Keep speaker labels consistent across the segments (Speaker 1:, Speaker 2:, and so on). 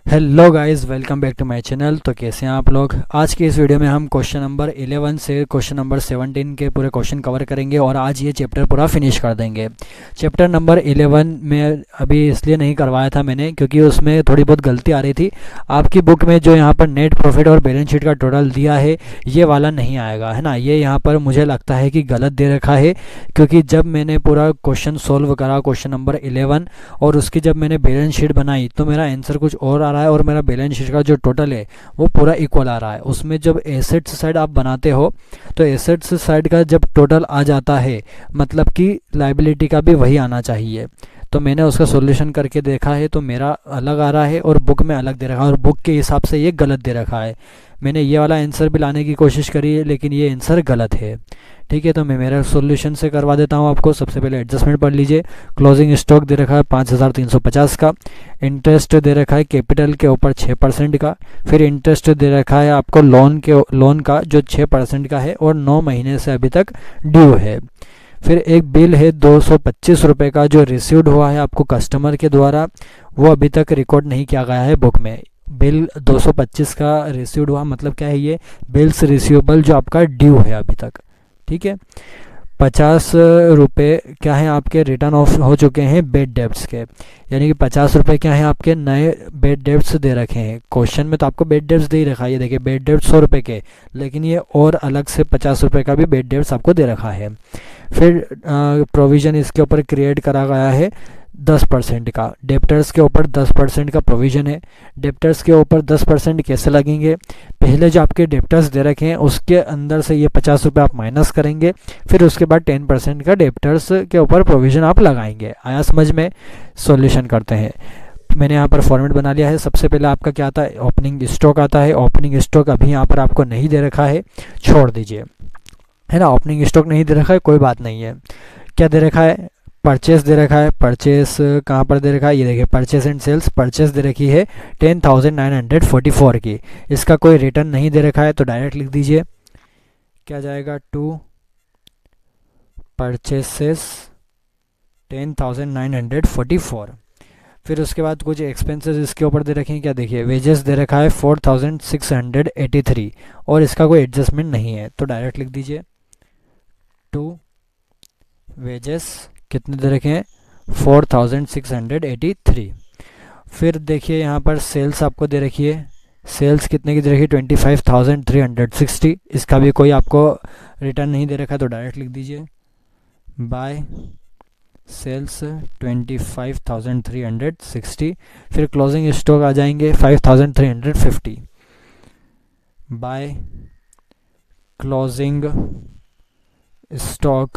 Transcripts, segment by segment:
Speaker 1: Hello guys, welcome back to my channel. तो कैसे हैं आप लोग। आज की इस वीडियो में हम क्वेश्चन नंबर 11 से क्वेश्चन नंबर 17 के पूरे क्वेश्चन कवर करेंगे और आज ये चैप्टर पूरा फिनिश कर देंगे। चैप्टर नंबर 11 में अभी इसलिए नहीं करवाया था मैंने क्योंकि उसमें थोड़ी बहुत गलती आ रही थी। आपकी बुक में जो यहाँ पर नेट प्रॉफिट और बैलेंस शीट का टोटल दिया है ये वाला नहीं आएगा, है ना। ये यहाँ पर मुझे लगता है कि गलत दे रखा है, क्योंकि जब मैंने पूरा क्वेश्चन सोल्व करा क्वेश्चन नंबर 11 और उसकी जब मैंने बैलेंस शीट बनाई तो मेरा आंसर कुछ और आ रहा है और मेरा बैलेंस शीट का जो टोटल है वो पूरा इक्वल आ रहा है। उसमें जब एसेट्स साइड आप बनाते हो तो एसेट्स साइड का जब टोटल आ जाता है मतलब कि लाइबिलिटी का भी वही आना चाहिए। तो मैंने उसका सॉल्यूशन करके देखा है तो मेरा अलग आ रहा है और बुक में अलग दे रखा है और बुक के हिसाब से ये गलत दे रखा है। मैंने ये वाला आंसर भी लाने की कोशिश करी है लेकिन ये आंसर गलत है। ठीक है, तो मैं मेरा सॉल्यूशन से करवा देता हूँ आपको। सबसे पहले एडजस्टमेंट पढ़ लीजिए। क्लोजिंग स्टॉक दे रखा है 5350 का। इंटरेस्ट दे रखा है कैपिटल के ऊपर 6% का। फिर इंटरेस्ट दे रखा है आपको लोन का जो 6% का है और 9 महीने से अभी तक ड्यू है। फिर एक बिल है 225 रुपये का जो रिसीव्ड हुआ है आपको कस्टमर के द्वारा, वो अभी तक रिकॉर्ड नहीं किया गया है बुक में। बिल 225 का रिसीव्ड हुआ मतलब क्या है, ये बिल्स रिसीवेबल जो आपका ड्यू है अभी तक। ठीक है। 50 रुपये क्या है आपके रिटर्न ऑफ हो चुके हैं बेड डेब्ट्स के, यानी कि 50 रुपये क्या है आपके नए बेड डेब्ट्स दे रखे हैं। क्वेश्चन में तो आपको बेड डेब्ट्स दे ही रखा है, ये देखिए बेड डेब्ट्स 100 रुपये के, लेकिन ये और अलग से 50 रुपये का भी बेड डेब्ट्स आपको दे रखा है। फिर प्रोविज़न इसके ऊपर क्रिएट करा गया है 10% का। डेप्टर्स के ऊपर 10% का प्रोविज़न है। डेप्टर्स के ऊपर 10% कैसे लगेंगे, पहले जो आपके डेप्टर्स दे रखे हैं उसके अंदर से ये 50 रुपये आप माइनस करेंगे, फिर उसके बाद 10% का डेप्टर्स के ऊपर प्रोविज़न आप लगाएंगे। आया समझ में। सॉल्यूशन करते हैं। मैंने यहाँ पर फॉर्मेट बना लिया है। सबसे पहले आपका क्या आता है, ओपनिंग स्टॉक आता है। ओपनिंग स्टॉक अभी यहाँ पर आपको नहीं दे रखा है, छोड़ दीजिए, है ना। ओपनिंग स्टॉक नहीं दे रखा है, कोई बात नहीं है। क्या दे रखा है, परचेस दे रखा है। परचेस कहाँ पर दे रखा है, ये देखिए परचेस एंड सेल्स। परचेस दे रखी है 10,944 की। इसका कोई रिटर्न नहीं दे रखा है तो डायरेक्ट लिख दीजिए। क्या जाएगा, टू परचेसेस 10,944। फिर उसके बाद कुछ एक्सपेंसेस इसके ऊपर दे रखे हैं। क्या देखिए, वेजेस दे रखा है 4,683 और इसका कोई एडजस्टमेंट नहीं है तो डायरेक्ट लिख दीजिए। टू वेजेस कितने दे रखे हैं, 4,683। फिर देखिए यहाँ पर सेल्स आपको दे रखी है। सेल्स कितने की दे रखी है, 25,360। इसका भी कोई आपको रिटर्न नहीं दे रखा तो डायरेक्ट लिख दीजिए बाय सेल्स 25,360। फिर क्लोजिंग स्टॉक आ जाएंगे 5,350 बाय क्लोजिंग स्टॉक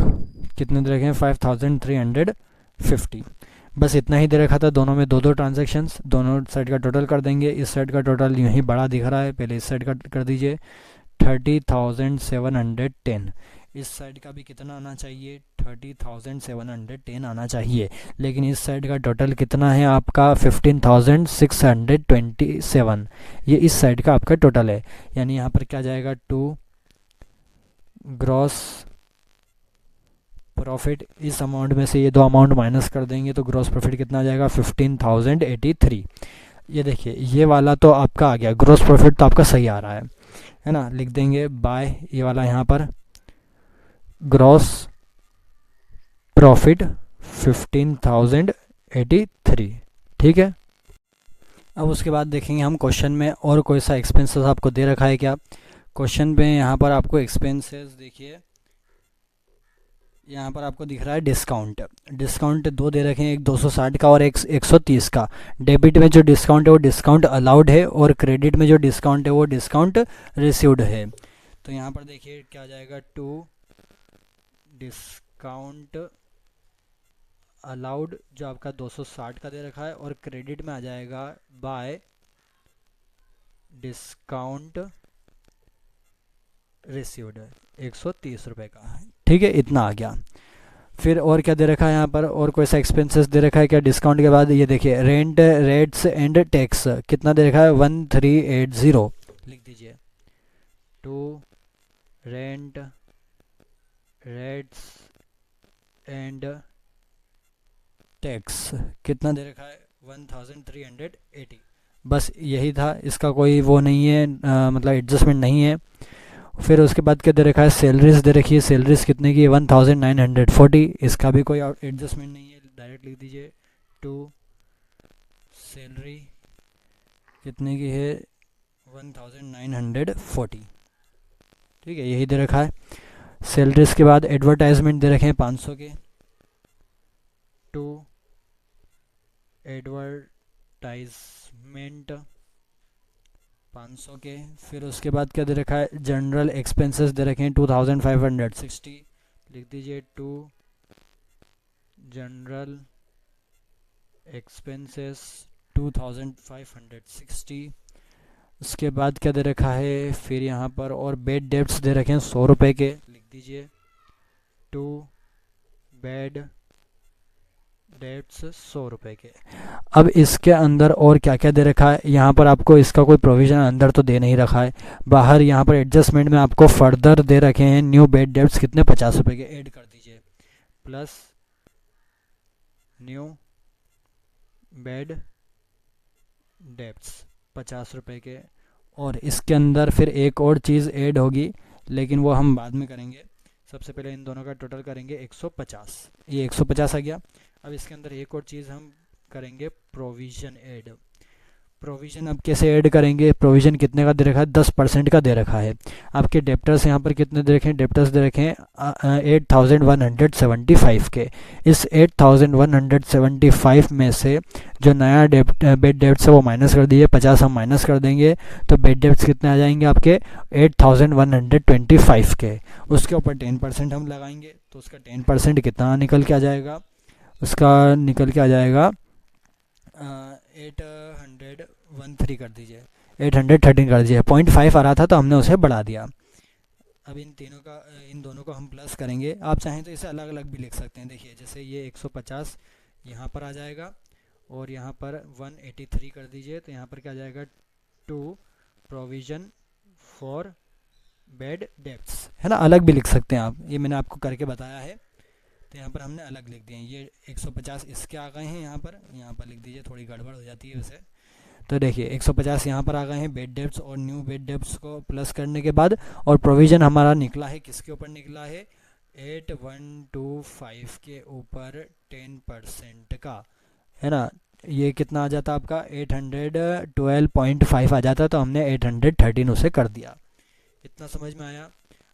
Speaker 1: कितने दे रखे हैं, 5,350। बस इतना ही दे रखा था। दोनों में दो दो ट्रांजेक्शन्स, दोनों साइड का टोटल कर देंगे। इस साइड का टोटल यूँ ही बड़ा दिख रहा है, पहले इस साइड का कर दीजिए 30,710। इस साइड का भी कितना आना चाहिए, 30,710 आना चाहिए। लेकिन इस साइड का टोटल कितना है आपका, 15,627। ये इस साइड का आपका टोटल है, यानी यहाँ पर क्या जाएगा, टू ग्रॉस प्रॉफिट। इस अमाउंट में से ये दो अमाउंट माइनस कर देंगे तो ग्रॉस प्रॉफिट कितना आ जाएगा, 15,083। ये देखिए ये वाला तो आपका आ गया, ग्रॉस प्रॉफिट तो आपका सही आ रहा है ना। लिख देंगे बाय ये वाला यहाँ पर ग्रॉस प्रॉफिट 15,083। ठीक है। अब उसके बाद देखेंगे हम क्वेश्चन में और कोई सा एक्सपेंसेस आपको दे रखा है क्या। क्वेश्चन में यहाँ पर आपको एक्सपेंसेस देखिए, यहाँ पर आपको दिख रहा है डिस्काउंट। डिस्काउंट दो दे रखे हैं, एक 260 का और एक 130 का। डेबिट में जो डिस्काउंट है वो डिस्काउंट अलाउड है और क्रेडिट में जो डिस्काउंट है वो डिस्काउंट रिसीव्ड है। तो यहाँ पर देखिए क्या आ जाएगा, टू डिस्काउंट अलाउड जो आपका 260 का दे रखा है और क्रेडिट में आ जाएगा बाय डिस्काउंट रिसीव्ड 130 का। ठीक है, इतना आ गया। फिर और क्या दे रखा है यहाँ पर, और कोई सा एक्सपेंसेस दे रखा है क्या डिस्काउंट के बाद, ये देखिए रेंट रेट्स एंड टैक्स कितना दे रखा है, 1380। लिख दीजिए to rent rates and tax कितना दे रखा है, 1380 बस यही था, इसका कोई वो नहीं है, मतलब एडजस्टमेंट नहीं है। फिर उसके बाद क्या दे रखा है, सैलरीज दे रखी है। सैलरीज कितने की है, 1940। इसका भी कोई एडजस्टमेंट नहीं है, डायरेक्ट लिख दीजिए टू सैलरी कितने की है, 1940। ठीक है, यही दे रखा है। सैलरीज के बाद एडवर्टाइजमेंट दे रखे हैं 500 के, टू एडवर्टाइजमेंट 500 के। फिर उसके बाद क्या दे रखा है, जनरल एक्सपेंसेस दे रखे हैं 2560, लिख दीजिए टू जनरल एक्सपेंसेस 2560। उसके बाद क्या दे रखा है, फिर यहाँ पर और बेड डेब्ट्स दे रखे हैं 100 रुपये के, लिख दीजिए टू बेड डेब्ट्स 100 रुपये के। अब इसके अंदर और क्या क्या दे रखा है, यहाँ पर आपको इसका कोई प्रोविज़न अंदर तो दे नहीं रखा है, बाहर यहाँ पर एडजस्टमेंट में आपको फर्दर दे रखे हैं न्यू बेड डेब्ट्स कितने 50 रुपये के, ऐड कर दीजिए, प्लस न्यू बेड डेब्ट्स 50 रुपये के। और इसके अंदर फिर एक और चीज़ ऐड होगी, लेकिन वो हम बाद में करेंगे। सबसे पहले इन दोनों का टोटल करेंगे 150, ये 150 आ गया। अब इसके अंदर एक और चीज़ हम करेंगे, प्रोविज़न ऐड। प्रोविज़न अब कैसे ऐड करेंगे, प्रोविज़न कितने का दे रखा है, 10% का दे रखा है। आपके डेप्टर्स यहाँ पर कितने दे रखे हैं, डेप्टर्स दे रखे हैं 8175 के। इस 8175 में से जो नया बेड डेप्ट्स है वो माइनस कर दीजिए, 50 हम माइनस कर देंगे, तो बेड डेप्ट्स कितने आ जाएंगे आपके 8125 के। उसके ऊपर 10% हम लगाएंगे, तो उसका 10% कितना निकल के आ जाएगा, उसका निकल के आ जाएगा 813 कर दीजिए, 813 कर दीजिए। 0.5 आ रहा था तो हमने उसे बढ़ा दिया। अब इन दोनों को हम प्लस करेंगे। आप चाहें तो इसे अलग अलग भी लिख सकते हैं। देखिए, जैसे ये 150 यहाँ पर आ जाएगा और यहाँ पर 183 कर दीजिए, तो यहाँ पर क्या आ जाएगा, to provision for bad debts, है ना। अलग भी लिख सकते हैं आप, ये मैंने आपको करके बताया है, तो यहाँ पर हमने अलग लिख दिए। ये 150 इसके आ गए हैं, यहाँ पर लिख दीजिए, थोड़ी गड़बड़ हो जाती है वैसे। तो देखिए 150 यहाँ पर आ गए हैं बेड डेब्ट्स, और न्यू बेड डेब्ट्स को प्लस करने के बाद, और प्रोविज़न हमारा निकला है किसके ऊपर निकला है, 8125 के ऊपर 10% का, है ना। ये कितना आ जाता आपका 812.5 आ जाता, तो हमने 813 उसे कर दिया। इतना समझ में आया।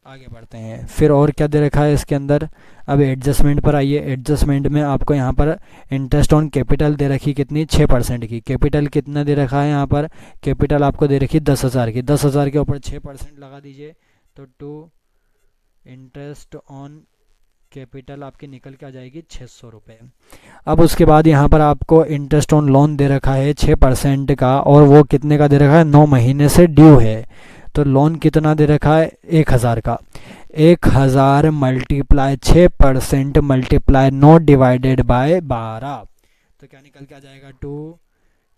Speaker 1: आगे बढ़ते हैं। फिर और क्या दे रखा है इसके अंदर, अब एडजस्टमेंट पर आइए। एडजस्टमेंट में आपको यहाँ पर इंटरेस्ट ऑन कैपिटल दे रखी कितनी, 6% की। कैपिटल कितना दे रखा है यहाँ पर, कैपिटल आपको दे रखी 10,000 की। 10,000 के ऊपर 6% लगा दीजिए, तो टू इंटरेस्ट ऑन कैपिटल आपकी निकल के आ जाएगी 600 रुपये। अब उसके बाद यहाँ पर आपको इंटरेस्ट ऑन लोन दे रखा है 6% का, और वो कितने का दे रखा है, 9 महीने से ड्यू है। तो लोन कितना दे रखा है, 1000 का। 1000 मल्टीप्लाई 6% मल्टीप्लाई 9 डिवाइडेड बाय 12, तो क्या निकल के आ जाएगा, टू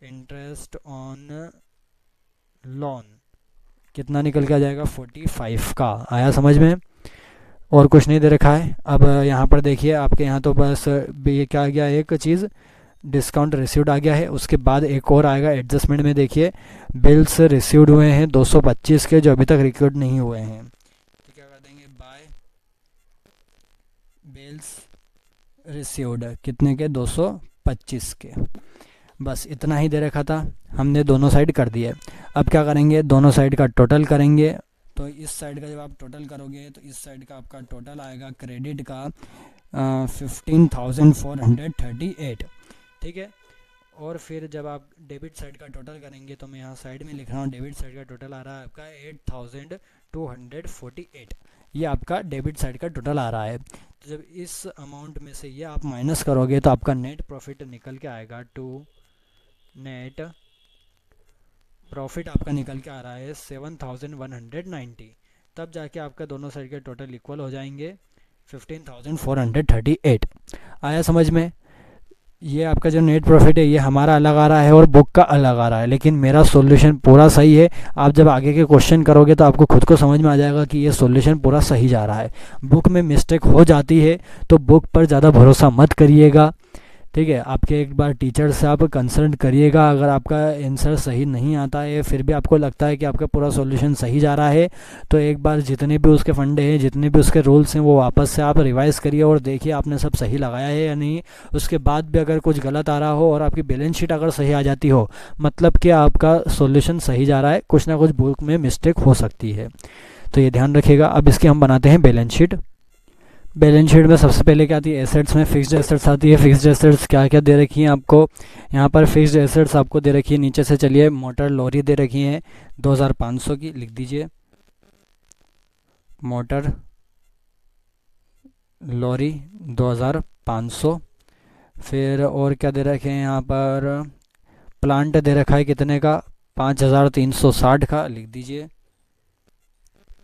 Speaker 1: इंटरेस्ट ऑन लोन कितना निकल के आ जाएगा, 45 का। आया समझ में। और कुछ नहीं दे रखा है। अब यहाँ पर देखिए आपके यहाँ तो बस ये क्या आ गया, एक चीज़ डिस्काउंट रिसीव्ड आ गया है। उसके बाद एक और आएगा एडजस्टमेंट में, देखिए बिल्स रिसीव्ड हुए हैं 225 के, जो अभी तक रिकॉर्ड नहीं हुए हैं, तो क्या कर देंगे, बाय बिल्स रिसीव्ड कितने के, 225 के। बस इतना ही दे रखा था, हमने दोनों साइड कर दिए। अब क्या करेंगे, दोनों साइड का टोटल करेंगे। तो इस साइड का जब आप टोटल करोगे तो इस साइड का आपका टोटल आएगा क्रेडिट का 15,438, ठीक है। और फिर जब आप डेबिट साइड का टोटल करेंगे, तो मैं यहाँ साइड में लिख रहा हूँ, डेबिट साइड का टोटल आ रहा है आपका 8,248। ये आपका डेबिट साइड का टोटल आ रहा है। तो जब इस अमाउंट में से ये आप माइनस करोगे, तो आपका नेट प्रॉफिट निकल के आएगा, टू नेट प्रॉफिट आपका निकल के आ रहा है 7,190। तब जाके आपका दोनों साइड के टोटल इक्वल हो जाएंगे 15,438। आया समझ में। ये आपका जो नेट प्रॉफिट है ये हमारा अलग आ रहा है और बुक का अलग आ रहा है, लेकिन मेरा सॉल्यूशन पूरा सही है। आप जब आगे के क्वेश्चन करोगे तो आपको खुद को समझ में आ जाएगा कि ये सॉल्यूशन पूरा सही जा रहा है। बुक में मिस्टेक हो जाती है तो बुक पर ज़्यादा भरोसा मत करिएगा, ठीक है, आपके एक बार टीचर से आप कंसल्ट करिएगा। अगर आपका आंसर सही नहीं आता है, फिर भी आपको लगता है कि आपका पूरा सॉल्यूशन सही जा रहा है, तो एक बार जितने भी उसके फंडे हैं, जितने भी उसके रूल्स हैं, वो वापस से आप रिवाइज़ करिए और देखिए आपने सब सही लगाया है या नहीं। उसके बाद भी अगर कुछ गलत आ रहा हो और आपकी बैलेंस शीट अगर सही आ जाती हो, मतलब कि आपका सॉल्यूशन सही जा रहा है, कुछ ना कुछ बुक में मिस्टेक हो सकती है, तो ये ध्यान रखिएगा। अब इसकी हम बनाते हैं बैलेंस शीट। बैलेंस शीट में सबसे पहले क्या आती है, एसेट्स में फिक्स्ड एसेट्स आती है। फिक्स्ड एसेट्स क्या क्या दे रखी हैं आपको, यहाँ पर फिक्स्ड एसेट्स आपको दे रखी है, नीचे से चलिए, मोटर लॉरी दे रखी है 2500 की, लिख दीजिए मोटर लॉरी 2500। फिर और क्या दे रखे हैं यहाँ पर, प्लांट दे रखा है कितने का, 5360 का, लिख दीजिए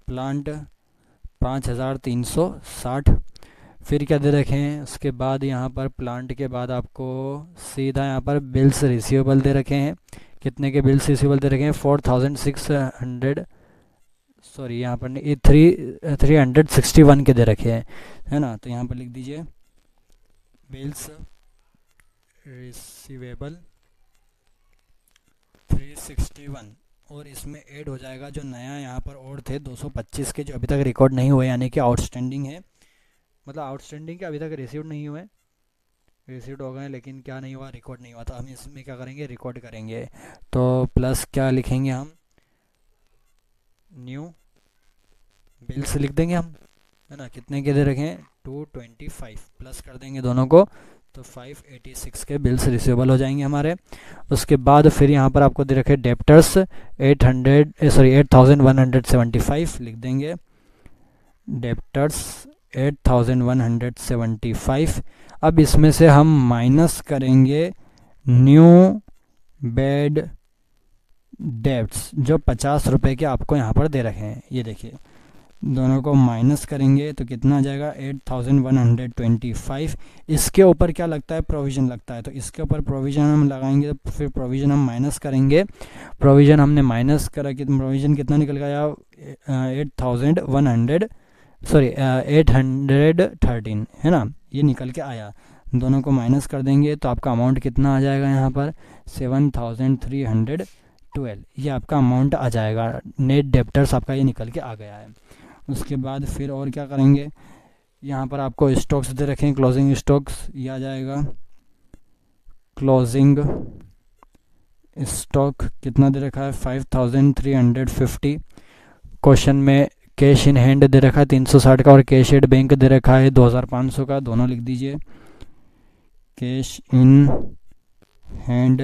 Speaker 1: प्लांट 5360। फिर क्या दे रखे हैं, उसके बाद यहाँ पर प्लांट के बाद आपको सीधा यहाँ पर बिल्स रिसीवेबल दे रखे हैं। कितने के बिल्स रिसीवेबल दे रखे हैं, 4600, सॉरी यहाँ पर ये 361 के दे रखे हैं, है ना। तो यहाँ पर लिख दीजिए बिल्स रिसीवेबल 361, और इसमें ऐड हो जाएगा जो नया यहाँ पर और थे 225 के, जो अभी तक रिकॉर्ड नहीं हुए, यानी कि आउटस्टैंडिंग है, मतलब आउटस्टैंडिंग के अभी तक रिसीव्ड नहीं हुए, रिसीव्ड हो गए लेकिन क्या नहीं हुआ, रिकॉर्ड नहीं हुआ, तो हम इसमें क्या करेंगे, रिकॉर्ड करेंगे। तो प्लस क्या लिखेंगे हम, न्यू बिल्स लिख देंगे हम, है ना। कितने के दे रखे हैं, 225, प्लस कर देंगे दोनों को, तो 586 के बिल्स रिसीवेबल हो जाएंगे हमारे। उसके बाद फिर यहाँ पर आपको दे रखे डेप्टर्स 8175 लिख देंगे, डेप्टर्स 8175। अब इसमें से हम माइनस करेंगे न्यू बेड डेब्ट्स, जो 50 रुपये के आपको यहाँ पर दे रखे हैं, ये देखिए, दोनों को माइनस करेंगे तो कितना आ जाएगा, 8125। इसके ऊपर क्या लगता है, प्रोविज़न लगता है, तो इसके ऊपर प्रोविज़न हम लगाएंगे, तो फिर प्रोविज़न हम माइनस करेंगे। प्रोविज़न हमने माइनस करा कि प्रोविज़न कितना निकल गया, 813, है ना, ये निकल के आया। दोनों को माइनस कर देंगे तो आपका अमाउंट कितना आ जाएगा यहाँ पर, 7312, ये आपका अमाउंट आ जाएगा। नेट डेप्टर्स आपका ये निकल के आ गया है। उसके बाद फिर और क्या करेंगे, यहाँ पर आपको स्टॉक्स दे रखें, क्लोजिंग स्टॉक्स, ये आ जाएगा क्लोजिंग स्टॉक कितना दे रखा है, 5350। क्वेश्चन में कैश इन हैंड दे रखा है 360 का, और कैश एट बैंक दे रखा है 2500 का, दोनों लिख दीजिए, कैश इन हैंड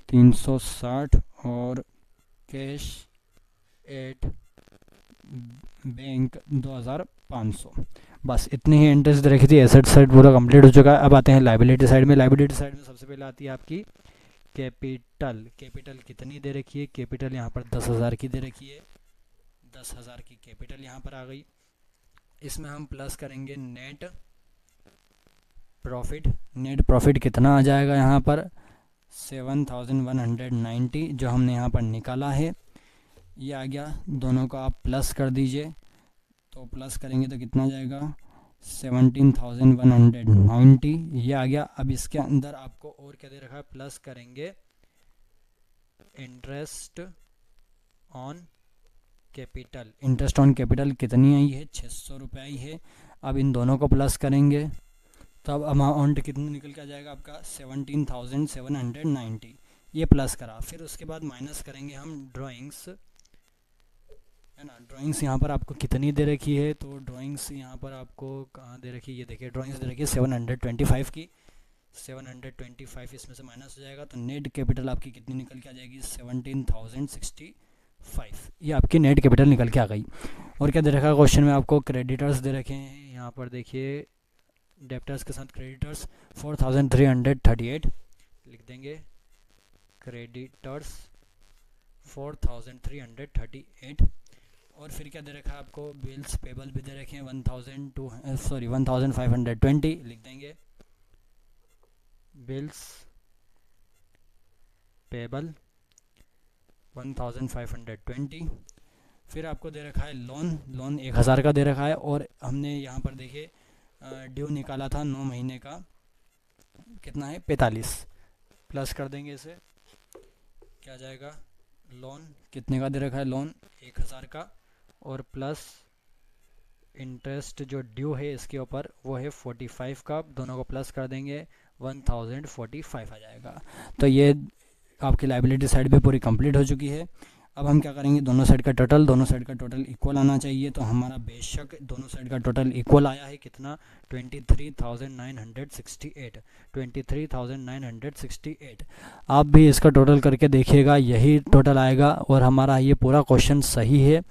Speaker 1: 360 और कैश एट बैंक 2500। बस इतनी ही एंट्रीज दे रखी थी। एसेट साइड पूरा कंप्लीट हो चुका है। अब आते हैं लाइबिलिटी साइड में। लाइबिलिटी साइड में सबसे पहले आती है आपकी कैपिटल। कैपिटल कितनी दे रखी है, कैपिटल यहाँ पर 10,000 की दे रखी है, 10,000 की कैपिटल यहाँ पर आ गई। इसमें हम प्लस करेंगे नेट प्रॉफिट। नेट प्रॉफिट कितना आ जाएगा यहाँ पर, 7,190, जो हमने यहाँ पर निकाला है ये आ गया। दोनों को आप प्लस कर दीजिए, तो प्लस करेंगे तो कितना जाएगा, 17,190, ये आ गया। अब इसके अंदर आपको और क्या दे रखा है, प्लस करेंगे interest on capital. Interest on capital कितनी आई है, 600 रुपये आई है। अब इन दोनों को प्लस करेंगे तो अब अमाउंट कितना निकल के आ जाएगा आपका, 17,790, ये प्लस करा। फिर उसके बाद माइनस करेंगे हम ड्राइंग्स, है ना। ड्राइंग्स यहाँ पर आपको कितनी दे रखी है, तो ड्राइंग्स यहाँ पर आपको कहाँ दे रखी है, ये देखिए ड्राइंग्स दे रखी है 725 की, 725 इसमें से माइनस हो जाएगा तो नेट कैपिटल आपकी कितनी निकल के आ जाएगी, 17,065। ये आपकी नेट कैपिटल निकल के आ गई। और क्या दे रखा है क्वेश्चन में, आपको क्रेडिटर्स दे रखे हैं, यहाँ पर देखिए डेप्टर्स के साथ क्रेडिटर्स 4,338 लिख देंगे, क्रेडिटर्स 4,338। और फिर क्या दे रखा है आपको, बिल्स पेबल भी दे रखे हैं 1,520 लिख देंगे, बिल्स पेबल 1,520। फिर आपको दे रखा है लोन 1,000 का दे रखा है, और हमने यहाँ पर देखिए ड्यू निकाला था 9 महीने का, कितना है 45, प्लस कर देंगे इसे, क्या जाएगा, लोन कितने का दे रखा है, लोन 1000 का, और प्लस इंटरेस्ट जो ड्यू है इसके ऊपर वो है 45 का, दोनों को प्लस कर देंगे 1045 आ जाएगा। तो ये आपकी लाइबिलिटी साइड भी पूरी कंप्लीट हो चुकी है। अब हम क्या करेंगे, दोनों साइड का टोटल इक्वल आना चाहिए। तो हमारा बेशक दोनों साइड का टोटल इक्वल आया है, कितना, 23,968, 23,968। आप भी इसका टोटल करके देखिएगा, यही टोटल आएगा और हमारा ये पूरा क्वेश्चन सही है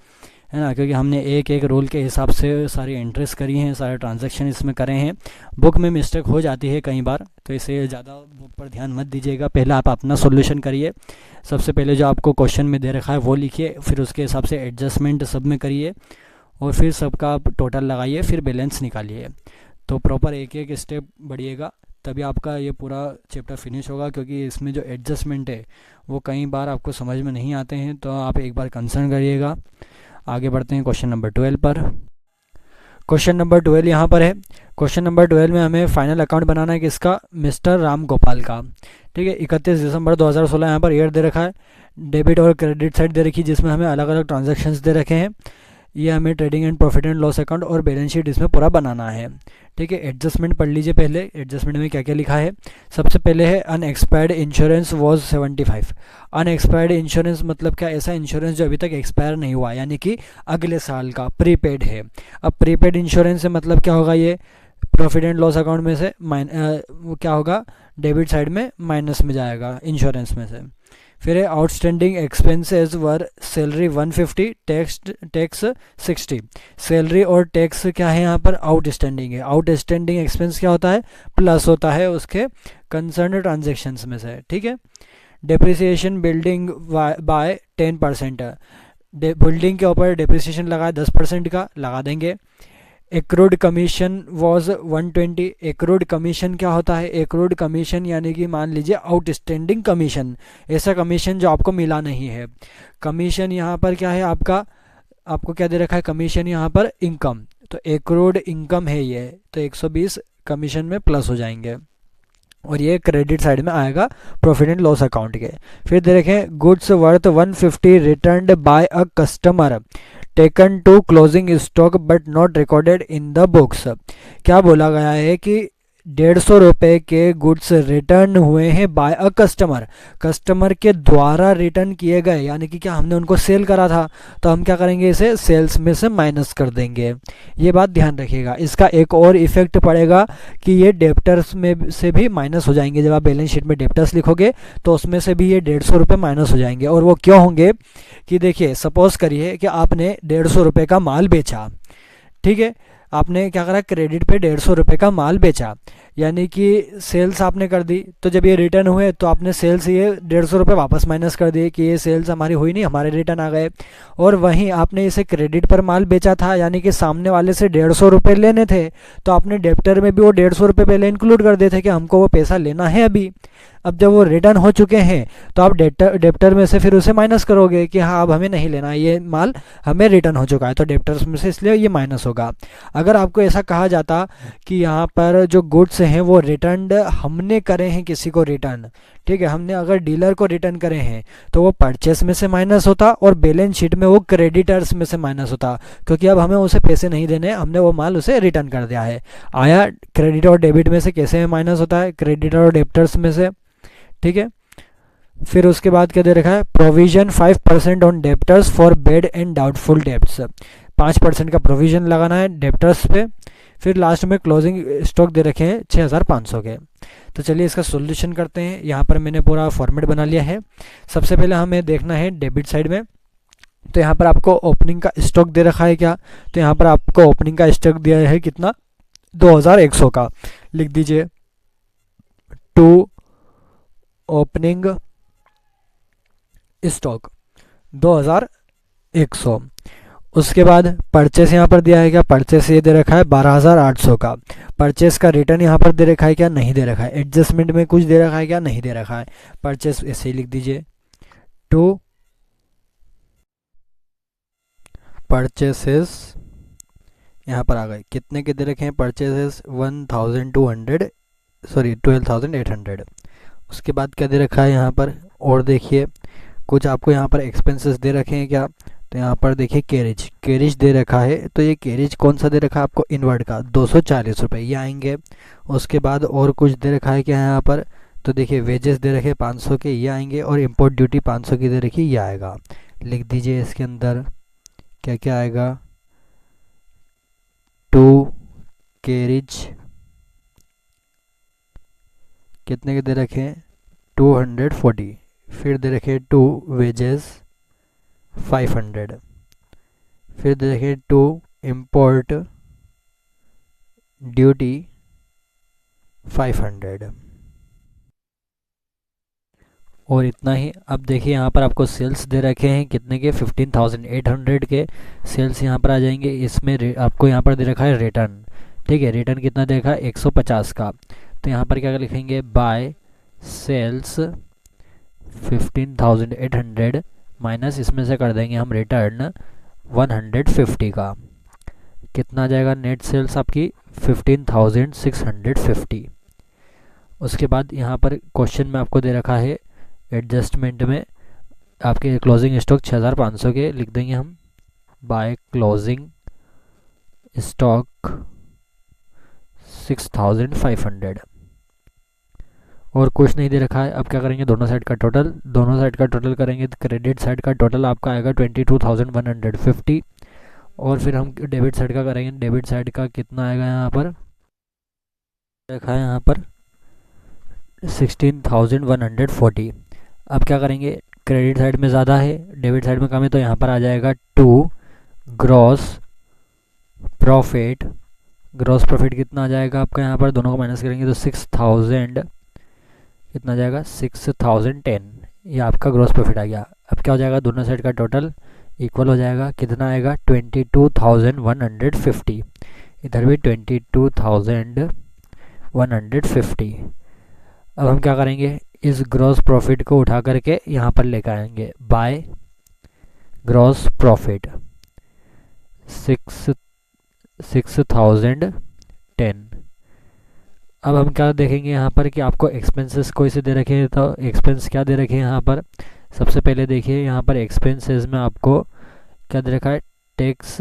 Speaker 1: ना, क्योंकि हमने एक एक रोल के हिसाब से सारी एंट्रीज करी हैं, सारे ट्रांजैक्शन इसमें करे हैं। बुक में मिस्टेक हो जाती है कई बार, तो इसे ज़्यादा बुक पर ध्यान मत दीजिएगा, पहले आप अपना सॉल्यूशन करिए। सबसे पहले जो आपको क्वेश्चन में दे रखा है वो लिखिए, फिर उसके हिसाब से एडजस्टमेंट सब में करिए, और फिर सबका आप टोटल लगाइए, फिर बैलेंस निकालिए। तो प्रॉपर एक एक स्टेप बढ़िएगा, तभी आपका ये पूरा चैप्टर फिनिश होगा, क्योंकि इसमें जो एडजस्टमेंट है वो कई बार आपको समझ में नहीं आते हैं, तो आप एक बार कंसर्न करिएगा। आगे बढ़ते हैं क्वेश्चन नंबर 12 पर। क्वेश्चन नंबर 12 यहाँ पर है। क्वेश्चन नंबर 12 में हमें फाइनल अकाउंट बनाना है किसका, मिस्टर राम गोपाल का। ठीक है, 31 दिसंबर 2016 यहाँ पर ईयर दे रखा है, डेबिट और क्रेडिट साइड दे रखी है, जिसमें हमें अलग अलग ट्रांजैक्शंस दे रखे हैं। ये हमें trading and profit and loss account और बैलेंस शीट इसमें पूरा बनाना है। ठीक है, एडजस्टमेंट पढ़ लीजिए पहले, एडजस्टमेंट में क्या क्या लिखा है। सबसे पहले है unexpired insurance was 75। Unexpired insurance मतलब क्या, ऐसा इंश्योरेंस जो अभी तक एक्सपायर नहीं हुआ, यानी कि अगले साल का प्रीपेड है। अब प्रीपेड इंश्योरेंस से मतलब क्या होगा, ये प्रॉफिट एंड लॉस अकाउंट में से वो क्या होगा, डेबिट साइड में माइनस में जाएगा इंश्योरेंस में से। फिर है आउटस्टैंडिंग एक्सपेंसेस वर सैलरी 150, टैक्स 60। सैलरी और टैक्स क्या है यहाँ पर, आउटस्टैंडिंग है। आउटस्टैंडिंग एक्सपेंस क्या होता है, प्लस होता है उसके कंसर्न ट्रांजेक्शन्स में से। ठीक है, डेप्रिसिएशन बिल्डिंग बाय 10%, बिल्डिंग के ऊपर डेप्रिसिएशन लगा 10% का लगा देंगे। Accrued commission was 120। Accrued commission क्या होता है, एक्रूड कमीशन यानी कि मान लीजिए आउटस्टैंडिंग कमीशन, ऐसा कमीशन जो आपको मिला नहीं है। कमीशन यहाँ पर क्या है आपका, आपको क्या दे रखा है, कमीशन यहाँ पर इनकम, तो एक्रूड इनकम है ये, तो 120 कमीशन में प्लस हो जाएंगे, और ये क्रेडिट साइड में आएगा प्रॉफिट एंड लॉस अकाउंट के। फिर देखें goods worth 150 returned by a customer taken to closing stock but not recorded in the books. क्या बोला गया है कि 150 रुपये के गुड्स रिटर्न हुए हैं बाय अ कस्टमर, कस्टमर के द्वारा रिटर्न किए गए, यानी कि क्या हमने उनको सेल करा था, तो हम क्या करेंगे, इसे सेल्स में से माइनस कर देंगे। ये बात ध्यान रखिएगा। इसका एक और इफेक्ट पड़ेगा कि ये डेप्टर्स में से भी माइनस हो जाएंगे। जब आप बैलेंस शीट में डेप्टर्स लिखोगे तो उसमें से भी ये 150 रुपये माइनस हो जाएंगे। और वो क्यों होंगे कि देखिए, सपोज करिए कि आपने 150 रुपये का माल बेचा। ठीक है, आपने क्या करा, क्रेडिट पे 150 रुपये का माल बेचा, यानी कि सेल्स आपने कर दी। तो जब ये रिटर्न हुए तो आपने सेल्स ये 150 रुपये वापस माइनस कर दिए कि ये सेल्स हमारी हुई नहीं, हमारे रिटर्न आ गए। और वहीं आपने इसे क्रेडिट पर माल बेचा था, यानी कि सामने वाले से 150 रुपये लेने थे, तो आपने डेप्टर में भी वो 150 रुपये पहले इंक्लूड कर दिए थे कि हमको वो पैसा लेना है अभी। अब जब वो रिटर्न हो चुके हैं तो आप डेप्टर में से फिर उसे माइनस करोगे कि हाँ अब हमें नहीं लेना है, ये माल हमें रिटर्न हो चुका है, तो डेप्टर्स में से इसलिए ये माइनस होगा। अगर आपको ऐसा कहा जाता कि यहाँ पर जो गुड्स हैं वो रिटर्न हमने करे हैं किसी को रिटर्न, ठीक है, हमने अगर डीलर को रिटर्न करे हैं, तो वो परचेस में से माइनस होता और बैलेंस शीट में वो क्रेडिटर्स में से माइनस होता, क्योंकि अब हमें उसे पैसे नहीं देने, हमने वो माल उसे रिटर्न कर दिया है। आया क्रेडिट और डेबिट में से कैसे माइनस होता है, क्रेडिटर और डेब्टर्स में से। ठीक है, फिर उसके बाद क्या दे रखा है, provision 5% on debtors for bed and doubtful debts, 5% का प्रोविजन लगाना है डेब्टर्स पे। फिर लास्ट में क्लोजिंग स्टॉक दे रखे हैं 6500 के। तो चलिए इसका सॉल्यूशन करते हैं। यहाँ पर मैंने पूरा फॉर्मेट बना लिया है। सबसे पहले हमें देखना है डेबिट साइड में, तो यहाँ पर आपको ओपनिंग का स्टॉक दे रखा है क्या, तो यहाँ पर आपको ओपनिंग का स्टॉक दिया है कितना, 2100 का। लिख दीजिए टू ओपनिंग स्टॉक 2100। उसके बाद परचेस यहाँ पर दिया है क्या, परचेस ये दे रखा है 12800 का। परचेस का रिटर्न यहाँ पर दे रखा है क्या, नहीं दे रखा है। एडजस्टमेंट में कुछ दे रखा है क्या, नहीं दे रखा है। परचेस ऐसे ही लिख दीजिए, टू परचेसेस, यहाँ पर आ गए कितने के दे रखे हैं, परचेसेस 1200 सॉरी 12,800। उसके बाद क्या दे रखा है यहाँ पर, और देखिए कुछ आपको यहाँ पर एक्सपेंसेस दे रखे हैं क्या, तो यहाँ पर देखिए कैरेज दे रखा है। तो ये कैरेज कौन सा दे रखा है आपको, इनवर्ड का 240 रुपये ये आएंगे। उसके बाद और कुछ दे रखा है क्या यहाँ पर, तो देखिए वेजेस दे रखे 500 के ये आएंगे, और इम्पोर्ट ड्यूटी 500 की दे रखी ये आएगा। लिख दीजिए इसके अंदर क्या क्या आएगा, टू कैरेज कितने के दे रखे हैं 240, फिर दे रखे टू वेजेस 500, फिर दे रखे टू इम्पोर्ट ड्यूटी 500, और इतना ही। अब देखिए यहाँ पर आपको सेल्स दे रखे हैं कितने के 15,800 के सेल्स यहाँ पर आ जाएंगे। इसमें आपको यहाँ पर दे रखा है रिटर्न, ठीक है, रिटर्न कितना दे रखा है 150 का। तो यहाँ पर क्या लिखेंगे, बाय सेल्स 15,800 माइनस इसमें से कर देंगे हम रिटर्न 150 का, कितना आ जाएगा नेट सेल्स आपकी 15,650। उसके बाद यहाँ पर क्वेश्चन में आपको दे रखा है एडजस्टमेंट में आपके क्लोजिंग स्टॉक 6,500 के लिख देंगे हम, बाय क्लोजिंग स्टॉक 6,500, और कुछ नहीं दे रखा है। अब क्या करेंगे, दोनों साइड का टोटल करेंगे तो क्रेडिट साइड का टोटल आपका आएगा 22,150, और फिर हम डेबिट साइड का करेंगे, डेबिट साइड का कितना आएगा यहाँ पर रखा है यहाँ पर 16,140। अब क्या करेंगे, क्रेडिट साइड में ज़्यादा है डेबिट साइड में कम है, तो यहाँ पर आ जाएगा टू ग्रॉस प्रॉफिट कितना आ जाएगा आपका यहाँ पर, दोनों को माइनस करेंगे तो 6,000 कितना आ जाएगा 6,010, ये आपका ग्रॉस प्रॉफिट आ गया। अब क्या हो जाएगा, दोनों साइड का टोटल इक्वल हो जाएगा, कितना आएगा 22,150, इधर भी 22,150। अब हम क्या करेंगे, इस ग्रॉस प्रॉफिट को उठा करके यहाँ पर लेकर आएंगे, बाय ग्रॉस प्रॉफिट 6,010। अब हम क्या देखेंगे यहाँ पर कि आपको एक्सपेंसेस कोई से दे रखे हैं, तो एक्सपेंस क्या दे रखे हैं यहाँ पर, सबसे पहले देखिए यहाँ पर एक्सपेंसेस में आपको क्या दे रखा है, टैक्स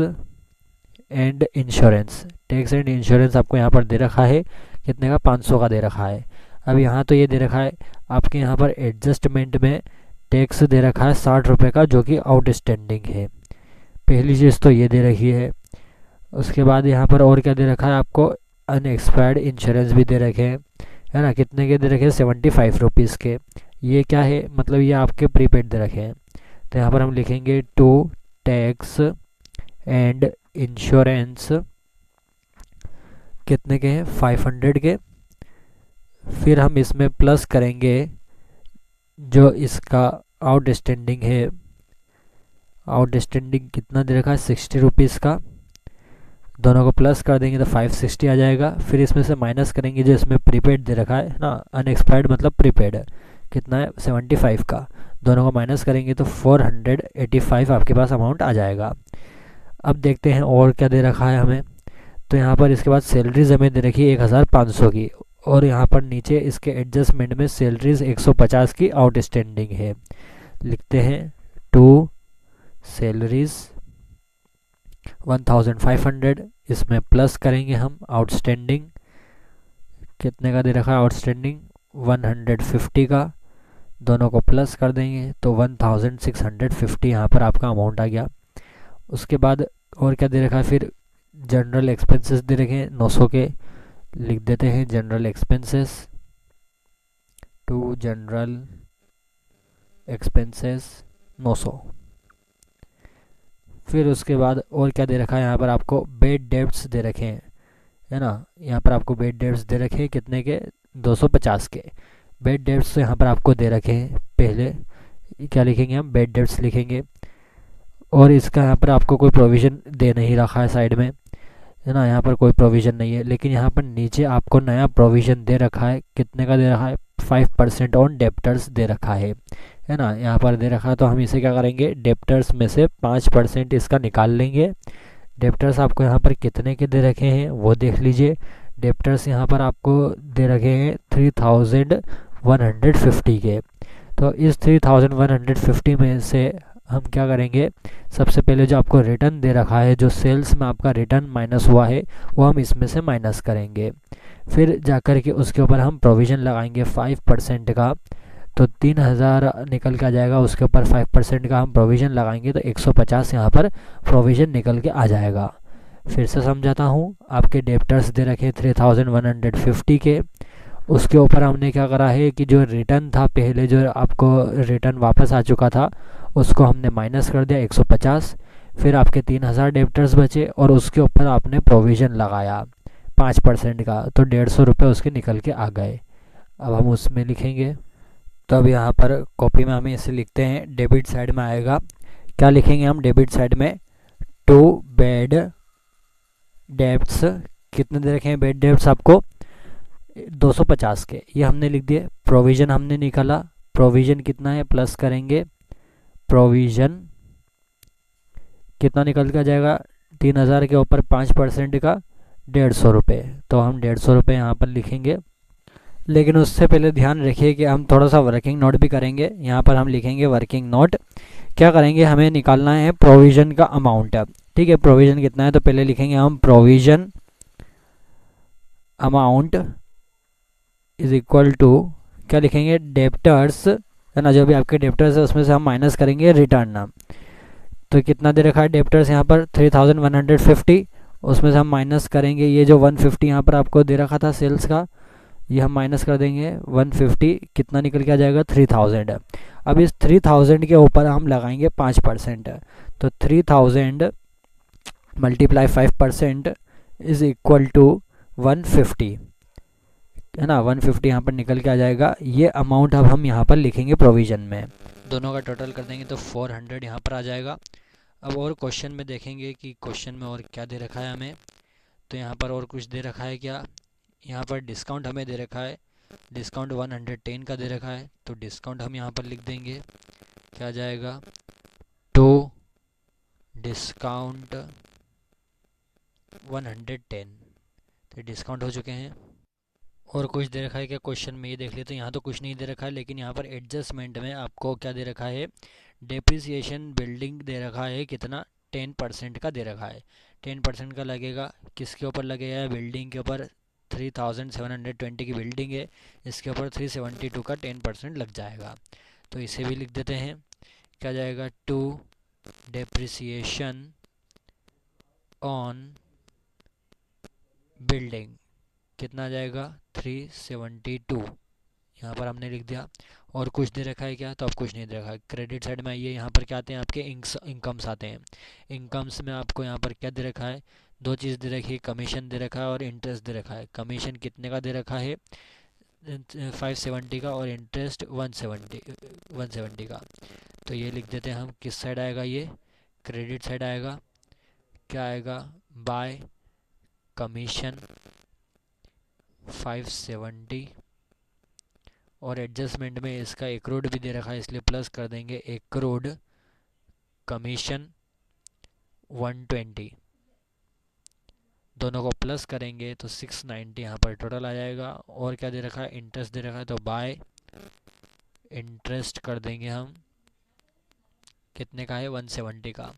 Speaker 1: एंड इंश्योरेंस आपको यहाँ पर दे रखा है, कितने का 500 का दे रखा है। अब यहाँ तो ये दे रखा है आपके यहाँ पर एडजस्टमेंट में टैक्स दे रखा है 60 रुपये का, जो कि आउटस्टैंडिंग है, पहली चीज़ तो ये दे रखी है। उसके बाद यहाँ पर और क्या दे रखा है आपको, अनएक्सपायर्ड इंश्योरेंस भी दे रखे हैं, है ना, कितने के दे रखे हैं 75 रुपीज़ के। ये क्या है, मतलब ये आपके प्रीपेड दे रखे हैं। तो यहाँ पर हम लिखेंगे टू टैक्स एंड इंश्योरेंस कितने के हैं 500 के, फिर हम इसमें प्लस करेंगे जो इसका आउटस्टैंडिंग है, आउटस्टैंडिंग कितना दे रखा है 60 रुपीज़ का, दोनों को प्लस कर देंगे तो 560 आ जाएगा। फिर इसमें से माइनस करेंगे जो इसमें प्रीपेड दे रखा है ना, अनएक्सपायर्ड मतलब प्रीपेड कितना है 75 का, दोनों को माइनस करेंगे तो 485 आपके पास अमाउंट आ जाएगा। अब देखते हैं और क्या दे रखा है हमें, तो यहाँ पर इसके बाद सैलरीज हमें दे रखी है 1,500 की, और यहाँ पर नीचे इसके एडजस्टमेंट में सैलरीज 150 की आउटस्टैंडिंग है। लिखते हैं टू सैलरीज 1,500, इसमें प्लस करेंगे हम आउटस्टैंडिंग कितने का दे रखा है, आउटस्टैंडिंग 150 का, दोनों को प्लस कर देंगे तो 1,650 यहाँ पर आपका अमाउंट आ गया। उसके बाद और क्या दे रखा है, फिर जनरल एक्सपेंसेस दे रखे हैं 900 के, लिख देते हैं general expenses to general expenses 900। फिर उसके बाद और क्या दे रखा है, यहाँ पर आपको बेड डेब्ट्स दे रखे हैं, है ना, यहाँ पर आपको बेड डेब्ट्स दे रखे हैं कितने के 250 के। बेड डेब्ट्स यहाँ पर आपको दे रखे हैं, पहले क्या लिखेंगे हम, बेड डेब्ट्स लिखेंगे, और इसका यहाँ पर आपको कोई प्रोविज़न दे नहीं रखा है साइड में, है ना, यहाँ पर कोई प्रोविज़न नहीं है। लेकिन यहाँ पर नीचे आपको नया प्रोविज़न दे रखा है, कितने का दे रखा है 5% ऑन डेप्टर्स दे रखा है ना, यहाँ पर दे रखा है। तो हम इसे क्या करेंगे, डेप्टर्स में से 5% इसका निकाल लेंगे। डेप्टर्स आपको यहाँ पर कितने के दे रखे हैं वो देख लीजिए, डेप्टर्स यहाँ पर आपको दे रखे हैं 3150 के। तो इस 3150 में से हम क्या करेंगे, सबसे पहले जो आपको रिटर्न दे रखा है, जो सेल्स में आपका रिटर्न माइनस हुआ है, वो हम इसमें से माइनस करेंगे। फिर जाकर के उसके ऊपर हम प्रोविज़न लगाएंगे 5% का, तो 3000 निकल के आ जाएगा। उसके ऊपर 5% का हम प्रोविज़न लगाएंगे तो 150 यहाँ पर प्रोविज़न निकल के आ जाएगा। फिर से समझाता हूँ, आपके डेप्टर्स दे रखे 3150 के, उसके ऊपर हमने क्या करा है कि जो रिटर्न था पहले, जो आपको रिटर्न वापस आ चुका था, उसको हमने माइनस कर दिया 150। फिर आपके 3000 डेप्टर्स बचे और उसके ऊपर आपने प्रोविज़न लगाया 5% का, तो 150 रुपये उसके निकल के आ गए। अब हम उसमें लिखेंगे, तो अब यहाँ पर कॉपी में हमें इसे लिखते हैं। डेबिट साइड में आएगा, क्या लिखेंगे हम डेबिट साइड में, टू बैड डेब्ट्स। कितने दे रखे हैं बैड डेब्ट्स आपको, 250 के, ये हमने लिख दिए। प्रोविज़न हमने निकाला, प्रोविज़न कितना है, प्लस करेंगे, प्रोविज़न कितना निकल के जाएगा, 3000 के ऊपर 5% का 150 रुपये, तो हम 150 रुपये यहाँ पर लिखेंगे। लेकिन उससे पहले ध्यान रखिए कि हम थोड़ा सा वर्किंग नोट भी करेंगे। यहाँ पर हम लिखेंगे वर्किंग नोट, क्या करेंगे, हमें निकालना है प्रोविज़न का अमाउंट। ठीक है, प्रोविज़न कितना है, तो पहले लिखेंगे हम provision amount is equal to, क्या लिखेंगे, डेप्टर्स, है ना, जो भी आपके डेप्टर्स है उसमें से हम माइनस करेंगे रिटर्न। तो कितना दे रखा है डेप्टर्स यहाँ पर 3150, उसमें से हम माइनस करेंगे ये जो 150 यहाँ पर आपको दे रखा था सेल्स का, ये हम माइनस कर देंगे 150, कितना निकल के आ जाएगा 3000। अब इस 3000 के ऊपर हम लगाएंगे 5%, तो 3000 मल्टीप्लाई 5% इज इक्वल टू 150, है ना, 150 यहाँ पर निकल के आ जाएगा। ये अमाउंट अब हम यहाँ पर लिखेंगे प्रोविज़न में, दोनों का टोटल कर देंगे तो 400 यहाँ पर आ जाएगा। अब और क्वेश्चन में देखेंगे कि क्वेश्चन में और क्या दे रखा है हमें, तो यहाँ पर और कुछ दे रखा है क्या, यहाँ पर डिस्काउंट हमें दे रखा है, डिस्काउंट 110 का दे रखा है, तो डिस्काउंट हम यहाँ पर लिख देंगे, क्या आ जाएगा, टू डिस्काउंट 110, तो डिस्काउंट हो चुके हैं। और कुछ दे रखा है क्या क्वेश्चन में, ये देख लेते हैं। यहाँ तो कुछ नहीं दे रखा है, लेकिन यहाँ पर एडजस्टमेंट में आपको क्या दे रखा है, डेप्रिसिएशन बिल्डिंग दे रखा है, कितना, 10% का दे रखा है। 10% का लगेगा, किसके ऊपर लगेगा, बिल्डिंग के ऊपर, 3720 की बिल्डिंग है, इसके ऊपर 372 का 10% लग जाएगा। तो इसे भी लिख देते हैं, क्या जाएगा, टू डेप्रिसिएशन ऑन बिल्डिंग, कितना आ जाएगा 372, यहाँ पर हमने लिख दिया। और कुछ दे रखा है क्या, तो अब कुछ नहीं दे रखा है। क्रेडिट साइड में आइए, यहाँ पर क्या आते हैं आपके इनकम्स आते हैं। इनकम्स में आपको यहाँ पर क्या दे रखा है, दो चीज़ दे रखी है, कमीशन दे रखा है और इंटरेस्ट दे रखा है। कमीशन कितने का दे रखा है, 570 का, और इंटरेस्ट 170 का। तो ये लिख देते हैं हम, किस साइड आएगा, ये क्रेडिट साइड आएगा, क्या आएगा, बाय कमीशन 570, और एडजस्टमेंट में इसका एक्रूड भी दे रखा है, इसलिए प्लस कर देंगे, एक्रूड कमीशन 120, दोनों को प्लस करेंगे तो 690 यहाँ पर टोटल आ जाएगा। और क्या दे रखा है, इंटरेस्ट दे रखा है, तो बाय इंटरेस्ट कर देंगे हम, कितने का है, 170 का।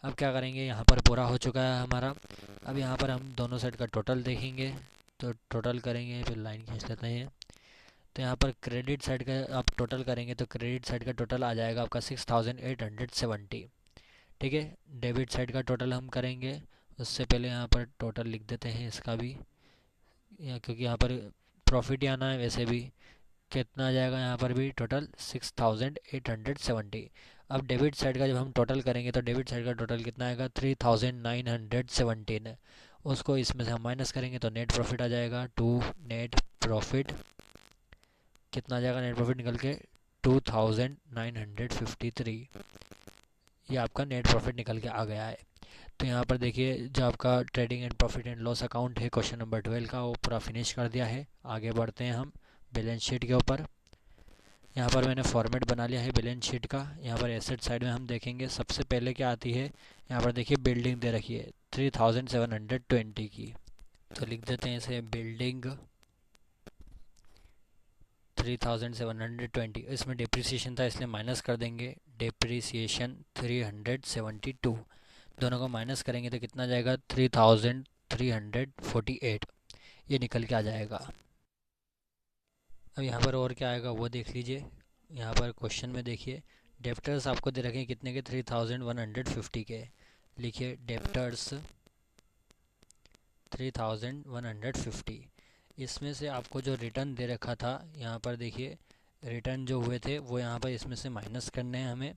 Speaker 1: अब क्या करेंगे, यहाँ पर पूरा हो चुका है हमारा। अब यहाँ पर हम दोनों साइड का टोटल देखेंगे, तो टोटल करेंगे, फिर लाइन खींच लेते हैं। तो यहाँ पर क्रेडिट साइड का आप टोटल करेंगे तो क्रेडिट साइड का टोटल आ जाएगा आपका 6870। ठीक है, डेबिट साइड का टोटल हम करेंगे, उससे पहले यहाँ पर टोटल लिख देते हैं इसका भी, क्योंकि यहाँ पर प्रॉफिट ही आना है। वैसे भी कितना आ जाएगा यहाँ पर भी टोटल 6870। अब डेबिट साइड का जब हम टोटल करेंगे तो डेबिट साइड का टोटल कितना आएगा, 3917, उसको इसमें से हम माइनस करेंगे तो नेट प्रॉफिट आ जाएगा, टू नेट प्रॉफिट, कितना आ जाएगा नेट प्रॉफिट निकल के 2953, ये आपका नेट प्रॉफिट निकल के आ गया है। तो यहाँ पर देखिए, जो आपका trading and profit and loss account है क्वेश्चन नंबर 12 का, वो पूरा फिनिश कर दिया है। आगे बढ़ते हैं हम बैलेंस शीट के ऊपर। यहाँ पर मैंने फॉर्मेट बना लिया है बैलेंस शीट का। यहाँ पर एसेट साइड में हम देखेंगे, सबसे पहले क्या आती है, यहाँ पर देखिए बिल्डिंग दे रखी है 3720 की, तो लिख देते हैं इसे बिल्डिंग 3720, इसमें डिप्रिसिएशन था इसलिए माइनस कर देंगे, डिप्रिसिएशन 372, दोनों को माइनस करेंगे तो कितना जाएगा 3348, ये निकल के आ जाएगा। अब यहाँ पर और क्या आएगा वो देख लीजिए। यहाँ पर क्वेश्चन में देखिए डेप्टर्स आपको दे रखे हैं कितने के 3150 के, लिखिए डेप्टर्स 3150, इसमें से आपको जो रिटर्न दे रखा था यहाँ पर देखिए रिटर्न जो हुए थे वो यहाँ पर इसमें से माइनस करने हैं हमें।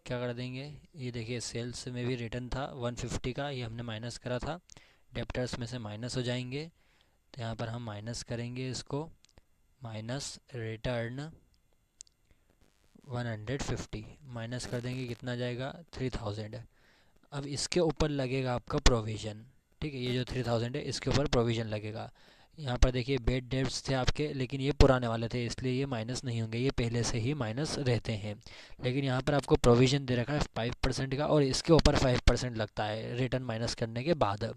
Speaker 1: क्या कर देंगे, ये देखिए सेल्स में भी रिटर्न था 150 का, ये हमने माइनस करा था, डेप्टर्स में से माइनस हो जाएंगे, तो यहाँ पर हम माइनस करेंगे इसको, माइनस रिटर्न 150 माइनस कर देंगे, कितना जाएगा 3000। अब इसके ऊपर लगेगा आपका प्रोविज़न, ठीक है, ये जो 3000 है इसके ऊपर प्रोविज़न लगेगा। यहाँ पर देखिए बेड डेब्ट्स थे आपके, लेकिन ये पुराने वाले थे इसलिए ये माइनस नहीं होंगे, ये पहले से ही माइनस रहते हैं। लेकिन यहाँ पर आपको प्रोविज़न दे रखा है 5% का, और इसके ऊपर 5% लगता है रिटर्न माइनस करने के बाद,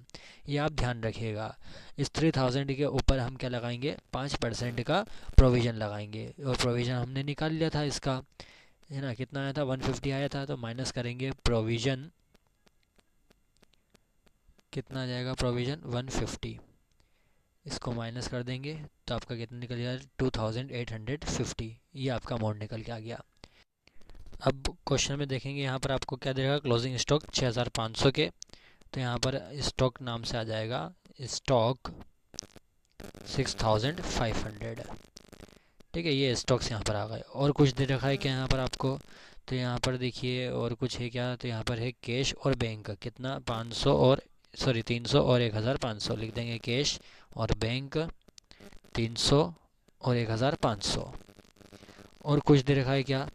Speaker 1: ये आप ध्यान रखिएगा। इस 3000 के ऊपर हम क्या लगाएंगे 5% का प्रोविज़न लगाएंगे, और प्रोविज़न हमने निकाल लिया था इसका, है ना, कितना आया था 150 आया था, तो माइनस करेंगे प्रोविज़न, कितना आ जाएगा प्रोविज़न 150, इसको माइनस कर देंगे तो आपका कितना निकल जाएगा 2850, ये आपका अमाउंट निकल के आ गया। अब क्वेश्चन में देखेंगे यहाँ पर आपको क्या देगा, क्लोजिंग स्टॉक 6500 के, तो यहाँ पर स्टॉक नाम से आ जाएगा स्टॉक 6500, ठीक है, ये स्टॉक्स यहाँ पर आ गए। और कुछ दे रखा है क्या यहाँ पर आपको, तो यहाँ पर देखिए और कुछ है क्या, तो यहाँ पर है कैश और बैंक, कितना 500 और 300 और 1500 लिख देंगे, कैश और बैंक 300 और 1500। और कुछ दे रखा है क्या,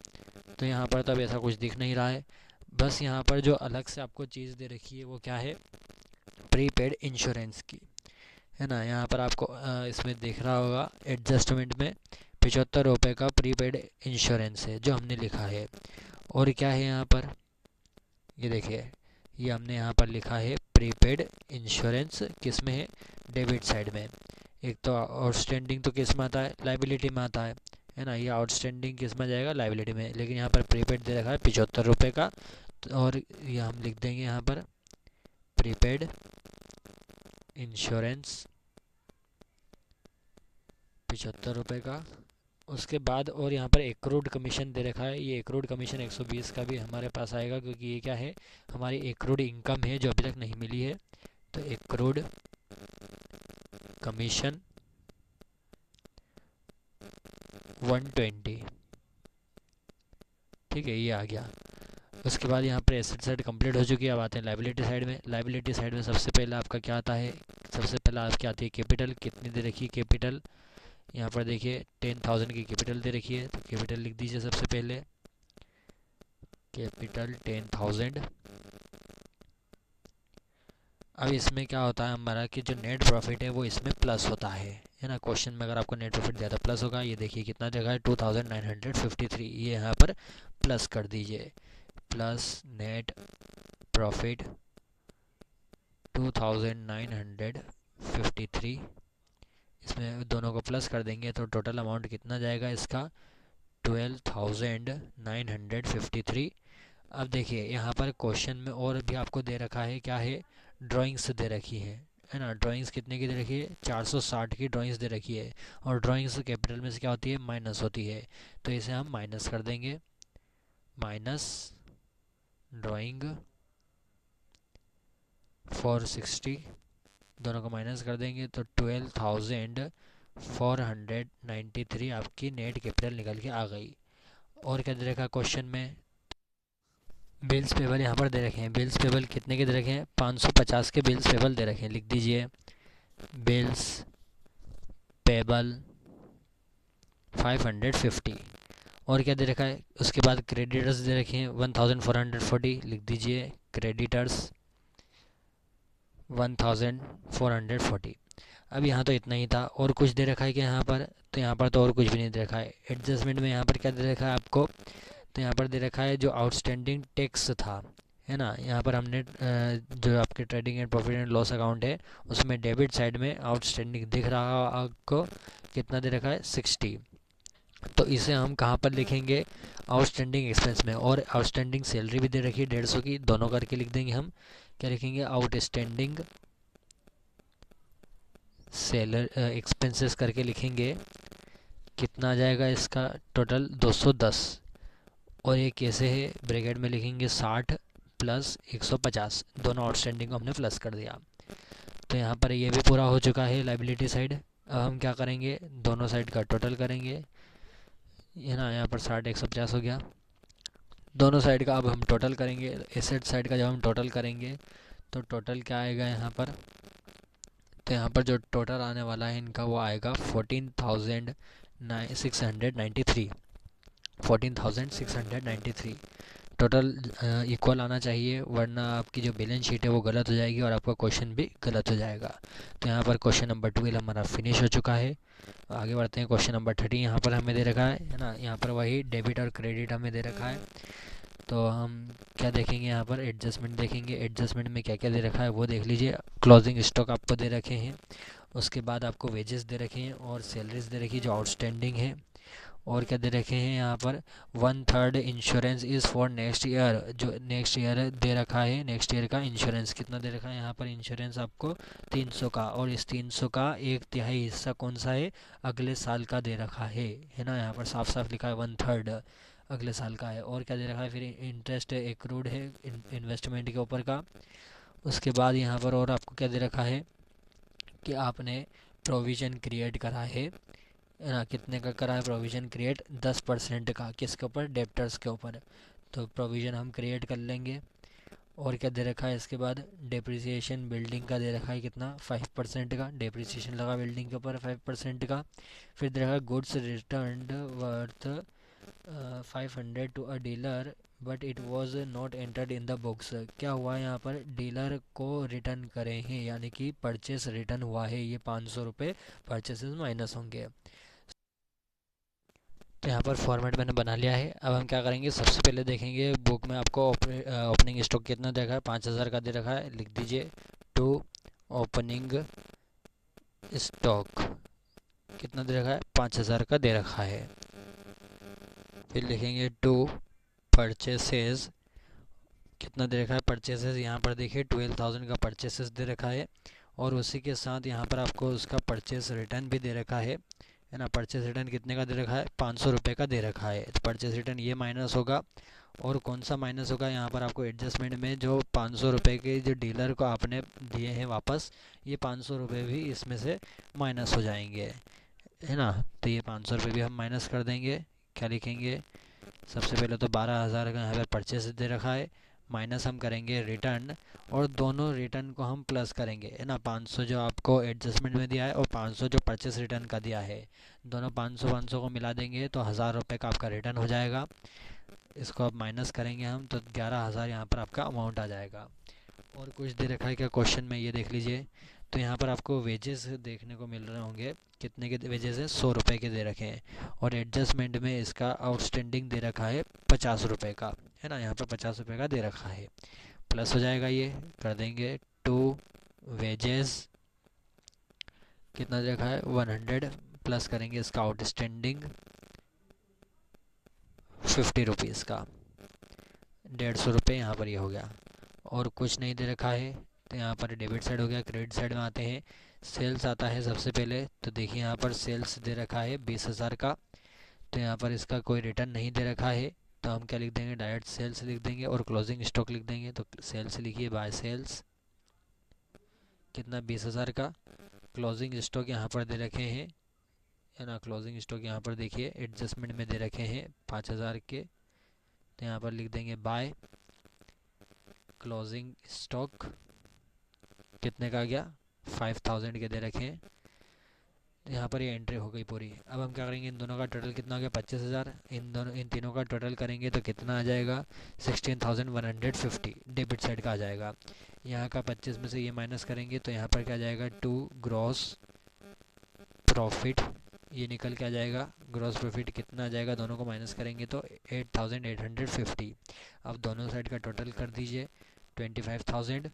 Speaker 1: तो यहाँ पर तब ऐसा कुछ दिख नहीं रहा है, बस यहाँ पर जो अलग से आपको चीज़ दे रखी है वो क्या है, प्रीपेड इंश्योरेंस की, है ना। यहाँ पर आपको इसमें दिख रहा होगा एडजस्टमेंट में 75 रुपये का प्रीपेड इंश्योरेंस है जो हमने लिखा है। और क्या है यहाँ पर, ये देखिए ये हमने यहाँ पर लिखा है प्रीपेड इंश्योरेंस, किस में है, डेबिट साइड में। एक तो आउटस्टैंडिंग तो किस में आता है, लाइबिलिटी में आता है ना, ये आउटस्टैंडिंग किस में जाएगा, लाइबिलिटी में, लेकिन यहाँ पर प्रीपेड दे रखा है 75 रुपये का, और ये हम लिख देंगे यहाँ पर प्रीपेड इंश्योरेंस 75 रुपये का। उसके बाद और यहाँ पर एक्रूड कमीशन दे रखा है, ये एक्रूड कमीशन 120 का भी हमारे पास आएगा, क्योंकि ये क्या है, हमारी एक्रूड इनकम है जो अभी तक नहीं मिली है, तो एक्रूड कमीशन 120, ठीक है, ये आ गया। उसके बाद यहाँ पर एसेट साइड कंप्लीट हो चुकी है, अब आते हैं लाइबिलिटी साइड में। लाइबिलिटी साइड में सबसे पहले आपका क्या आता है, सबसे पहले आपकी आती है कैपिटल, कितनी दे रखी है कैपिटल, यहाँ पर देखिए 10,000 की कैपिटल दे रखी है, तो कैपिटल लिख दीजिए सबसे पहले, कैपिटल 10,000। अब इसमें क्या होता है हमारा कि जो नेट प्रॉफिट है वो इसमें प्लस होता है ना, क्वेश्चन में अगर आपको नेट प्रॉफिट दिया तो प्लस होगा, ये देखिए कितना जगह है 2953, ये यहाँ पर प्लस कर दीजिए, प्लस नेट प्रॉफिट 2953, इसमें दोनों को प्लस कर देंगे तो टोटल अमाउंट कितना जाएगा इसका 12,953। अब देखिए यहाँ पर क्वेश्चन में और भी आपको दे रखा है, क्या है, ड्राइंग्स दे रखी है ना, ड्राइंग्स कितने की दे रखी है 460 की ड्राइंग्स दे रखी है, और ड्राइंग्स कैपिटल में से क्या होती है, माइनस होती है, तो इसे हम माइनस कर देंगे, माइनस ड्राइंग 460, दोनों को माइनस कर देंगे तो 12,493 आपकी नेट कैपिटल निकल के आ गई। और क्या दे रखा क्वेश्चन में, बिल्स पेबल यहाँ पर दे रखे हैं, बिल्स पेबल कितने के दे रखे हैं 550 के बिल्स पेबल दे रखे हैं, लिख दीजिए बिल्स पेबल 550। और क्या दे रखा है, उसके बाद क्रेडिटर्स दे रखे हैं 1440, लिख दीजिए क्रेडिटर्स 1440। अब यहाँ तो इतना ही था, और कुछ दे रखा है कि यहाँ पर, तो यहाँ पर तो और कुछ भी नहीं दे रखा है। एडजस्टमेंट में यहाँ पर क्या दे रखा है आपको, तो यहाँ पर दे रखा है जो आउटस्टैंडिंग टैक्स था, है ना। यहाँ पर हमने जो आपके trading and profit and loss account है उसमें डेबिट साइड में आउटस्टैंडिंग दिख रहा है आपको, कितना दे रखा है 60। तो इसे हम कहाँ पर लिखेंगे, आउटस्टैंडिंग एक्सपेंस में। और आउटस्टैंडिंग सैलरी भी दे रखी है 150 की, दोनों करके लिख देंगे हम। क्या लिखेंगे, आउटस्टैंडिंग सैलर एक्सपेंसेस करके लिखेंगे। कितना आ जाएगा इसका टोटल 210। और ये कैसे है, ब्रैकेट में लिखेंगे 60 प्लस 150, दोनों आउटस्टैंडिंग को हमने प्लस कर दिया। तो यहाँ पर ये भी पूरा हो चुका है लाइबिलिटी साइड। अब हम क्या करेंगे, दोनों साइड का टोटल करेंगे, है ना। यहाँ पर 60 150 हो गया, दोनों साइड का अब हम टोटल करेंगे। एसेट साइड का जब हम टोटल करेंगे तो टोटल क्या आएगा यहाँ पर, तो यहाँ पर जो टोटल आने वाला है इनका वो आएगा 14,693, 14,693 टोटल इक्वल आना चाहिए, वरना आपकी जो बैलेंस शीट है वो गलत हो जाएगी और आपका क्वेश्चन भी गलत हो जाएगा। तो यहाँ पर क्वेश्चन नंबर 12 हमारा फिनिश हो चुका है। आगे बढ़ते हैं, क्वेश्चन नंबर 13 यहाँ पर हमें दे रखा है ना। यहाँ पर वही डेबिट और क्रेडिट हमें दे रखा है। तो हम क्या देखेंगे, यहाँ पर एडजस्टमेंट देखेंगे। एडजस्टमेंट में क्या क्या दे रखा है वो देख लीजिए। क्लोजिंग स्टॉक आपको दे रखे हैं, उसके बाद आपको वेजेस दे रखे हैं और सैलरीज दे रखी है जो आउटस्टैंडिंग है। और क्या दे रखे हैं यहाँ पर, 1/3 insurance is for next year, जो नेक्स्ट ईयर दे रखा है। नेक्स्ट ईयर का इंश्योरेंस कितना दे रखा है यहाँ पर, इंश्योरेंस आपको 300 का, और इस 300 का 1/3 हिस्सा कौन सा है, अगले साल का दे रखा है ना। यहाँ पर साफ साफ लिखा है 1/3 अगले साल का है। और क्या दे रखा है, फिर इंटरेस्ट एक्रूड है इन्वेस्टमेंट के ऊपर का। उसके बाद यहाँ पर और आपको क्या दे रखा है कि आपने प्रोविज़न क्रिएट करा है ना। कितने का करा है प्रोविज़न क्रिएट, 10% का, किसके ऊपर, डेप्टर्स के ऊपर। तो प्रोविज़न हम क्रिएट कर लेंगे। और क्या दे रखा है इसके बाद, डेप्रिसिएशन बिल्डिंग का दे रखा है कितना, 5% का डेप्रिसिएशन लगा बिल्डिंग के ऊपर 5% का। फिर दे रखा है goods return worth 500 to a dealer but it was not entered in the books. क्या हुआ यहाँ पर, डीलर को रिटर्न करे हैं, यानी कि परचेस रिटर्न हुआ है, ये 500 रुपये परचेसेस माइनस होंगे। तो यहाँ पर फॉर्मेट मैंने बना लिया है। अब हम क्या करेंगे, सबसे पहले देखेंगे बुक में आपको ओपनिंग स्टॉक कितना दे रखा है, 5,000 का दे रखा है। लिख दीजिए टू ओपनिंग स्टॉक कितना दे रखा है, 5,000 का दे रखा है। फिर लिखेंगे टू परचेसेस कितना दे रखा है, परचेसेस यहाँ पर देखिए 12,000 का परचेसेस दे रखा है। और उसी के साथ यहाँ पर आपको उसका परचेस रिटर्न भी दे रखा है ना। परचेस रिटर्न कितने का दे रखा है, 500 रुपये का दे रखा है। तो परचेस रिटर्न ये माइनस होगा। और कौन सा माइनस होगा, यहाँ पर आपको एडजस्टमेंट में जो 500 रुपये के जो डीलर को आपने दिए हैं वापस, ये 500 रुपये भी इसमें से माइनस हो जाएंगे, है ना। तो ये 500 रुपये भी हम माइनस कर देंगे। क्या लिखेंगे, सबसे पहले तो 12,000 का यहाँ पर परचेस दे रखा है, माइनस हम करेंगे रिटर्न, और दोनों रिटर्न को हम प्लस करेंगे, है ना। 500 जो आपको एडजस्टमेंट में दिया है और 500 जो परचेस रिटर्न का दिया है, दोनों 500 को मिला देंगे तो 1,000 रुपये का आपका रिटर्न हो जाएगा। इसको अब माइनस करेंगे हम तो 11,000 यहाँ पर आपका अमाउंट आ जाएगा। और कुछ दे रखा है क्या क्वेश्चन में, ये देख लीजिए। तो यहाँ पर आपको वेजेस देखने को मिल रहे होंगे, कितने के वेजेस है, 100 रुपये के दे रखे हैं। और एडजस्टमेंट में इसका आउटस्टैंडिंग दे रखा है 50 रुपये का, है ना। यहाँ पर 50 रुपये का दे रखा है, प्लस हो जाएगा, ये कर देंगे टू वेजेस कितना दे रखा है 100, प्लस करेंगे इसका आउटस्टैंडिंग 50 रुपीज़ का, 150 रुपये यहाँ पर ये हो गया। और कुछ नहीं दे रखा है, तो यहाँ पर डेबिट साइड हो गया। क्रेडिट साइड में आते हैं, सेल्स आता है सबसे पहले। तो देखिए यहाँ पर सेल्स दे रखा है 20,000 का, तो यहाँ पर इसका कोई रिटर्न नहीं दे रखा है, तो हम क्या लिख देंगे, डायरेक्ट सेल्स लिख देंगे और क्लोजिंग स्टॉक लिख देंगे। तो सेल्स लिखिए, बाय सेल्स कितना 20,000 का। क्लोजिंग स्टॉक यहाँ पर दे रखे हैं, है ना। क्लोजिंग स्टॉक यहाँ पर देखिए एडजस्टमेंट में दे रखे हैं 5,000 के, तो यहाँ पर लिख देंगे बाय क्लोजिंग स्टॉक कितने का आ गया, 5,000 के दे रखे हैं। यहाँ पर ये एंट्री हो गई पूरी। अब हम क्या करेंगे, इन दोनों का टोटल कितना हो गया, 25,000। इन तीनों का टोटल करेंगे तो कितना आ जाएगा, 16,150 डेबिट साइड का आ जाएगा। यहाँ का 25 में से ये माइनस करेंगे तो यहाँ पर क्या आ जाएगा, टू ग्रॉस प्रॉफिट ये निकल के आ जाएगा। ग्रॉस प्रॉफिट कितना आ जाएगा, दोनों को माइनस करेंगे तो 8850। अब दोनों साइड का टोटल कर दीजिए 25,000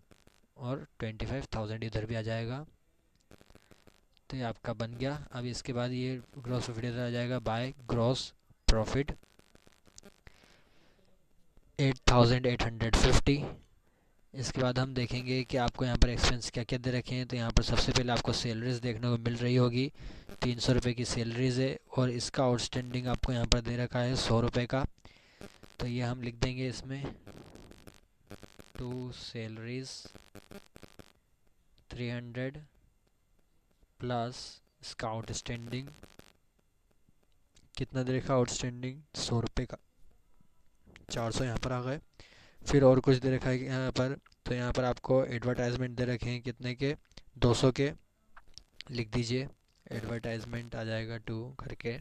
Speaker 1: और 25,000 इधर भी आ जाएगा। तो ये आपका बन गया। अब इसके बाद ये ग्रॉस प्रॉफिट इधर आ जाएगा बाय ग्रॉस प्रॉफिट 8850। इसके बाद हम देखेंगे कि आपको यहाँ पर एक्सपेंस क्या क्या दे रखे हैं। तो यहाँ पर सबसे पहले आपको सैलरीज देखने को मिल रही होगी, 300 रुपये की सैलरीज है और इसका आउटस्टैंडिंग आपको यहाँ पर दे रखा है 100 रुपये का। तो ये हम लिख देंगे इसमें, टू सैलरीज 300 प्लस इसका आउटस्टैंडिंग कितना दे रखा, आउटस्टैंडिंग 100 रुपये का, 400 यहाँ पर आ गए। फिर और कुछ दे रखा है यहाँ पर। तो यहाँ पर आपको एडवर्टाइजमेंट दे रखे हैं कितने के, 200 के, लिख दीजिए एडवर्टाइजमेंट आ जाएगा 2 करके।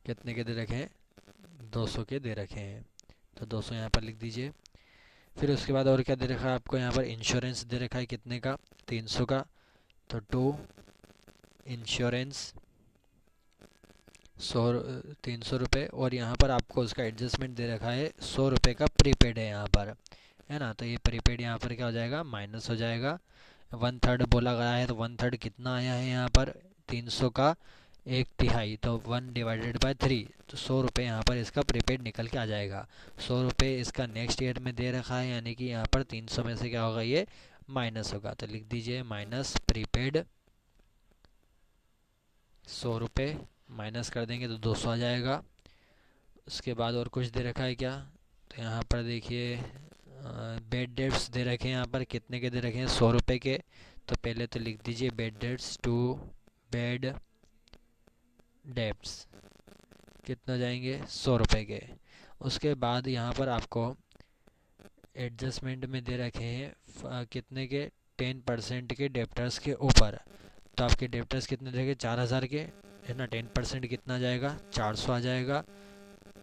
Speaker 1: कितने के दे रखे हैं, 200 के दे रखे हैं, तो 200 यहाँ पर लिख दीजिए। फिर उसके बाद और क्या दे रखा है आपको, यहाँ पर इंश्योरेंस दे रखा है कितने का, 300 का, तो 2 इंश्योरेंस 300 रुपये। और यहाँ पर आपको उसका एडजस्टमेंट दे रखा है 100 रुपये का प्रीपेड है यहाँ पर, है ना। तो ये प्रीपेड यहाँ पर क्या हो जाएगा, माइनस हो जाएगा। 1/3 बोला गया है तो 1/3 कितना आया है यहाँ पर, 300 का 1/3, तो 1/3, तो 100 रुपये यहाँ पर इसका प्रीपेड निकल के आ जाएगा। 100 रुपये इसका नेक्स्ट ईयर में दे रखा है, यानी कि यहाँ पर 300 में से क्या होगा, ये माइनस होगा। तो लिख दीजिए माइनस प्रीपेड 100 रुपये, माइनस कर देंगे तो 200 आ जाएगा। उसके बाद और कुछ दे रखा है क्या, तो यहाँ पर देखिए बेड डेट्स दे रखे हैं यहाँ पर, कितने के दे रखे हैं, 100 रुपये के। तो पहले तो लिख दीजिए बेड डेट्स, 2 बेड डेट्स कितना जाएंगे, 100 रुपये के। उसके बाद यहाँ पर आपको एडजस्टमेंट में दे रखे हैं कितने के, 10% के डेप्टर्स के ऊपर। तो आपके डेप्टर्स कितने दे रखे, 4000 के, है ना। 10% कितना जाएगा, 400 आ जाएगा।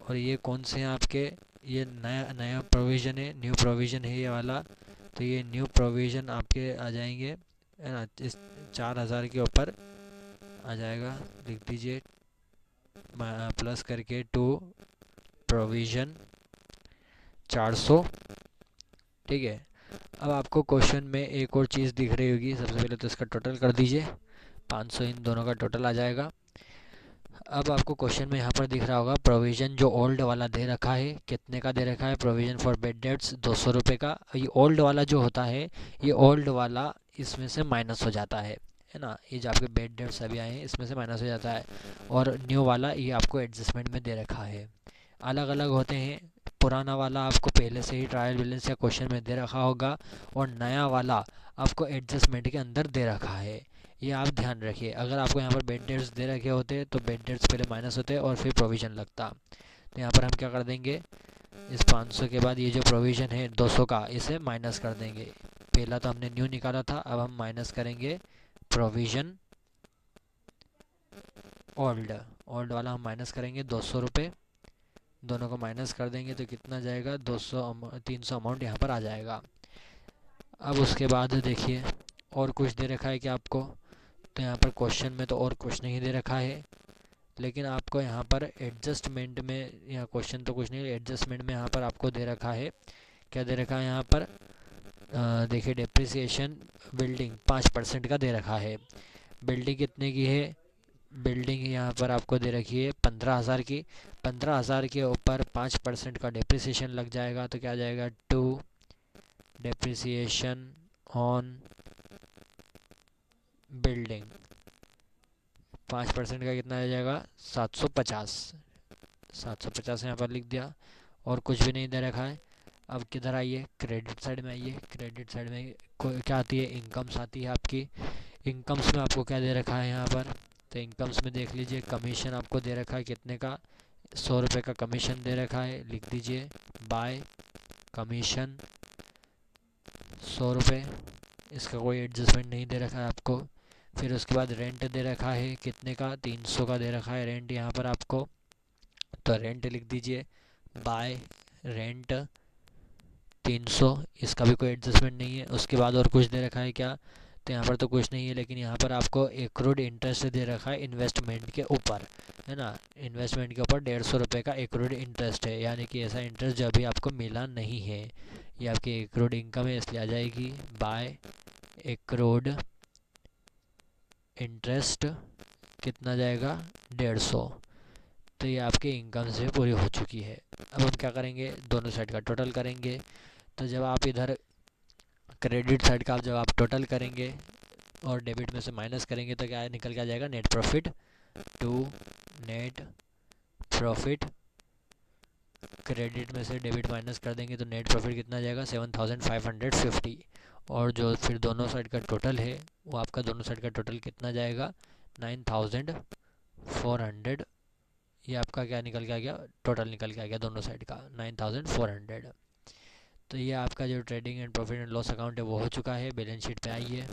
Speaker 1: और ये कौन से हैं आपके, ये नया प्रोविज़न है, न्यू प्रोविज़न है ये वाला। तो ये न्यू प्रोविज़न आपके आ जाएंगे, है ना, इस 4000 के ऊपर आ जाएगा। लिख दीजिए प्लस करके 2 प्रोविज़न 400, ठीक है। अब आपको क्वेश्चन में एक और चीज़ दिख रही होगी, सबसे पहले तो इसका टोटल कर दीजिए, 500 इन दोनों का टोटल आ जाएगा। अब आपको क्वेश्चन में यहाँ पर दिख रहा होगा प्रोविज़न जो ओल्ड वाला दे रखा है, कितने का दे रखा है, प्रोविज़न फॉर बेड डेट्स 200 रुपये का। ये ओल्ड वाला जो होता है, ये ओल्ड वाला इसमें से माइनस हो जाता है ना। ये जो आपके बेड डेट्स अभी आए हैं इसमें से माइनस हो जाता है। और न्यू वाला ये आपको एडजस्टमेंट में दे रखा है, अलग अलग होते हैं। पुराना वाला आपको पहले से ही ट्रायल बैलेंस या क्वेश्चन में दे रखा होगा, और नया वाला आपको एडजस्टमेंट के अंदर दे रखा है। ये आप ध्यान रखिए। अगर आपको यहाँ पर बेड डेट्स दे रखे होते तो बेड डेट्स पहले माइनस होते और फिर प्रोविज़न लगता। तो यहाँ पर हम क्या कर देंगे, इस 500 के बाद ये जो प्रोविज़न है 200 का, इसे माइनस कर देंगे। पहला तो हमने न्यू निकाला था, अब हम माइनस करेंगे प्रोविज़न ओल्ड वाला हम माइनस करेंगे 200 रुपये। दोनों को माइनस कर देंगे तो कितना जाएगा, 300 अमाउंट यहाँ पर आ जाएगा। अब उसके बाद देखिए और कुछ दे रखा है कि आपको, तो यहाँ पर क्वेश्चन में तो और कुछ नहीं दे रखा है, लेकिन आपको यहाँ पर एडजस्टमेंट में, यहाँ क्वेश्चन तो कुछ नहीं, एडजस्टमेंट में यहाँ पर आपको दे रखा है, क्या दे रखा है यहाँ पर, देखिए डेप्रिसिएशन बिल्डिंग 5% का दे रखा है। बिल्डिंग कितने की है, बिल्डिंग यहाँ पर आपको दे रखी है 15,000 की। 15,000 के ऊपर 5% का डेप्रिसिएशन लग जाएगा, तो क्या आ जाएगा, 2 डेप्रिसिएशन ऑन बिल्डिंग, 5% का कितना आ जाएगा, 750 यहाँ पर लिख दिया। और कुछ भी नहीं दे रखा है। अब किधर आइए, क्रेडिट साइड में आइए। क्रेडिट साइड में क्या आती है, इनकम्स आती है आपकी। इनकम्स में आपको क्या दे रखा है यहाँ पर, तो इनकम्स में देख लीजिए कमीशन आपको दे रखा है कितने का, 100 रुपये का कमीशन दे रखा है। लिख दीजिए बाय कमीशन 100 रुपये, इसका कोई एडजस्टमेंट नहीं दे रखा है आपको। फिर उसके बाद रेंट दे रखा है कितने का, 300 का दे रखा है रेंट यहाँ पर आपको। तो रेंट लिख दीजिए बाय रेंट 300, इसका भी कोई एडजस्टमेंट नहीं है। उसके बाद और कुछ दे रखा है क्या, तो यहाँ पर तो कुछ नहीं है, लेकिन यहाँ पर आपको एक्रूड इंटरेस्ट दे रखा है इन्वेस्टमेंट के ऊपर, है ना। इन्वेस्टमेंट के ऊपर 150 रुपये का एक्रूड इंटरेस्ट है, यानी कि ऐसा इंटरेस्ट जो अभी आपको मिला नहीं है, ये आपकी एक्रूड इनकम है, इसलिए आ जाएगी बाय एक्रूड इंटरेस्ट। कितना जाएगा? 150। तो ये आपकी इनकम से पूरी हो चुकी है। अब हम क्या करेंगे, दोनों साइड का टोटल करेंगे। तो जब आप इधर क्रेडिट साइड का जब आप टोटल करेंगे और डेबिट में से माइनस करेंगे तो क्या निकल के आ जाएगा? Net profit to net profit. Credit में से डेबिट माइनस कर देंगे तो नेट प्रॉफिट कितना जाएगा? 7550। और जो फिर दोनों साइड का टोटल है वो आपका दोनों साइड का टोटल कितना जाएगा? 9400। ये आपका क्या निकल के आ गया? टोटल निकल के आ गया दोनों साइड का 9400। तो ये आपका जो trading and profit and loss account है वो हो चुका है। बैलेंस शीट पे आइए।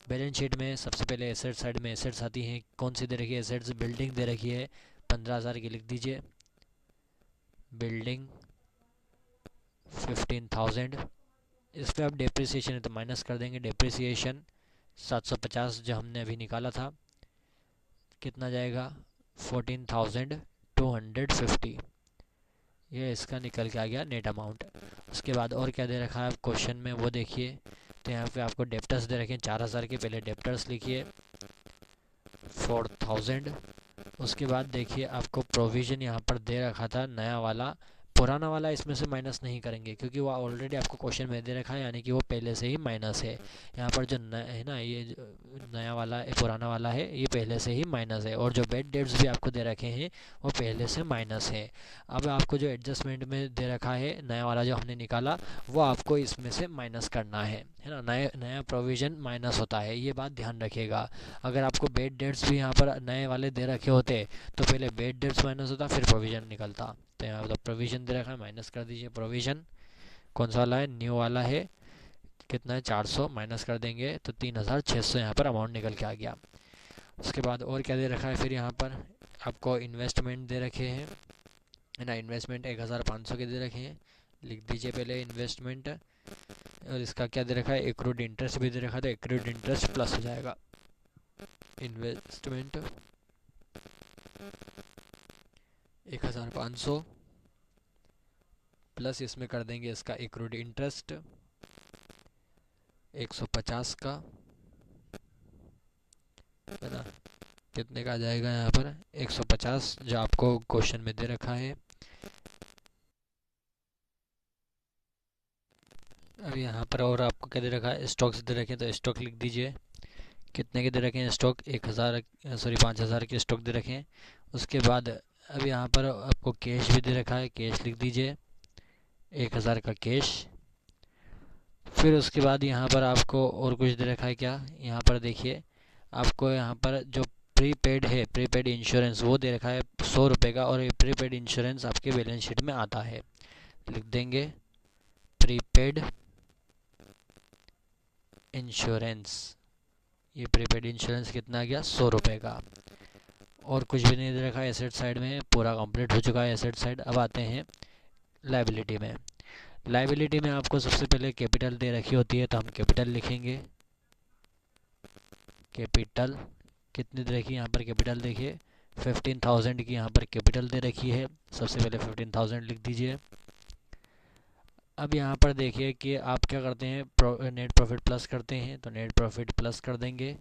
Speaker 1: बैलेंस शीट में सबसे पहले एसेट साइड में एसेट्स आती हैं। कौन सी दे रखी है? एसेट्स बिल्डिंग दे रखी है 15,000 की, लिख दीजिए बिल्डिंग 15,000। इस पर आप डेप्रिसिएशन है तो माइनस कर देंगे। डेप्रिसिएशन 750 जो हमने अभी निकाला था, कितना जाएगा? 14,250। ये इसका निकल के आ गया नेट अमाउंट। उसके बाद और क्या दे रखा है आप क्वेश्चन में वो देखिए। तो यहाँ पे आपको डेप्टर्स दे रखे हैं 4,000 के, पहले डेप्टर्स लिखिए 4,000। उसके बाद देखिए आपको प्रोविज़न यहाँ पर दे रखा था नया वाला, पुराना वाला इसमें से माइनस नहीं करेंगे क्योंकि वो ऑलरेडी आपको क्वेश्चन में दे रखा है, यानी कि वो पहले से ही माइनस है। यहाँ पर जो है ना, ये जो नया वाला है पुराना वाला है ये पहले से ही माइनस है, और जो बेड डेट्स भी आपको दे रखे हैं वो पहले से माइनस है। अब आपको जो एडजस्टमेंट में दे रखा है नया वाला जो हमने निकाला वो आपको इसमें से माइनस करना है ना। नया प्रोविज़न माइनस होता है, ये बात ध्यान रखिएगा। अगर आपको बेड डेट्स भी यहाँ पर नए वाले दे रखे होते तो पहले बेड डेट्स माइनस होता फिर प्रोविज़न निकलता। तो यहाँ पर प्रोविज़न दे रखा है, माइनस कर दीजिए। प्रोविज़न कौन सा वाला है? न्यू वाला है। कितना है? 400 माइनस कर देंगे तो 3,600 यहाँ पर अमाउंट निकल के आ गया। उसके बाद और क्या दे रखा है फिर यहाँ पर आपको इन्वेस्टमेंट दे रखे हैं, है ना। इन्वेस्टमेंट 1,500 के दे रखे हैं, लिख दीजिए पहले इन्वेस्टमेंट। और इसका क्या दे रखा है? एक्रूड इंटरेस्ट भी दे रखा था, एक्रूड इंटरेस्ट प्लस हो जाएगा इन्वेस्टमेंट 1,500 प्लस इसमें कर देंगे इसका एक्रूड इंटरेस्ट 150 का, है ना। कितने का आ जाएगा यहाँ पर? 150 जो आपको क्वेश्चन में दे रखा है। अब यहाँ पर और आपको क्या दे रखा है? स्टॉक्स दे रखे हैं, तो स्टॉक लिख दीजिए। कितने के दे रखे हैं स्टॉक? 5,000 के स्टॉक दे रखे हैं। उसके बाद अब यहाँ पर आपको कैश भी दे रखा है, कैश लिख दीजिए 1,000 का कैश। फिर उसके बाद यहाँ पर आपको और कुछ दे रखा है क्या? यहाँ पर देखिए आपको यहाँ पर जो प्रीपेड है, प्रीपेड इंश्योरेंस वो दे रखा है 100 रुपये का, और ये प्रीपेड इंश्योरेंस आपके बैलेंस शीट में आता है, लिख देंगे प्रीपेड इंश्योरेंस। ये प्रीपेड इंश्योरेंस कितना आ गया? 100 रुपये का। और कुछ भी नहीं दे रखा है। एसेट साइड में पूरा कंप्लीट हो चुका है एसेट साइड। अब आते हैं लायबिलिटी में। लायबिलिटी में आपको सबसे पहले कैपिटल दे रखी होती है, तो हम कैपिटल लिखेंगे। कैपिटल कितनी दे रखी है यहाँ पर? कैपिटल देखिए 15,000 की यहाँ पर कैपिटल दे रखी है। सबसे पहले 15,000 लिख दीजिए। अब यहाँ पर देखिए कि आप क्या करते हैं, नेट प्रॉफिट प्लस करते हैं, तो नेट प्रॉफिट प्लस कर देंगे।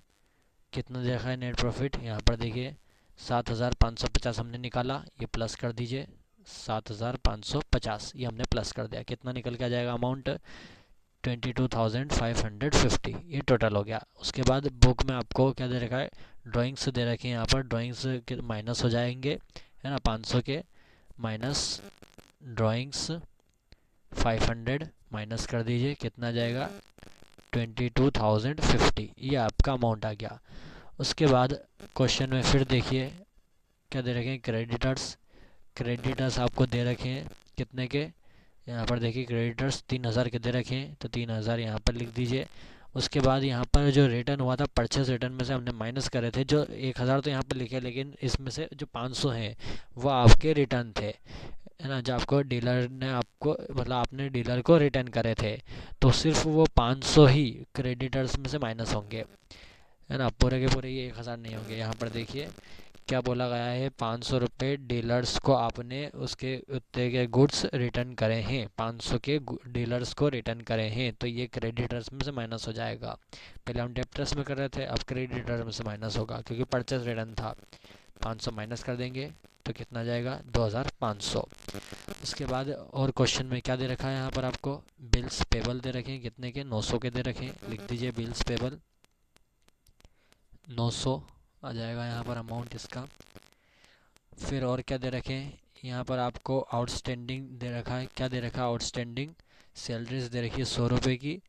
Speaker 1: कितना दे रखा है नेट प्रॉफिट? यहाँ पर देखिए 7,550 हमने निकाला, ये प्लस कर दीजिए 7,550, ये हमने प्लस कर दिया। कितना निकल के आ जाएगा अमाउंट? 22,550, ये टोटल हो गया। उसके बाद बुक में आपको क्या दे रखा है? ड्राइंग्स दे रखे हैं। यहाँ पर ड्राइंग्स के माइनस हो जाएंगे, है ना। 500 के माइनस ड्राइंग्स 500 माइनस कर दीजिए। कितना जाएगा? 22,050, ये आपका अमाउंट आ गया। उसके बाद क्वेश्चन में फिर देखिए क्या दे रखे हैं? क्रेडिटर्स। क्रेडिटर्स आपको दे रखे हैं कितने के? यहाँ पर देखिए क्रेडिटर्स 3,000 के दे रखे हैं, तो 3,000 यहाँ पर लिख दीजिए। उसके बाद यहाँ पर जो रिटर्न हुआ था परचेस रिटर्न में से हमने माइनस करे थे, जो 1,000 तो यहाँ पर लिखे, लेकिन इसमें से जो 500 हैं वो आपके रिटर्न थे, है ना, जो आपको डीलर ने आपको मतलब आपने डीलर को रिटर्न करे थे, तो सिर्फ वो 500 ही क्रेडिटर्स में से माइनस होंगे, है ना, पूरे के पूरे ये 1000 नहीं होंगे। यहाँ पर देखिए क्या बोला गया है, 500 रुपये डीलर्स को आपने उसके उतने के गुड्स रिटर्न करे हैं, 500 के डीलर्स को रिटर्न करे हैं, तो ये क्रेडिटर्स में से माइनस हो जाएगा। पहले हम डेप्टर्स में कर रहे थे, अब क्रेडिटर्स में से माइनस होगा क्योंकि परचेज रिटर्न था। 500 माइनस कर देंगे तो कितना जाएगा, 2500। उसके बाद और क्वेश्चन में क्या दे रखा है, यहाँ पर आपको बिल्स पेबल दे रखे हैं, कितने के, 900 के दे रखे हैं। लिख दीजिए बिल्स पेबल 900 आ जाएगा यहाँ पर अमाउंट इसका। फिर और क्या दे रखे हैं, यहाँ पर आपको आउटस्टैंडिंग दे रखा है। क्या दे रखा है, आउटस्टैंडिंग सैलरीज दे रखी है 100 रुपये की,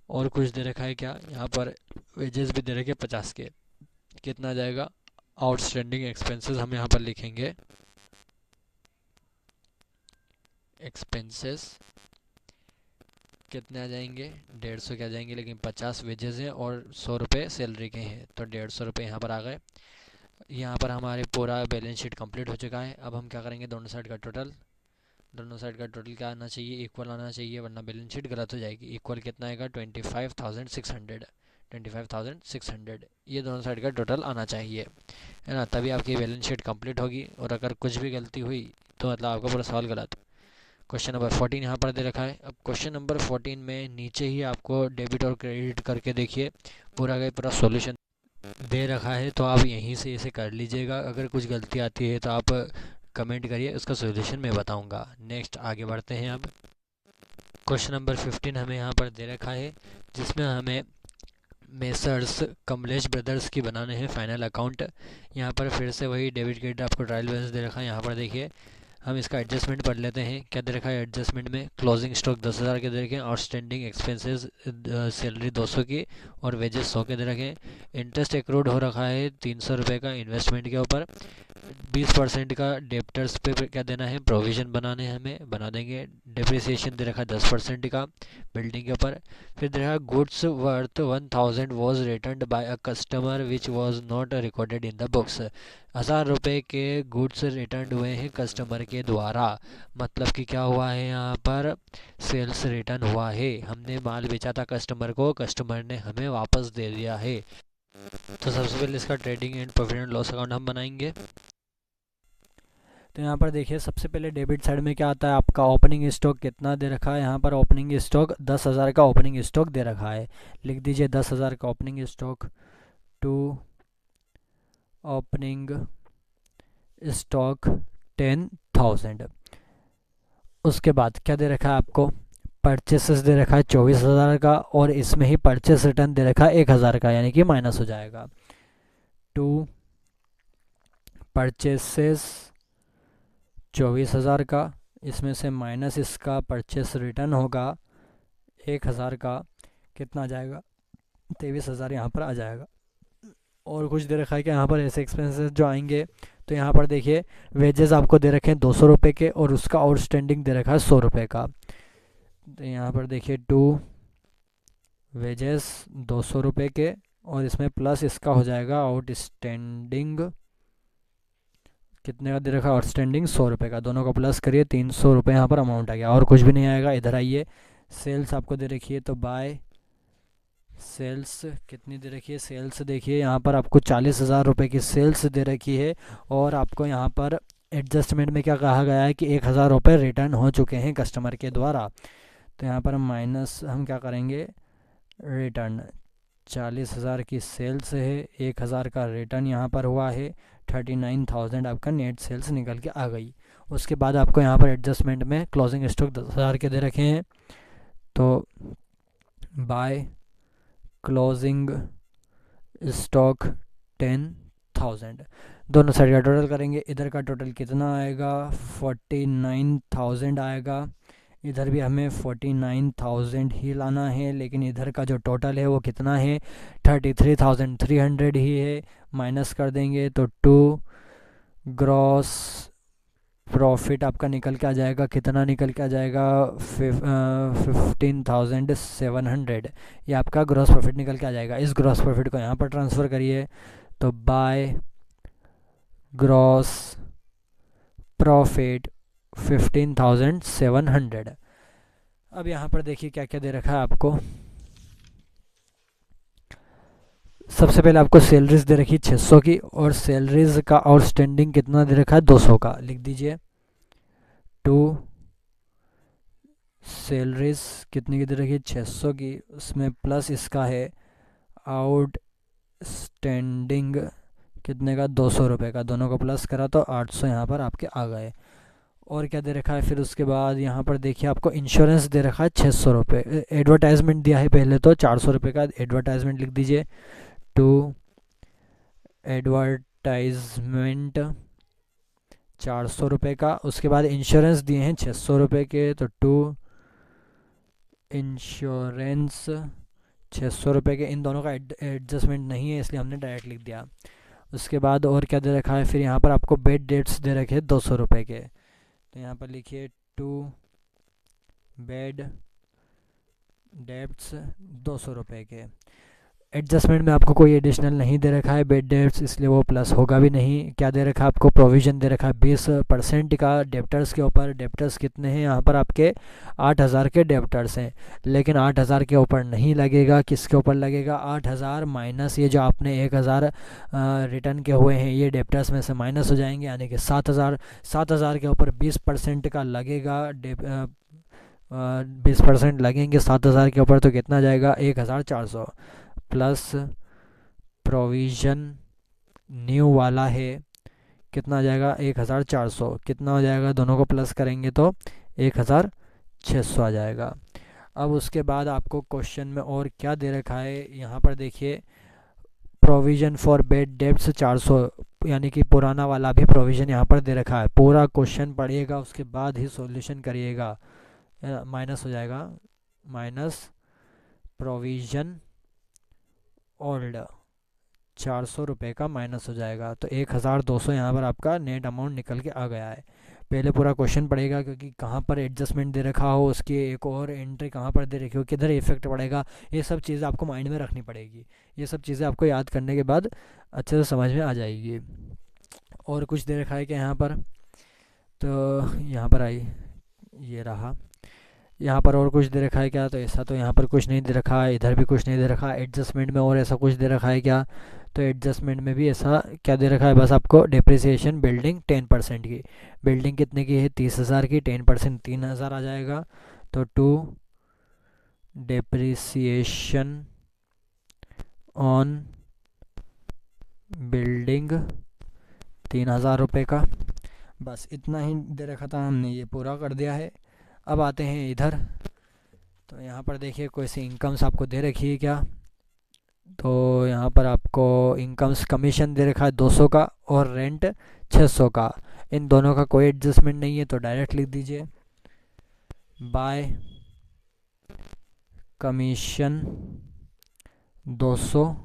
Speaker 1: और कुछ दे रखा है क्या, यहाँ पर वेजेस भी दे रखे 50 के। कितना आ जाएगा, आउटस्टैंडिंग एक्सपेंसेस हम यहाँ पर लिखेंगे, एक्सपेंसेस कितने आ जाएंगे, 150 के आ जाएंगे, लेकिन 50 वेजेस हैं और 100 रुपये सैलरी के हैं, तो 150 रुपये यहाँ पर आ गए। यहाँ पर हमारे पूरा बैलेंस शीट कंप्लीट हो चुका है। अब हम क्या करेंगे, दोनों साइड का टोटल क्या आना चाहिए, इक्वल आना चाहिए, वरना बैलेंस शीट गलत हो जाएगी। इक्वल कितना आएगा, 25,600 ये दोनों साइड का टोटल आना चाहिए, है ना, तभी आपकी बैलेंस शीट कंप्लीट होगी। और अगर कुछ भी गलती हुई तो मतलब आपका पूरा सवाल गलत। क्वेश्चन नंबर 14 यहाँ पर दे रखा है। अब क्वेश्चन नंबर 14 में नीचे ही आपको डेबिट और क्रेडिट करके देखिए पूरा का पूरा सॉल्यूशन दे रखा है, तो आप यहीं से इसे कर लीजिएगा। अगर कुछ गलती आती है तो आप कमेंट करिए, उसका सॉल्यूशन मैं बताऊंगा। नेक्स्ट आगे बढ़ते हैं। अब क्वेश्चन नंबर 15 हमें यहाँ पर दे रखा है, जिसमें हमें मेसर्स कमलेश ब्रदर्स की बनाने हैं फाइनल अकाउंट। यहाँ पर फिर से वही डेबिट क्रेडिट आपको ट्रायल बैलेंस दे रखा है। यहाँ पर देखिए हम इसका एडजस्टमेंट पढ़ लेते हैं। क्या दे रखा है एडजस्टमेंट में, क्लोजिंग स्टॉक 10,000 के दे रखे हैं, आउटस्टैंडिंग एक्सपेंसेस सैलरी 200 की और वेजेस 100 के दे रखे हैं। इंटरेस्ट एक्रूड हो रखा है 300 रुपये का इन्वेस्टमेंट के ऊपर। 20% का डेप्टर्स पे क्या देना है, प्रोविज़न बनाने हैं, हमें बना देंगे। डिप्रिसिएशन दे रखा है 10% का बिल्डिंग के ऊपर। फिर दे रखा goods worth 1000 was return by a customer which was not recorded in the books. 1000 रुपये के गुड्स रिटर्न हुए हैं कस्टमर के द्वारा, मतलब कि क्या हुआ है, यहाँ पर सेल्स रिटर्न हुआ है। हमने माल बेचा था कस्टमर को, कस्टमर ने हमें वापस दे दिया है। तो सबसे पहले इसका trading and profit and loss account हम बनाएंगे। तो यहाँ पर देखिए सबसे पहले डेबिट साइड में क्या आता है, आपका ओपनिंग स्टॉक कितना दे रखा है। यहाँ पर ओपनिंग स्टॉक 10,000 का ओपनिंग स्टॉक दे रखा है। लिख दीजिए 10,000 का opening stock to opening stock 10,000। उसके बाद क्या दे रखा है आपको, परचेसेस दे रखा है 24,000 का, और इसमें ही परचेस रिटर्न दे रखा है 1,000 का, यानी कि माइनस हो जाएगा। टू परचेसेस 24,000 का, इसमें से माइनस इसका परचेस रिटर्न होगा 1,000 का, कितना आ जाएगा, 23,000 यहाँ पर आ जाएगा। और कुछ दे रखा है कि यहाँ पर ऐसे एक्सपेंसेस जो आएंगे, तो यहाँ पर देखिए वेजेस आपको दे रखे हैं 200 रुपये के, और उसका आउटस्टैंडिंग दे रखा है 100 रुपये का। तो यहाँ पर देखिए टू वेजेस 200 रुपये के, और इसमें प्लस इसका हो जाएगा आउटस्टैंडिंग, कितने का दे रखा है, आउटस्टैंडिंग 100 रुपये का, दोनों का प्लस करिए 300 रुपये यहाँ पर अमाउंट आ गया, और कुछ भी नहीं आएगा। इधर आइए, सेल्स आपको दे रखी है, तो बाय सेल्स कितनी दे रखी है, सेल्स देखिए यहाँ पर आपको 40,000 रुपये की सेल्स दे रखी है, और आपको यहाँ पर एडजस्टमेंट में क्या कहा गया है कि 1,000 रुपये रिटर्न हो चुके हैं कस्टमर के द्वारा। तो यहाँ पर माइनस हम क्या करेंगे, रिटर्न 40,000 की सेल्स है, 1,000 का रिटर्न यहाँ पर हुआ है, 39,000 आपका नेट सेल्स निकल के आ गई। उसके बाद आपको यहाँ पर एडजस्टमेंट में क्लोजिंग स्टॉक 10,000 के दे रखे हैं, तो बाय क्लोजिंग स्टॉक 10,000, दोनों साइड का टोटल करेंगे। इधर का टोटल कितना आएगा, 49,000 आएगा। इधर भी हमें 49,000 ही लाना है, लेकिन इधर का जो टोटल है वो कितना है, 33,300 ही है। माइनस कर देंगे तो टू ग्रॉस प्रॉफिट आपका निकल के आ जाएगा, कितना निकल के आ जाएगा, 15,700, ये आपका ग्रॉस प्रॉफिट निकल के आ जाएगा। इस ग्रॉस प्रॉफिट को यहाँ पर ट्रांसफ़र करिए, तो बाय ग्रॉस प्रॉफिट 15,700। अब यहाँ पर देखिए क्या क्या दे रखा है आपको। सबसे पहले आपको सैलरीज दे रखी 600 की, और सैलरीज का आउटस्टैंडिंग कितना दे रखा है 200 का। लिख दीजिए टू सैलरीज कितनी की दे रखी है 600 की, उसमें प्लस इसका है आउटस्टैंडिंग कितने का 200 रुपये का। दोनों को प्लस करा तो 800 यहाँ पर आपके आ गए। और क्या दे रखा है फिर उसके बाद यहाँ पर देखिए आपको इंश्योरेंस दे रखा है 600 रुपये। एडवर्टाइजमेंट दिया है पहले तो 400 रुपये का एडवर्टाइजमेंट लिख दीजिए। टू एडवर्टाइजमेंट 400 रुपये का। उसके बाद इंश्योरेंस दिए हैं 600 रुपये के, तो टू इंश्योरेंस 600 रुपये के। इन दोनों का एडजस्टमेंट नहीं है इसलिए हमने डायरेक्ट लिख दिया। उसके बाद और क्या दे रखा है फिर यहाँ पर आपको बेड डेट्स दे रखे हैं 200 रुपये के, तो यहाँ पर लिखिए टू बेड डेट्स 200 रुपये के। एडजस्टमेंट में आपको कोई एडिशनल नहीं दे रखा है बेड डेट्स, इसलिए वो प्लस होगा भी नहीं। क्या दे रखा है आपको प्रोविज़न दे रखा है 20% का डेप्टर्स के ऊपर। डेप्टर्स कितने हैं यहाँ पर आपके 8,000 के डेप्टर्स हैं, लेकिन 8,000 के ऊपर नहीं लगेगा। किसके ऊपर लगेगा 8,000 माइनस ये जो आपने 1,000 रिटर्न के हुए हैं ये डेप्टर्स में से माइनस हो जाएंगे, यानी कि 7,000। 7,000 के ऊपर 20% का लगेगा 20% लगेंगे 7,000 के ऊपर, तो कितना जाएगा 1,400 प्लस प्रोविज़न न्यू वाला है कितना आ जाएगा 1,400। कितना हो जाएगा दोनों को प्लस करेंगे तो 1,600 आ जाएगा। अब उसके बाद आपको क्वेश्चन में और क्या दे रखा है यहाँ पर देखिए, प्रोविज़न फॉर बेड डेब्ट्स 400, यानी कि पुराना वाला भी प्रोविज़न यहाँ पर दे रखा है। पूरा क्वेश्चन पढ़िएगा उसके बाद ही सॉल्यूशन करिएगा। माइनस हो जाएगा, माइनस प्रोविज़न ओल्ड 400 रुपये का माइनस हो जाएगा, तो 1,200 यहाँ पर आपका नेट अमाउंट निकल के आ गया है। पहले पूरा क्वेश्चन पड़ेगा क्योंकि कहाँ पर एडजस्टमेंट दे रखा हो, उसकी एक और एंट्री कहाँ पर दे रखी हो, किधर इफेक्ट पड़ेगा, ये सब चीज़ें आपको माइंड में रखनी पड़ेगी। ये सब चीज़ें आपको याद करने के बाद अच्छे से समझ में आ जाएगी। और कुछ दे रखा है क्या यहाँ पर, तो यहाँ पर आई ये रहा। यहाँ पर और कुछ दे रखा है क्या, तो ऐसा तो यहाँ पर कुछ नहीं दे रखा है, इधर भी कुछ नहीं दे रखा। एडजस्टमेंट में और ऐसा कुछ दे रखा है क्या, तो एडजस्टमेंट में भी ऐसा क्या दे रखा है, बस आपको डिप्रिसिएशन बिल्डिंग 10% की। बिल्डिंग कितने की है 30,000 की, 10% 3,000 आ जाएगा। तो टू डिप्रिसिएशन ऑन बिल्डिंग 3,000 रुपये का। बस इतना ही दे रखा था, हमने ये पूरा कर दिया है। अब आते हैं इधर, तो यहाँ पर देखिए कोई सी इनकम्स आपको दे रखी है क्या, तो यहाँ पर आपको इनकम्स कमीशन दे रखा है 200 का और रेंट 600 का। इन दोनों का कोई एडजस्टमेंट नहीं है तो डायरेक्ट लिख दीजिए बाय कमीशन 200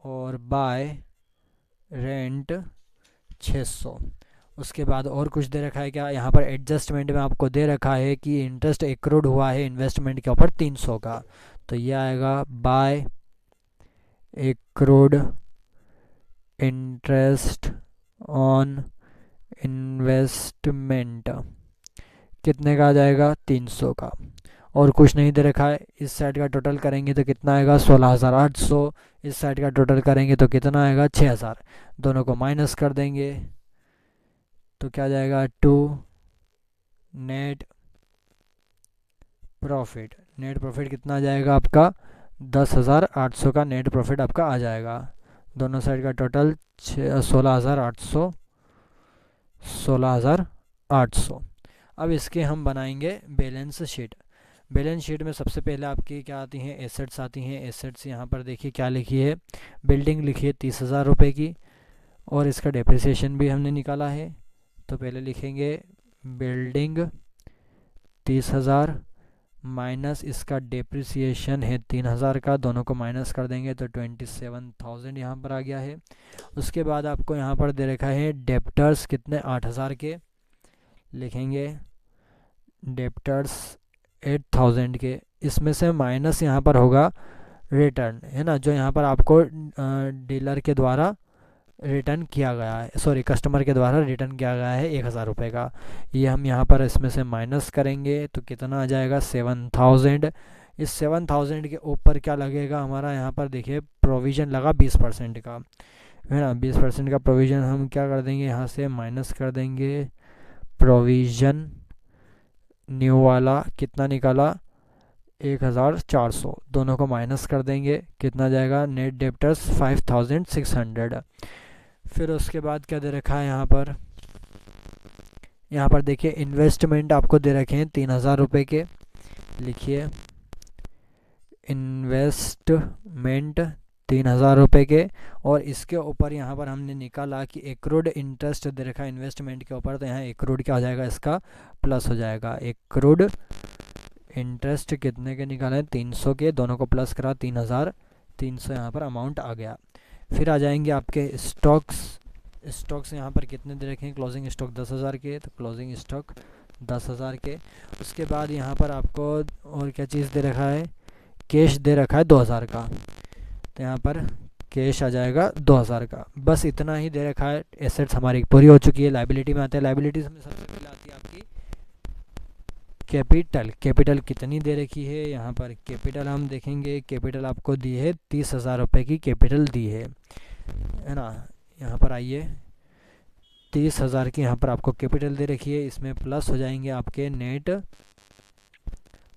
Speaker 1: और बाय रेंट 600। उसके बाद और कुछ दे रखा है क्या, यहाँ पर एडजस्टमेंट में आपको दे रखा है कि इंटरेस्ट एक्रूड हुआ है इन्वेस्टमेंट के ऊपर 300 का, तो ये आएगा by accrued interest on investment कितने का आ जाएगा 300 का। और कुछ नहीं दे रखा है। इस साइड का टोटल करेंगे तो कितना आएगा 16,800, इस साइड का टोटल करेंगे तो कितना आएगा 6,000। दोनों को माइनस कर देंगे तो क्या जाएगा to net profit. Net profit कितना आ जाएगा आपका 10,800 का नेट प्रॉफिट आपका आ जाएगा। दोनों साइड का टोटल 16,800 16,800। अब इसके हम बनाएंगे बैलेंस शीट। बैलेंस शीट में सबसे पहले आपकी क्या आती हैं एसेट्स आती हैं। एसेट्स यहाँ पर देखिए क्या लिखी है, बिल्डिंग लिखी है 30,000 रुपये की और इसका डेप्रिसिएशन भी हमने निकाला है। तो पहले लिखेंगे बिल्डिंग 30,000 माइनस इसका डेप्रिसिएशन है 3,000 का, दोनों को माइनस कर देंगे तो 27,000 यहाँ पर आ गया है। उसके बाद आपको यहाँ पर दे रखा है डेप्टर्स कितने 8,000 के, लिखेंगे डेप्टर्स 8,000 के। इसमें से माइनस यहाँ पर होगा रिटर्न, है ना, जो यहाँ पर आपको डीलर के द्वारा रिटर्न किया गया है, सॉरी कस्टमर के द्वारा रिटर्न किया गया है 1000 रुपये का। ये हम यहाँ पर इसमें से माइनस करेंगे तो कितना आ जाएगा 7000। इस 7000 के ऊपर क्या लगेगा हमारा, यहाँ पर देखिए प्रोविज़न लगा 20% का, है ना। 20% का प्रोविज़न हम क्या कर देंगे, यहाँ से माइनस कर देंगे प्रोविज़न। न्यू वाला कितना निकाला 1400, दोनों को माइनस कर देंगे, कितना जाएगा नेट डेप्टर्स 5600। फिर उसके बाद क्या दे रखा है यहाँ पर देखिए इन्वेस्टमेंट आपको दे रखे हैं 3000 रुपये के। लिखिए इन्वेस्टमेंट 3000 रुपये के, और इसके ऊपर यहाँ पर हमने निकाला कि एक्रूड इंटरेस्ट दे रखा है इन्वेस्टमेंट के ऊपर, तो यहाँ एक्रूड क्या हो जाएगा, इसका प्लस हो जाएगा। एक्रूड इंटरेस्ट कितने के निकाले हैं 300 के, दोनों को प्लस करा 3300 यहाँ पर अमाउंट आ गया। फिर आ जाएंगे आपके स्टॉक्स यहाँ पर कितने दे रखे हैं, क्लोजिंग स्टॉक 10,000 के, तो क्लोजिंग स्टॉक 10,000 के। उसके बाद यहाँ पर आपको और क्या चीज़ दे रखा है, कैश दे रखा है 2000 का, तो यहाँ पर कैश आ जाएगा 2000 का। बस इतना ही दे रखा है। एसेट्स हमारी पूरी हो चुकी है। लाइबिलिटी में आते हैं, लाइबिलिटीज में सबसे पहले आती है आपकी कैपिटल कितनी दे रखी है, यहाँ पर कैपिटल हम देखेंगे, कैपिटल आपको दी है 30,000 रुपये की कैपिटल दी है ना। यहाँ पर आइए 30,000 की यहाँ पर आपको कैपिटल दे रखी है, इसमें प्लस हो जाएंगे आपके नेट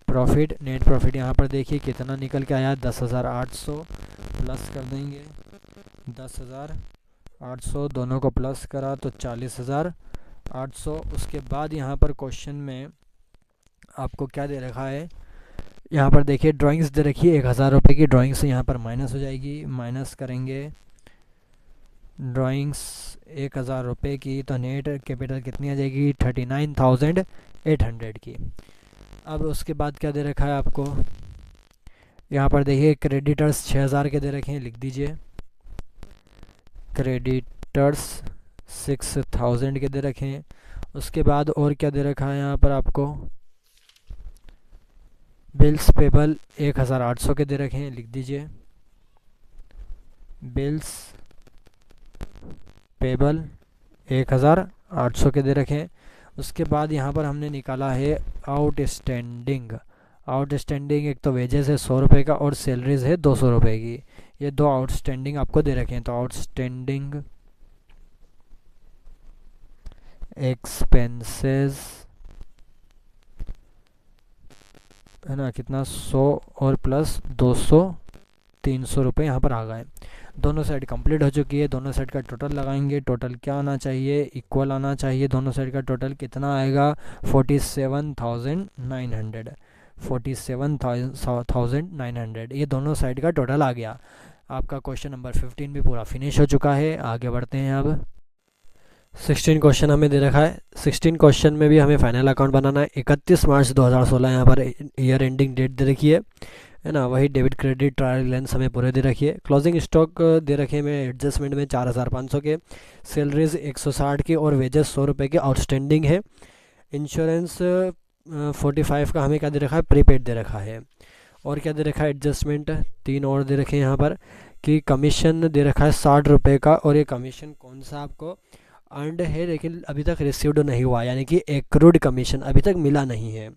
Speaker 1: प्रॉफिट यहाँ पर देखिए कितना निकल के आया 10,800, प्लस कर देंगे 10,800, दोनों को प्लस करा तो 40,800। उसके बाद यहाँ पर क्वेश्चन में आपको क्या दे रखा है, यहाँ पर देखिए ड्राइंग्स दे रखी है 1000 रुपये की, ड्राइंग्स यहाँ पर माइनस हो जाएगी, माइनस करेंगे ड्राइंग्स 1000 रुपये की, तो नेट कैपिटल कितनी आ जाएगी 39,800 की। अब उसके बाद क्या दे रखा है आपको, यहाँ पर देखिए क्रेडिटर्स 6000 के दे रखे हैं, लिख दीजिए क्रेडिटर्स 6000 के दे रखे हैं। उसके बाद और क्या दे रखा है यहाँ पर आपको, बिल्स पेबल 1800 के दे रखे हैं, लिख दीजिए बिल्स पेबल 1800 के दे रखे हैं। उसके बाद यहाँ पर हमने निकाला है आउटस्टैंडिंग एक तो वेजेस है 100 रुपये का और सैलरीज है 200 रुपये की, ये दो आउटस्टैंडिंग आपको दे रखे हैं। तो आउटस्टैंडिंग एक्सपेंसेस है ना, कितना 100 और प्लस 200 300 रुपये यहाँ पर आ गए। दोनों साइड कंप्लीट हो चुकी है। दोनों साइड का टोटल लगाएंगे, टोटल क्या आना चाहिए, इक्वल आना चाहिए। दोनों साइड का टोटल कितना आएगा 47,900 ये दोनों साइड का टोटल आ गया। आपका क्वेश्चन नंबर 15 भी पूरा फिनिश हो चुका है। आगे बढ़ते हैं। अब 16 क्वेश्चन हमें दे रखा है। 16 क्वेश्चन में भी हमें फाइनल अकाउंट बनाना है। 31 मार्च 2016 यहाँ पर ईयर एंडिंग डेट दे रखी है ना। वही डेबिट क्रेडिट ट्रायल बैलेंस हमें पूरे दे रखी है। क्लोजिंग स्टॉक दे रखे हैं एडजस्टमेंट में 4500 के, सैलरीज 160 की और वेजेस 100 रुपये के आउटस्टैंडिंग है। इंश्योरेंस 45 का हमें क्या दे रखा है, प्रीपेड दे रखा है। और क्या दे रखा है, एडजस्टमेंट 3 और दे रखे हैं यहाँ पर कि कमीशन दे रखा है 60 रुपये का, और ये कमीशन कौन सा आपको अर्नड है लेकिन अभी तक रिसीव्ड नहीं हुआ, यानी कि एक्रूड कमीशन अभी तक मिला नहीं है।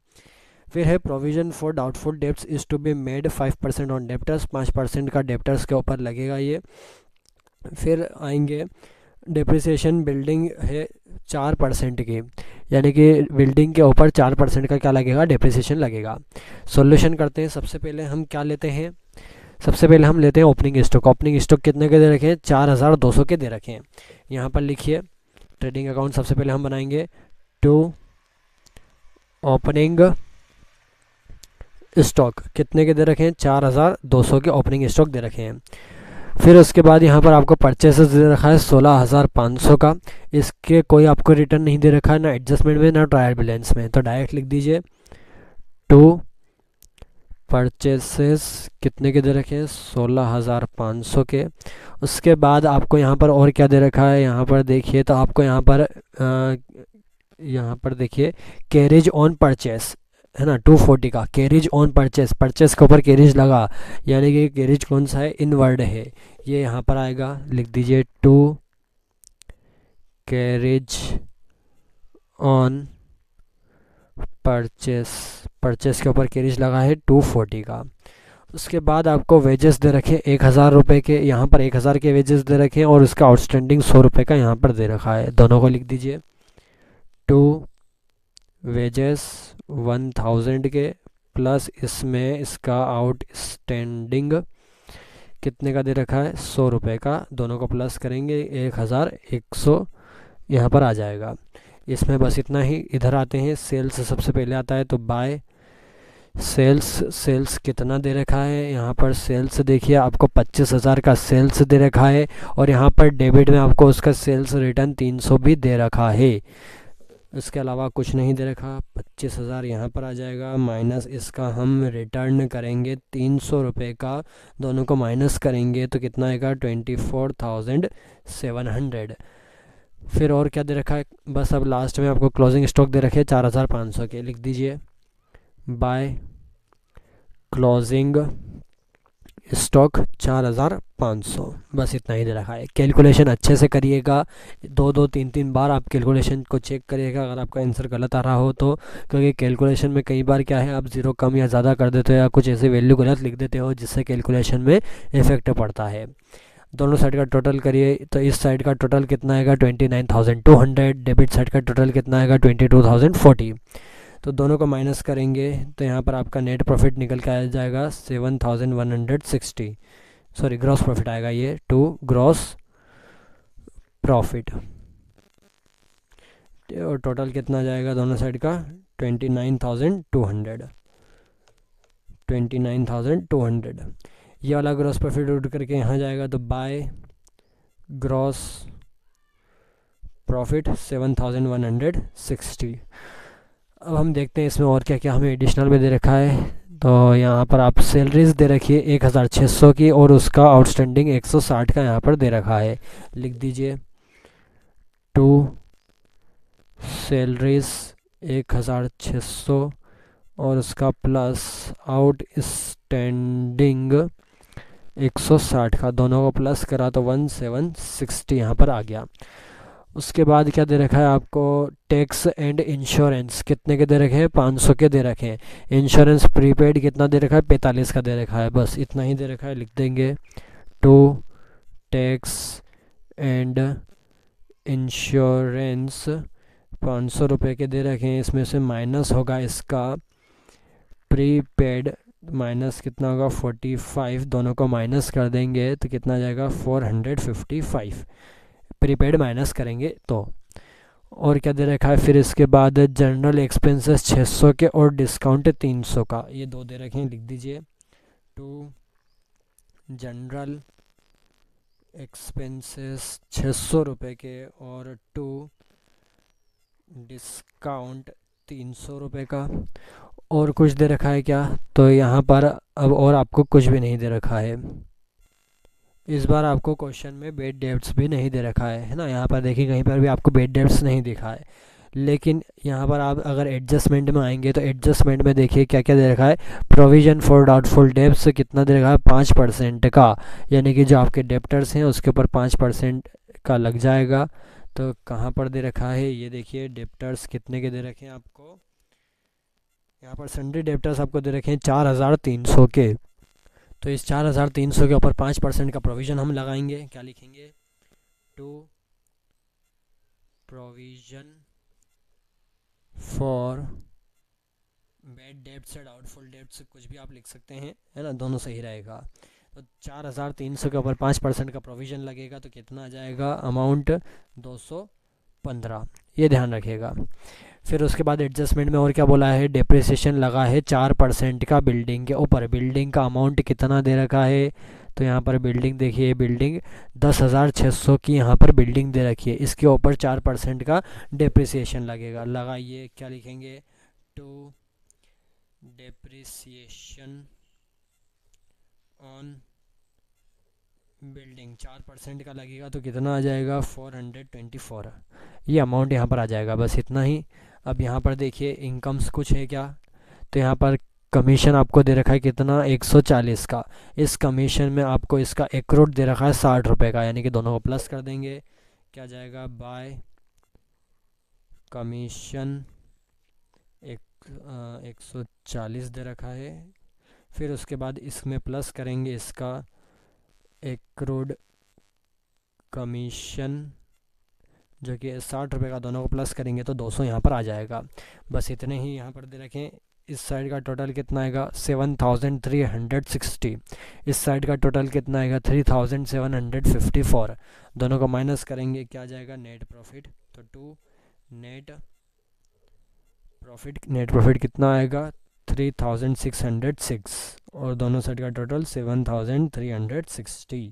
Speaker 1: फिर है provision for doubtful debts is to be made 5% on debtors, 5% का डेप्टर्स के ऊपर लगेगा ये। फिर आएंगे डेप्रिसिएशन बिल्डिंग है 4% की, यानी कि बिल्डिंग के ऊपर 4% का क्या लगेगा, डेप्रिसिएशन लगेगा। सॉल्यूशन करते हैं। सबसे पहले हम क्या लेते हैं, सबसे पहले हम लेते हैं ओपनिंग स्टॉक। ओपनिंग स्टॉक कितने के दे रखे हैं, 4200 के दे रखे हैं। यहाँ पर लिखिए ट्रेडिंग अकाउंट सबसे पहले हम बनाएंगे टू ओपनिंग स्टॉक कितने के दे रखे हैं, 4200 के ओपनिंग स्टॉक दे रखे हैं। फिर उसके बाद यहाँ पर आपको परचेसेस दे रखा है 16500 का, इसके कोई आपको रिटर्न नहीं दे रखा है, ना एडजस्टमेंट में ना ट्रायल बैलेंस में, तो डायरेक्ट लिख दीजिए टू परचेसेस कितने के दे रखे हैं, 16500 के। उसके बाद आपको यहाँ पर और क्या दे रखा है, यहाँ पर देखिए तो आपको यहाँ पर देखिए कैरेज ऑन परचेस है ना, 240 का कैरेज ऑन परचेस, परचेस के ऊपर कैरेज लगा, यानी कि कैरेज कौन सा है, इनवर्ड है, ये यहाँ पर आएगा, लिख दीजिए 2 कैरेज ऑन परचेस के ऊपर कैरेज लगा है 240 का। उसके बाद आपको वेजेस दे रखे 1000 रुपये के, यहाँ पर 1000 के वेजेस दे रखे और उसका आउटस्टैंडिंग 100 रुपये का यहाँ पर दे रखा है। दोनों को लिख दीजिए। टू वेजेस 1000 के प्लस इसमें इसका आउटस्टैंडिंग कितने का दे रखा है 100 रुपये का, दोनों को प्लस करेंगे 1100 यहाँ पर आ जाएगा। इसमें बस इतना ही। इधर आते हैं, सेल्स सबसे पहले आता है तो बाय सेल्स कितना दे रखा है यहाँ पर। सेल्स देखिए आपको 25,000 का सेल्स दे रखा है और यहाँ पर डेबिट में आपको उसका सेल्स रिटर्न 300 भी दे रखा है। इसके अलावा कुछ नहीं दे रखा। 25,000 यहाँ पर आ जाएगा, माइनस इसका हम रिटर्न करेंगे 300 रुपये का, दोनों को माइनस करेंगे तो कितना आएगा 24,700। फिर और क्या दे रखा है, बस अब लास्ट में आपको क्लोजिंग स्टॉक दे रखे 4,500 के। लिख दीजिए बाय क्लोजिंग स्टॉक 4,500, बस इतना ही दे रखा है। कैलकुलेशन अच्छे से करिएगा, 2-3 बार आप कैलकुलेशन को चेक करिएगा अगर आपका आंसर गलत आ रहा हो तो, क्योंकि कैलकुलेशन में कई बार क्या है आप ज़ीरो कम या ज़्यादा कर देते हो या कुछ ऐसी वैल्यू गलत लिख देते हो जिससे कैलकुलेशन में इफेक्ट पड़ता है। दोनों साइड का टोटल करिए तो इस साइड का टोटल कितना आएगा 29,200, डेबिट साइड का टोटल कितना आएगा 22,040। तो दोनों को माइनस करेंगे तो यहाँ पर आपका नेट प्रॉफिट निकल के आ जाएगा 7,160, सॉरी ग्रॉस प्रॉफिट आएगा ये, टू ग्रॉस प्रॉफिट। और टोटल कितना जाएगा दोनों साइड का 29,200। ये वाला ग्रॉस प्रॉफिट उठ करके यहाँ जाएगा तो बाय ग्रॉस प्रॉफिट 7,160। अब हम देखते हैं इसमें और क्या क्या हमें एडिशनल में दे रखा है। तो यहाँ पर आप सैलरीज दे रखिए 1,600 की और उसका आउटस्टैंडिंग 160 का यहाँ पर दे रखा है। लिख दीजिए टू सैलरीज 1,600 और उसका प्लस आउटस्टैंडिंग 160 का, दोनों को प्लस करा तो 1,760 यहाँ पर आ गया। उसके बाद क्या दे रखा है आपको, टैक्स एंड इंश्योरेंस कितने के दे रखे हैं 500 के दे रखे हैं। इंश्योरेंस प्रीपेड कितना दे रखा है 45 का दे रखा है, बस इतना ही दे रखा है। लिख देंगे टू टैक्स एंड इंश्योरेंस 500 रुपये के दे रखे हैं, इसमें से माइनस होगा इसका प्रीपेड, माइनस कितना होगा 45, दोनों को माइनस कर देंगे तो कितना जाएगा 455, प्रीपेड माइनस करेंगे तो। और क्या दे रखा है फिर इसके बाद जनरल एक्सपेंसेस 600 के और डिस्काउंट 300 का, ये दो दे रखे हैं। लिख दीजिए टू जनरल एक्सपेंसेस 600 रुपये के और टू डिस्काउंट 300 रुपये का। और कुछ दे रखा है क्या, तो यहाँ पर अब और आपको कुछ भी नहीं दे रखा है। इस बार आपको क्वेश्चन में बेड डेब्ट्स भी नहीं दे रखा है ना, यहाँ पर देखिए कहीं पर भी आपको बेड डेब्ट्स नहीं दिखा है। लेकिन यहाँ पर आप अगर एडजस्टमेंट में आएंगे तो एडजस्टमेंट में देखिए क्या क्या दे रखा है। प्रोविज़न फॉर डाउटफुल डेब्ट्स कितना दे रखा है 5% का, यानी कि जो आपके डेप्टर्स हैं उसके ऊपर 5% का लग जाएगा। तो कहाँ पर दे रखा है ये देखिए, डेप्टर्स कितने के दे रखे हैं आपको, यहाँ पर सन्ड्री डेप्टर्स आपको दे रखे हैं 4,300 के। तो इस 4,300 के ऊपर 5% का प्रोविज़न हम लगाएंगे। क्या लिखेंगे, to provision for bad debts या डाउटफुल डेब्ट्स, कुछ भी आप लिख सकते हैं, है ना, दोनों सही रहेगा। तो 4,300 के ऊपर 5% का प्रोविज़न लगेगा तो कितना आ जाएगा अमाउंट 215, ये ध्यान रखिएगा। फिर उसके बाद एडजस्टमेंट में और क्या बोला है, डेप्रिसिएशन लगा है 4% का बिल्डिंग के ऊपर। बिल्डिंग का अमाउंट कितना दे रखा है, तो यहाँ पर बिल्डिंग देखिए, बिल्डिंग 10,600 की यहाँ पर बिल्डिंग दे रखी है, इसके ऊपर 4% का डेप्रिसिएशन लगेगा। लगाइए, क्या लिखेंगे, टू डेप्रिसिएशन ऑन बिल्डिंग 4% का लगेगा तो कितना आ जाएगा 424, ये अमाउंट यहाँ पर आ जाएगा। बस इतना ही। अब यहाँ पर देखिए इनकम्स कुछ है क्या, तो यहाँ पर कमीशन आपको दे रखा है कितना 140 का। इस कमीशन में आपको इसका एक्रूट दे रखा है 60 रुपये का, यानी कि दोनों को प्लस कर देंगे। क्या जाएगा, बाय कमीशन 140 दे रखा है। फिर उसके बाद इसमें प्लस करेंगे इसका एक्रूड कमीशन जो कि 60 रुपये का, दोनों को प्लस करेंगे तो 200 यहाँ पर आ जाएगा। बस इतने ही यहाँ पर दे रखें। इस साइड का टोटल कितना आएगा 7360। इस साइड का टोटल कितना आएगा 3754। दोनों को माइनस करेंगे क्या आ जाएगा नेट प्रॉफिट। तो टू नेट प्रॉफिट कितना आएगा 3606 और दोनों साइड का टोटल 7360।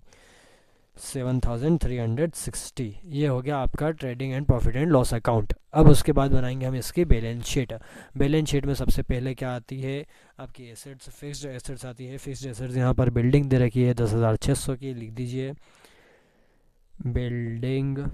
Speaker 1: ये हो गया आपका trading and profit and loss account. अब उसके बाद बनाएंगे हम इसकी बैलेंस शीट। बैलेंस शीट में सबसे पहले क्या आती है आपकी एसेट्स, फिक्स्ड एसेट्स आती है। फिक्स्ड एसेट्स यहाँ पर बिल्डिंग दे रखी है 10,600 की, लिख दीजिए बिल्डिंग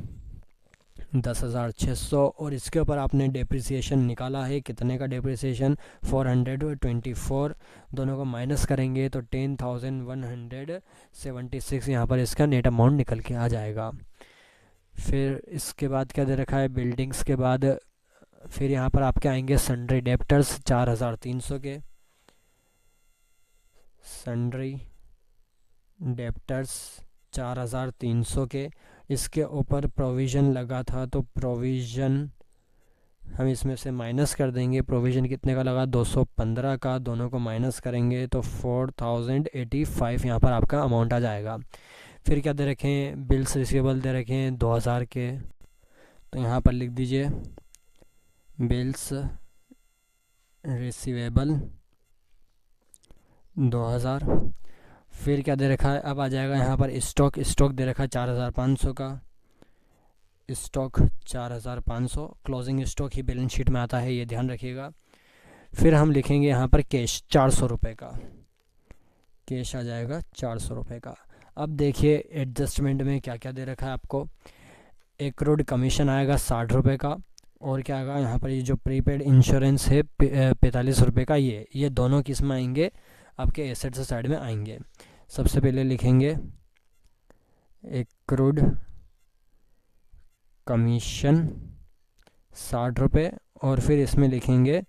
Speaker 1: 10,600। और इसके ऊपर आपने डेप्रिसिएशन निकाला है, कितने का डेप्रिसिएशन 424। दोनों को माइनस करेंगे तो 10,176 यहाँ पर इसका नेट अमाउंट निकल के आ जाएगा। फिर इसके बाद क्या दे रखा है बिल्डिंग्स के बाद फिर यहाँ पर आपके आएंगे सन्ड्री डेप्टर्स 4,300 के, सन्ड्री डेप्टर्स 4,300 के। इसके ऊपर प्रोविज़न लगा था तो प्रोविज़न हम इसमें से माइनस कर देंगे। प्रोविज़न कितने का लगा 215 का, दोनों को माइनस करेंगे तो 4085 यहाँ पर आपका अमाउंट आ जाएगा। फिर क्या दे रखें बिल्स रिसीवेबल दे रखें 2000 के, तो यहाँ पर लिख दीजिए बिल्स रिसीवेबल 2000। फिर क्या दे रखा है अब आ जाएगा यहाँ पर स्टॉक दे रखा है 4500 का, स्टॉक 4500। क्लोजिंग स्टॉक ही बैलेंस शीट में आता है, ये ध्यान रखिएगा। फिर हम लिखेंगे यहाँ पर कैश 400 रुपये का, कैश आ जाएगा 400 रुपये का। अब देखिए एडजस्टमेंट में क्या क्या दे रखा है आपको। एक्रूड कमीशन आएगा 60 रुपये का, और क्या आएगा यहाँ पर ये जो प्रीपेड इंश्योरेंस है 45 रुपये का। ये दोनों किस में आएंगे आपके एसेट्स साइड में आएंगे। सबसे पहले लिखेंगे एक्रूड कमीशन 60 रुपये, और फिर इसमें लिखेंगे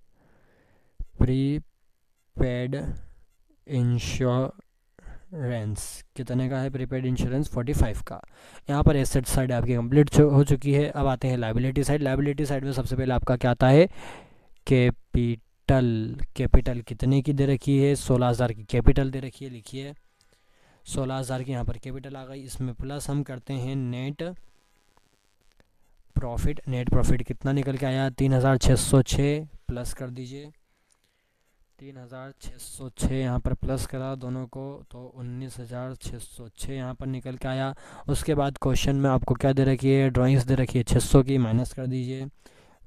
Speaker 1: प्रीपेड इंश्योरेंस कितने का है, प्रीपेड इंश्योरेंस 45 का। यहाँ पर एसेट साइड आपकी कंप्लीट हो चुकी है। अब आते हैं लायबिलिटी साइड। लायबिलिटी साइड में सबसे पहले आपका क्या आता है कैपिटल कितने की दे रखी है 16,000 की कैपिटल दे रखी है, लिखिए 16,000 की यहाँ पर कैपिटल आ गई। इसमें प्लस हम करते हैं नेट प्रॉफिट कितना निकल के आया 3,606, प्लस कर दीजिए 3,606 यहाँ पर प्लस करा दोनों को तो 19,606 यहाँ पर निकल के आया। उसके बाद क्वेश्चन में आपको क्या दे रखी है ड्राइंग्स दे रखी है 600 की, माइनस कर दीजिए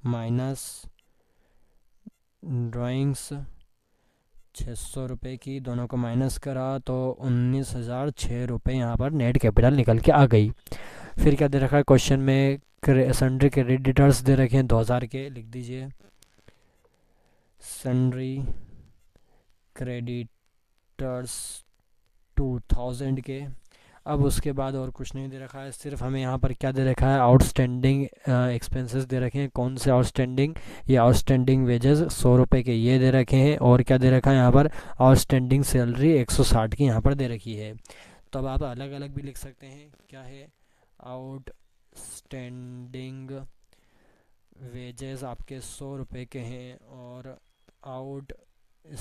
Speaker 1: माइनस ड्राइंग्स 600 रुपये की, दोनों को माइनस करा तो 19,006 रुपये यहाँ पर नेट कैपिटल निकल के आ गई। फिर क्या दे रखा है क्वेश्चन में सन्ड्री क्रेडिटर्स दे रखे हैं 2000 के, लिख दीजिए सन्ड्री क्रेडिटर्स 2000 के। अब उसके बाद और कुछ नहीं दे रखा है, सिर्फ हमें यहाँ पर क्या दे रखा है आउटस्टैंडिंग एक्सपेंसेस दे रखे हैं। कौन से आउटस्टैंडिंग, ये आउटस्टैंडिंग वेजेस 100 रुपये के ये दे रखे हैं, और क्या दे रखा है यहाँ पर आउटस्टैंडिंग सैलरी 160 की यहाँ पर दे रखी है। तो अब आप अलग अलग भी लिख सकते हैं, क्या है आउटस्टैंडिंग वेजेस आपके 100 रुपये के हैं, और आउटस्टैंडिंग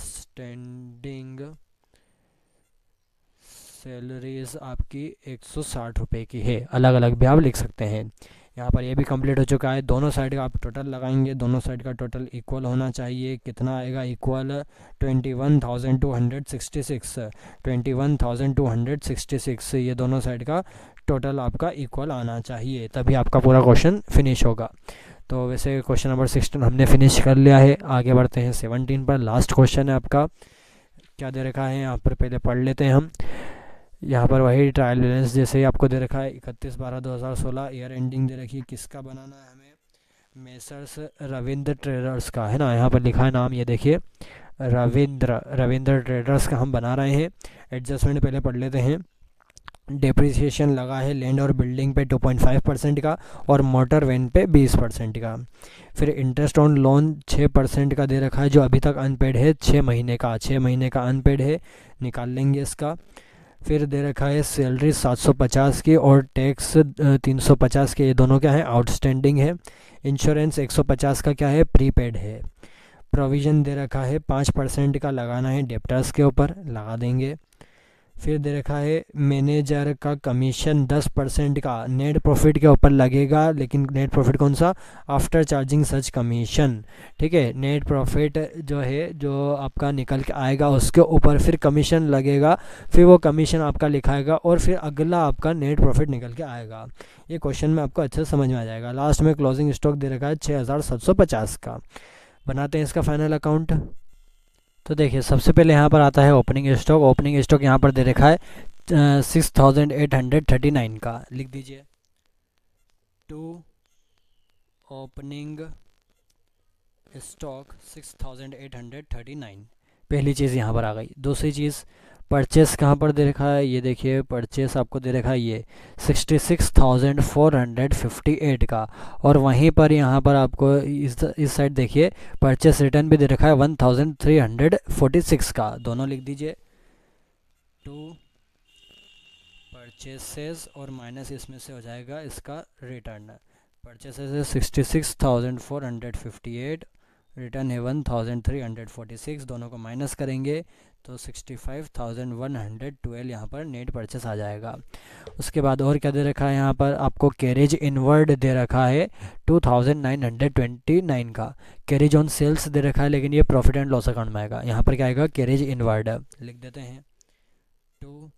Speaker 1: सैलरीज आपकी 160 रुपये की है। अलग अलग भी आप लिख सकते हैं। यहाँ पर ये भी कंप्लीट हो चुका है। दोनों साइड का आप टोटल लगाएंगे, दोनों साइड का टोटल इक्वल होना चाहिए। कितना आएगा इक्वल 21,266 ये दोनों साइड का टोटल आपका इक्वल आना चाहिए, तभी आपका पूरा क्वेश्चन फिनिश होगा। तो वैसे क्वेश्चन नंबर 16 हमने फिनिश कर लिया है। आगे बढ़ते हैं 17 पर। लास्ट क्वेश्चन है आपका, क्या दे रखा है यहाँ पर पहले पढ़ लेते हैं हम। यहाँ पर वही ट्रायल बैलेंस जैसे ही आपको दे रखा है 31/12/2016 ईयर एंडिंग दे रखी है। किसका बनाना है हमें, मेसर्स रविंद्र ट्रेडर्स का है ना, यहाँ पर लिखा है नाम, ये देखिए रविंद्र ट्रेडर्स का हम बना रहे हैं। एडजस्टमेंट पहले पढ़ लेते हैं। डेप्रिसिएशन लगा है लैंड और बिल्डिंग पे 2.5% का और मोटर वैन पे 20% का। फिर इंटरेस्ट ऑन लोन 6% का दे रखा है जो अभी तक अनपेड है, 6 महीने का अनपेड है, निकाल लेंगे इसका। फिर दे रखा है सैलरी 750 की और टैक्स 350 के, ये दोनों क्या है आउटस्टैंडिंग है। इंश्योरेंस 150 का क्या है प्रीपेड है। प्रोविज़न दे रखा है 5% का लगाना है डेप्टर्स के ऊपर, लगा देंगे। फिर दे रखा है मैनेजर का कमीशन 10% का नेट प्रॉफिट के ऊपर लगेगा, लेकिन नेट प्रॉफिट कौन सा, आफ्टर चार्जिंग सच कमीशन। ठीक है, नेट प्रॉफिट जो है जो आपका निकल के आएगा उसके ऊपर फिर कमीशन लगेगा, फिर वो कमीशन आपका लिखाएगा और फिर अगला आपका नेट प्रॉफिट निकल के आएगा। ये क्वेश्चन में आपको अच्छे समझ में आ जाएगा। लास्ट में क्लोजिंग स्टॉक दे रखा है 6750 का। बनाते हैं इसका फाइनल अकाउंट। तो देखिए सबसे पहले यहाँ पर आता है ओपनिंग स्टॉक। ओपनिंग स्टॉक यहाँ पर दे रखा है 6839 का, लिख दीजिए टू ओपनिंग स्टॉक 6839। पहली चीज़ यहाँ पर आ गई। दूसरी चीज़ परचेस कहाँ पर दे रखा है, ये देखिए परचेस आपको दे रखा है ये 66,458 का, और वहीं पर यहाँ पर आपको इस साइड देखिए परचेस रिटर्न भी दे रखा है 1346 का। दोनों लिख दीजिए टू परचेसेस और माइनस इसमें से हो जाएगा इसका रिटर्न। परचेसेस है 66,458, रिटर्न है 1346, दोनों को माइनस करेंगे तो 65,112 यहाँ पर नेट परचेस आ जाएगा। उसके बाद और क्या दे रखा है यहाँ पर आपको कैरेज इनवर्ड दे रखा है 2929 का। कैरेज ऑन सेल्स दे रखा है लेकिन ये प्रॉफिट एंड लॉस अकाउंट में आएगा। यहाँ पर क्या आएगा कैरेज इनवर्ड, लिख देते हैं टू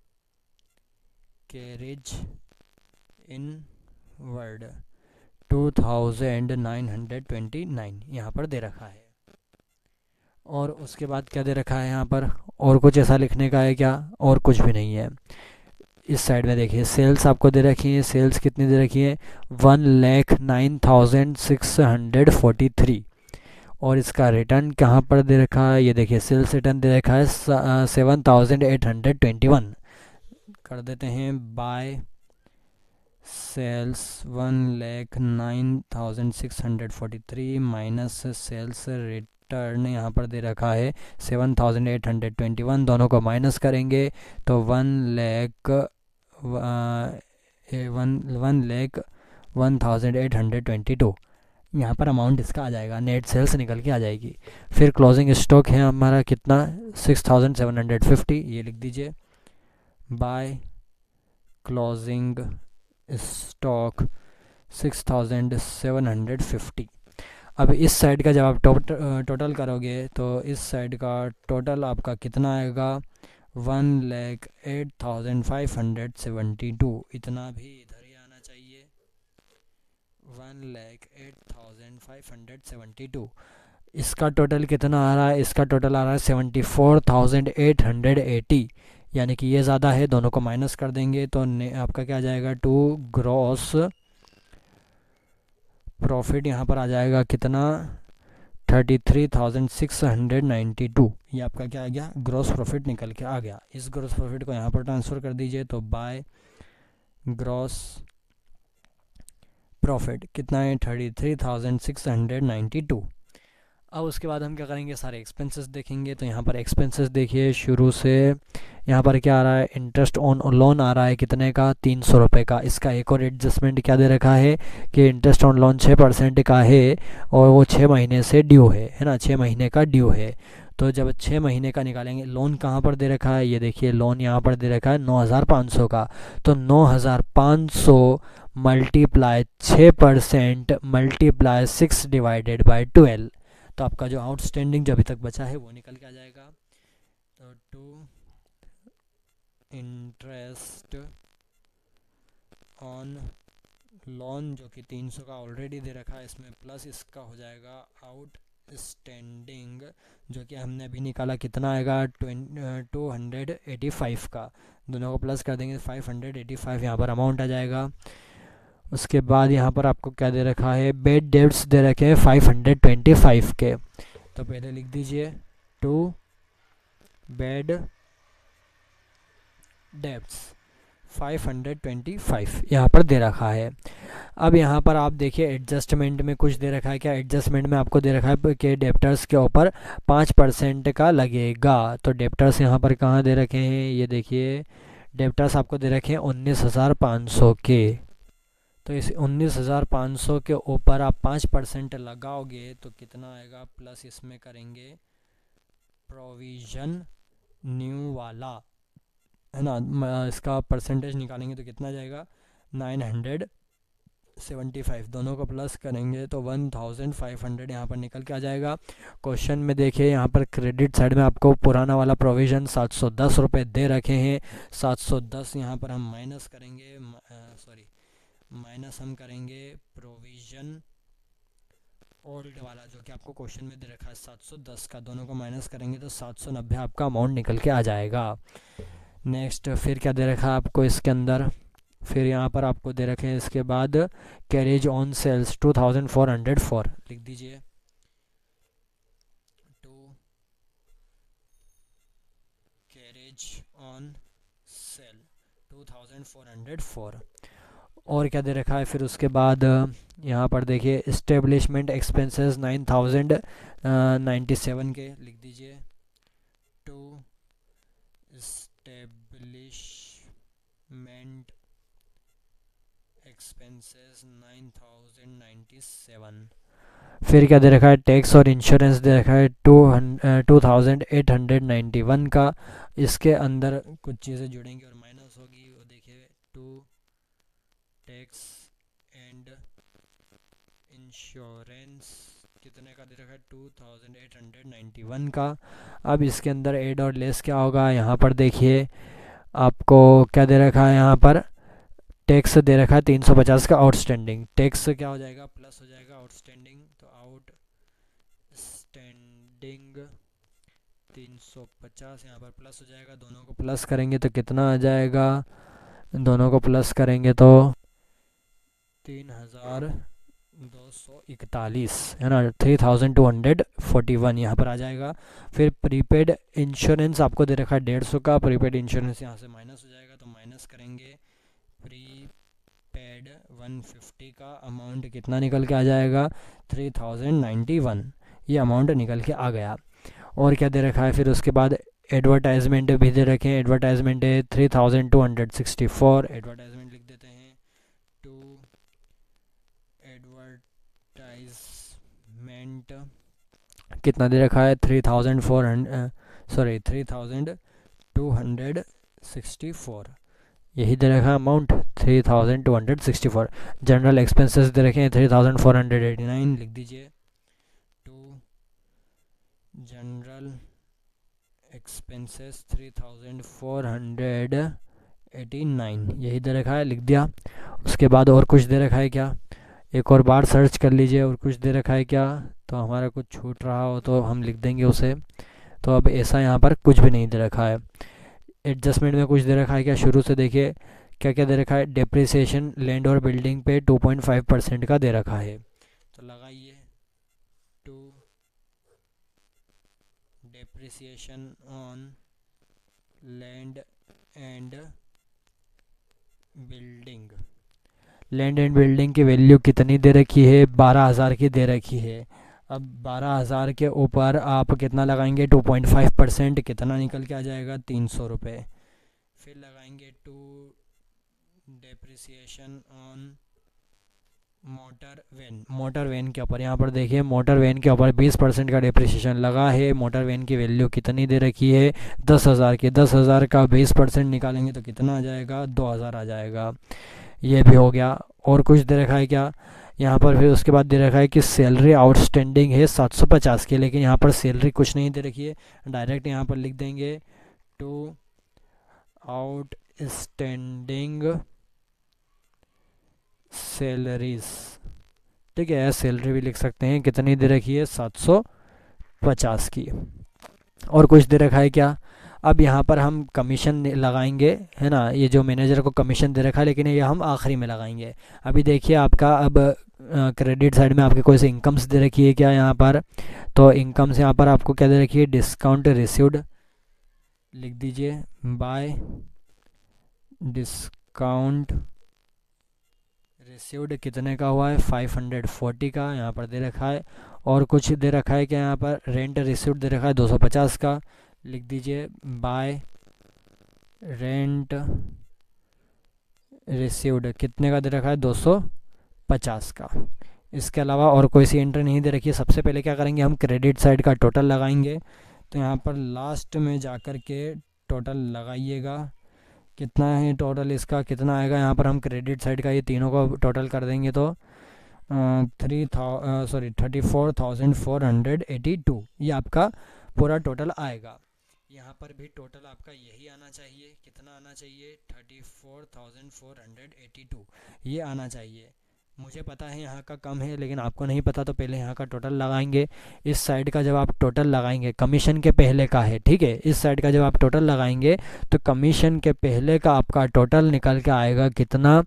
Speaker 1: कैरेज इनवर्ड 2929 यहाँ पर दे रखा है। और उसके बाद क्या दे रखा है यहाँ पर, और कुछ ऐसा लिखने का है क्या, और कुछ भी नहीं है। इस साइड में देखिए सेल्स आपको दे रखी है, सेल्स कितनी दे रखी है 1,09,643, और इसका रिटर्न कहाँ पर दे रखा है, ये देखिए सेल्स रिटर्न दे रखा है 7,821। कर देते हैं by sales 1,09,643 minus sales return यहाँ पर दे रखा है 7,821, दोनों को माइनस करेंगे तो 1,01,1822 यहाँ पर अमाउंट इसका आ जाएगा, नेट सेल्स निकल के आ जाएगी। फिर क्लोजिंग स्टॉक है हमारा कितना 6,750, ये लिख दीजिए बाय क्लोजिंग स्टॉक 6,750। अब इस साइड का जब आप टोटल करोगे तो इस साइड का टोटल आपका कितना आएगा 1,08,572, इतना भी इधर ही आना चाहिए 1,08,572। इसका टोटल कितना आ रहा है, इसका टोटल आ रहा है 74,880, यानी कि ये ज़्यादा है, दोनों को माइनस कर देंगे तो आपका क्या आ जाएगा टू ग्रॉस प्रॉफिट यहाँ पर आ जाएगा कितना 33,692। ये आपका क्या आ गया ग्रॉस प्रॉफिट निकल के आ गया। इस ग्रॉस प्रॉफिट को यहाँ पर ट्रांसफ़र कर दीजिए तो बाय ग्रॉस प्रॉफिट कितना है 33,692। अब उसके बाद हम क्या करेंगे सारे एक्सपेंसेस देखेंगे। तो यहाँ पर एक्सपेंसेस देखिए शुरू से यहाँ पर क्या आ रहा है इंटरेस्ट ऑन लोन आ रहा है कितने का 300 रुपये का। इसका एक और एडजस्टमेंट क्या दे रखा है कि इंटरेस्ट ऑन लोन 6% का है और वो 6 महीने से ड्यू है ना, 6 महीने का ड्यू है। तो जब 6 महीने का निकालेंगे, लोन कहाँ पर दे रखा है, ये देखिए लोन यहाँ पर दे रखा है 9,500 का। तो 9,500 मल्टीप्लाई 6% मल्टीप्लाई 6 डिवाइडेड बाई 12, तो आपका जो आउटस्टैंडिंग जो अभी तक बचा है वो निकल के आ जाएगा। तो टू इंटरेस्ट ऑन लोन जो कि 300 का ऑलरेडी दे रखा है इसमें, प्लस इसका हो जाएगा आउटस्टैंडिंग जो कि हमने अभी निकाला कितना आएगा 285 का। दोनों को प्लस कर देंगे 585 यहाँ पर अमाउंट आ जाएगा। उसके बाद यहाँ पर आपको क्या दे रखा है बेड डेब्ट्स दे रखे हैं 525 के। तो पहले लिख दीजिए टू बेड डेब्ट्स 525 यहाँ पर दे रखा है। अब यहाँ पर आप देखिए एडजस्टमेंट में कुछ दे रखा है क्या। एडजस्टमेंट में आपको दे रखा है कि डेप्टर्स के ऊपर 5% का लगेगा। तो डेप्टर्स यहाँ पर कहाँ दे रखे हैं, ये देखिए डेप्टर्स आपको दे रखे हैं 19,500 के। तो इस 19,500 के ऊपर आप 5% लगाओगे तो कितना आएगा, प्लस इसमें करेंगे प्रोविज़न न्यू वाला, है ना, इसका परसेंटेज निकालेंगे तो कितना जाएगा 975। दोनों को प्लस करेंगे तो 1,500 यहाँ पर निकल के आ जाएगा। क्वेश्चन में देखिए यहाँ पर क्रेडिट साइड में आपको पुराना वाला प्रोविज़न 710 रुपये दे रखे हैं। 710 यहाँ पर हम माइनस करेंगे, माइनस हम करेंगे प्रोविज़न ओल्ड वाला जो कि आपको क्वेश्चन में दे रखा है 710 का, दोनों को माइनस करेंगे तो 790 आपका अमाउंट निकल के आ जाएगा। नेक्स्ट फिर क्या दे रखा है आपको इसके अंदर, फिर यहाँ पर आपको दे रखे हैं इसके बाद कैरेज ऑन सेल्स 2,404 लिख दीजिए। Carriage on sale 2,404। और क्या दे रखा है फिर उसके बाद यहाँ पर देखिए इस्टेब्लिशमेंट एक्सपेंसेस 9,097 के लिख दीजिए। To establishment expenses 9,097। फिर क्या दे रखा है टैक्स और इंश्योरेंस दे रखा है 2,891 का। इसके अंदर कुछ चीज़ें जुड़ेंगी और माइनस होगी, वो देखिए टू टैक्स एंड इंश्योरेंस कितने का दे रखा है 2,891 का। अब इसके अंदर ऐड और लेस क्या होगा, यहाँ पर देखिए आपको क्या दे रखा है, यहाँ पर टैक्स दे रखा है 350 का आउटस्टैंडिंग। टैक्स क्या हो जाएगा, प्लस हो जाएगा आउटस्टैंडिंग, तो आउटस्टैंडिंग 350 यहाँ पर प्लस हो जाएगा। दोनों को प्लस करेंगे तो कितना आ जाएगा, दोनों को प्लस करेंगे तो 3,241 है ना, 3,241 यहाँ पर आ जाएगा। फिर प्रीपेड इंश्योरेंस आपको दे रखा है 150 का। प्रीपेड इंश्योरेंस यहाँ से माइनस हो जाएगा तो माइनस करेंगे प्रीपेड 150 का अमाउंट कितना निकल के आ जाएगा 3,091। ये अमाउंट निकल के आ गया। और क्या दे रखा है फिर उसके बाद एडवर्टाइजमेंट भी दे रखे हैं। एडवर्टाइजमेंट है 3,264। एडवर्टाइजमेंट लिख देते हैं। टू एडवर्टाइजमेंट कितना दे रखा है 3,264, यही दे रखा है अमाउंट 3,264। जनरल एक्सपेंसेस दे रखे हैं 3,489 लिख दीजिए। टू जनरल एक्सपेंसेस 3,489 यही दे रखा है, लिख दिया। उसके बाद और कुछ दे रखा है क्या, एक और बार सर्च कर लीजिए और कुछ दे रखा है क्या, तो हमारा कुछ छूट रहा हो तो हम लिख देंगे उसे। तो अब ऐसा यहाँ पर कुछ भी नहीं दे रखा है। एडजस्टमेंट में कुछ दे रखा है क्या, शुरू से देखिए क्या क्या दे रखा है। डेप्रिसिएशन लैंड और बिल्डिंग पे 2.5% का दे रखा है, तो लगाइए to depreciation on land and building. Land and building की वैल्यू कितनी दे रखी है, 12,000 की दे रखी है। अब 12,000 के ऊपर आप कितना लगाएंगे 2.5%, कितना निकल के आ जाएगा 300 रुपये। फिर लगाएंगे to depreciation on motor van. Motor van के ऊपर यहाँ पर देखिए मोटर वैन के ऊपर 20% का डेप्रिसिएशन लगा है। मोटर वैन की वैल्यू कितनी दे रखी है 10,000 की। 10,000 का 20% निकालेंगे तो कितना आ जाएगा 2,000 आ जाएगा। ये भी हो गया। और कुछ दे रखा है क्या यहाँ पर, फिर उसके बाद दे रखा है कि सैलरी आउटस्टैंडिंग है 750 की, लेकिन यहाँ पर सैलरी कुछ नहीं दे रखी है। डायरेक्ट यहाँ पर लिख देंगे टू आउटस्टैंडिंग सैलरीज, ठीक है, सैलरी भी लिख सकते हैं। कितनी दे रखी है 750 की। और कुछ दे रखा है क्या, अब यहाँ पर हम कमीशन लगाएंगे, है ना, ये जो मैनेजर को कमीशन दे रखा है, लेकिन ये हम आखिरी में लगाएंगे। अभी देखिए आपका अब क्रेडिट साइड में आपके कोई से इनकम्स दे रखी है क्या यहाँ पर, तो इनकम्स यहाँ पर आपको क्या दे रखी है डिस्काउंट रिसीव्ड लिख दीजिए बाय डिस्काउंट अकाउंट रिसीव्ड कितने का हुआ है, 540 का यहाँ पर दे रखा है। और कुछ दे रखा है क्या यहाँ पर, रेंट रिसीव्ड दे रखा है 250 का, लिख दीजिए बाय रेंट रिसीव्ड कितने का दे रखा है, 250 का। इसके अलावा और कोई सी एंट्री नहीं दे रखी है। सबसे पहले क्या करेंगे, हम क्रेडिट साइड का टोटल लगाएंगे। तो यहाँ पर लास्ट में जाकर के टोटल लगाइएगा, कितना है टोटल इसका, कितना आएगा। यहाँ पर हम क्रेडिट साइड का ये तीनों को टोटल कर देंगे तो 34,482 ये आपका पूरा टोटल आएगा। यहाँ पर भी टोटल आपका यही आना चाहिए, कितना आना चाहिए, 34,482 ये आना चाहिए। मुझे पता है यहाँ का कम है, लेकिन आपको नहीं पता, तो पहले यहाँ का टोटल लगाएंगे। इस साइड का जब आप टोटल लगाएंगे, कमीशन के पहले का है, ठीक है, इस साइड का जब आप टोटल लगाएंगे तो कमीशन के पहले का आपका टोटल निकल के आएगा कितना।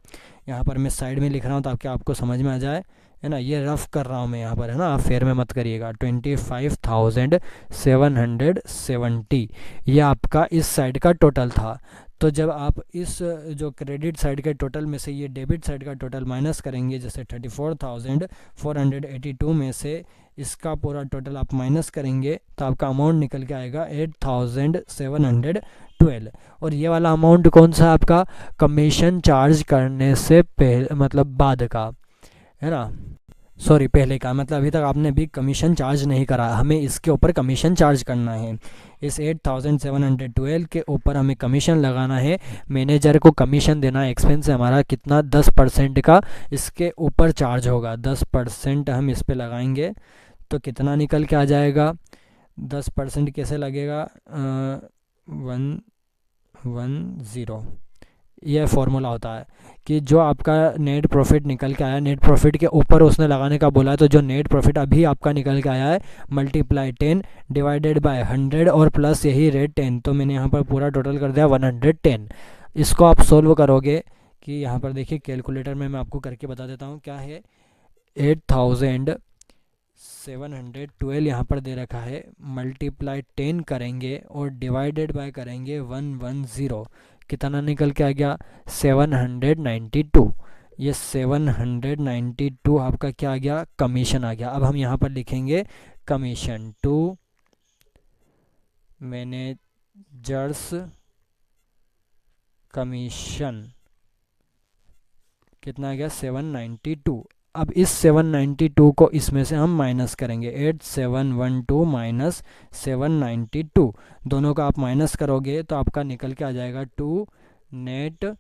Speaker 1: यहाँ पर मैं साइड में लिख रहा हूँ ताकि आपको समझ में आ जाए, है ना, ये रफ कर रहा हूँ मैं यहाँ पर, है ना, आप फेयर में मत करिएगा। 25,770 ये आपका इस साइड का टोटल था। तो जब आप इस जो क्रेडिट साइड के टोटल में से ये डेबिट साइड का टोटल माइनस करेंगे, जैसे 34,482 में से इसका पूरा टोटल आप माइनस करेंगे तो आपका अमाउंट निकल के आएगा 8,712। और ये वाला अमाउंट कौन सा आपका, कमीशन चार्ज करने से पहले, मतलब बाद का, है ना, सॉरी पहले का, मतलब अभी तक आपने भी कमीशन चार्ज नहीं करा, हमें इसके ऊपर कमीशन चार्ज करना है। इस 8,712 के ऊपर हमें कमीशन लगाना है, मैनेजर को कमीशन देना है। एक्सपेंस है हमारा कितना, 10% का इसके ऊपर चार्ज होगा, 10% हम इस पे लगाएंगे तो कितना निकल के आ जाएगा। 10% कैसे लगेगा, 110, यह फॉर्मूला होता है कि जो आपका नेट प्रॉफिट निकल के आया, नेट प्रॉफिट के ऊपर उसने लगाने का बोला है, तो जो नेट प्रॉफिट अभी आपका निकल के आया है मल्टीप्लाई 10 डिवाइडेड बाय 100 और प्लस यही रेट 10, तो मैंने यहाँ पर पूरा टोटल कर दिया 110। इसको आप सोल्व करोगे कि यहाँ पर देखिए कैलकुलेटर में मैं आपको करके बता देता हूँ क्या है। 8,712 यहाँ पर दे रखा है, मल्टीप्लाई 10 करेंगे और डिवाइडेड बाय करेंगे 110, कितना निकल के आ गया, 792। ये 792 आपका क्या आ गया, कमीशन आ गया। अब हम यहाँ पर लिखेंगे कमीशन टू मैनेजर्स कमीशन, कितना आ गया, 792। अब इस 792 को इसमें से हम माइनस करेंगे, 8712 माइनस 792, दोनों का आप माइनस करोगे तो आपका निकल के आ जाएगा 2 नेट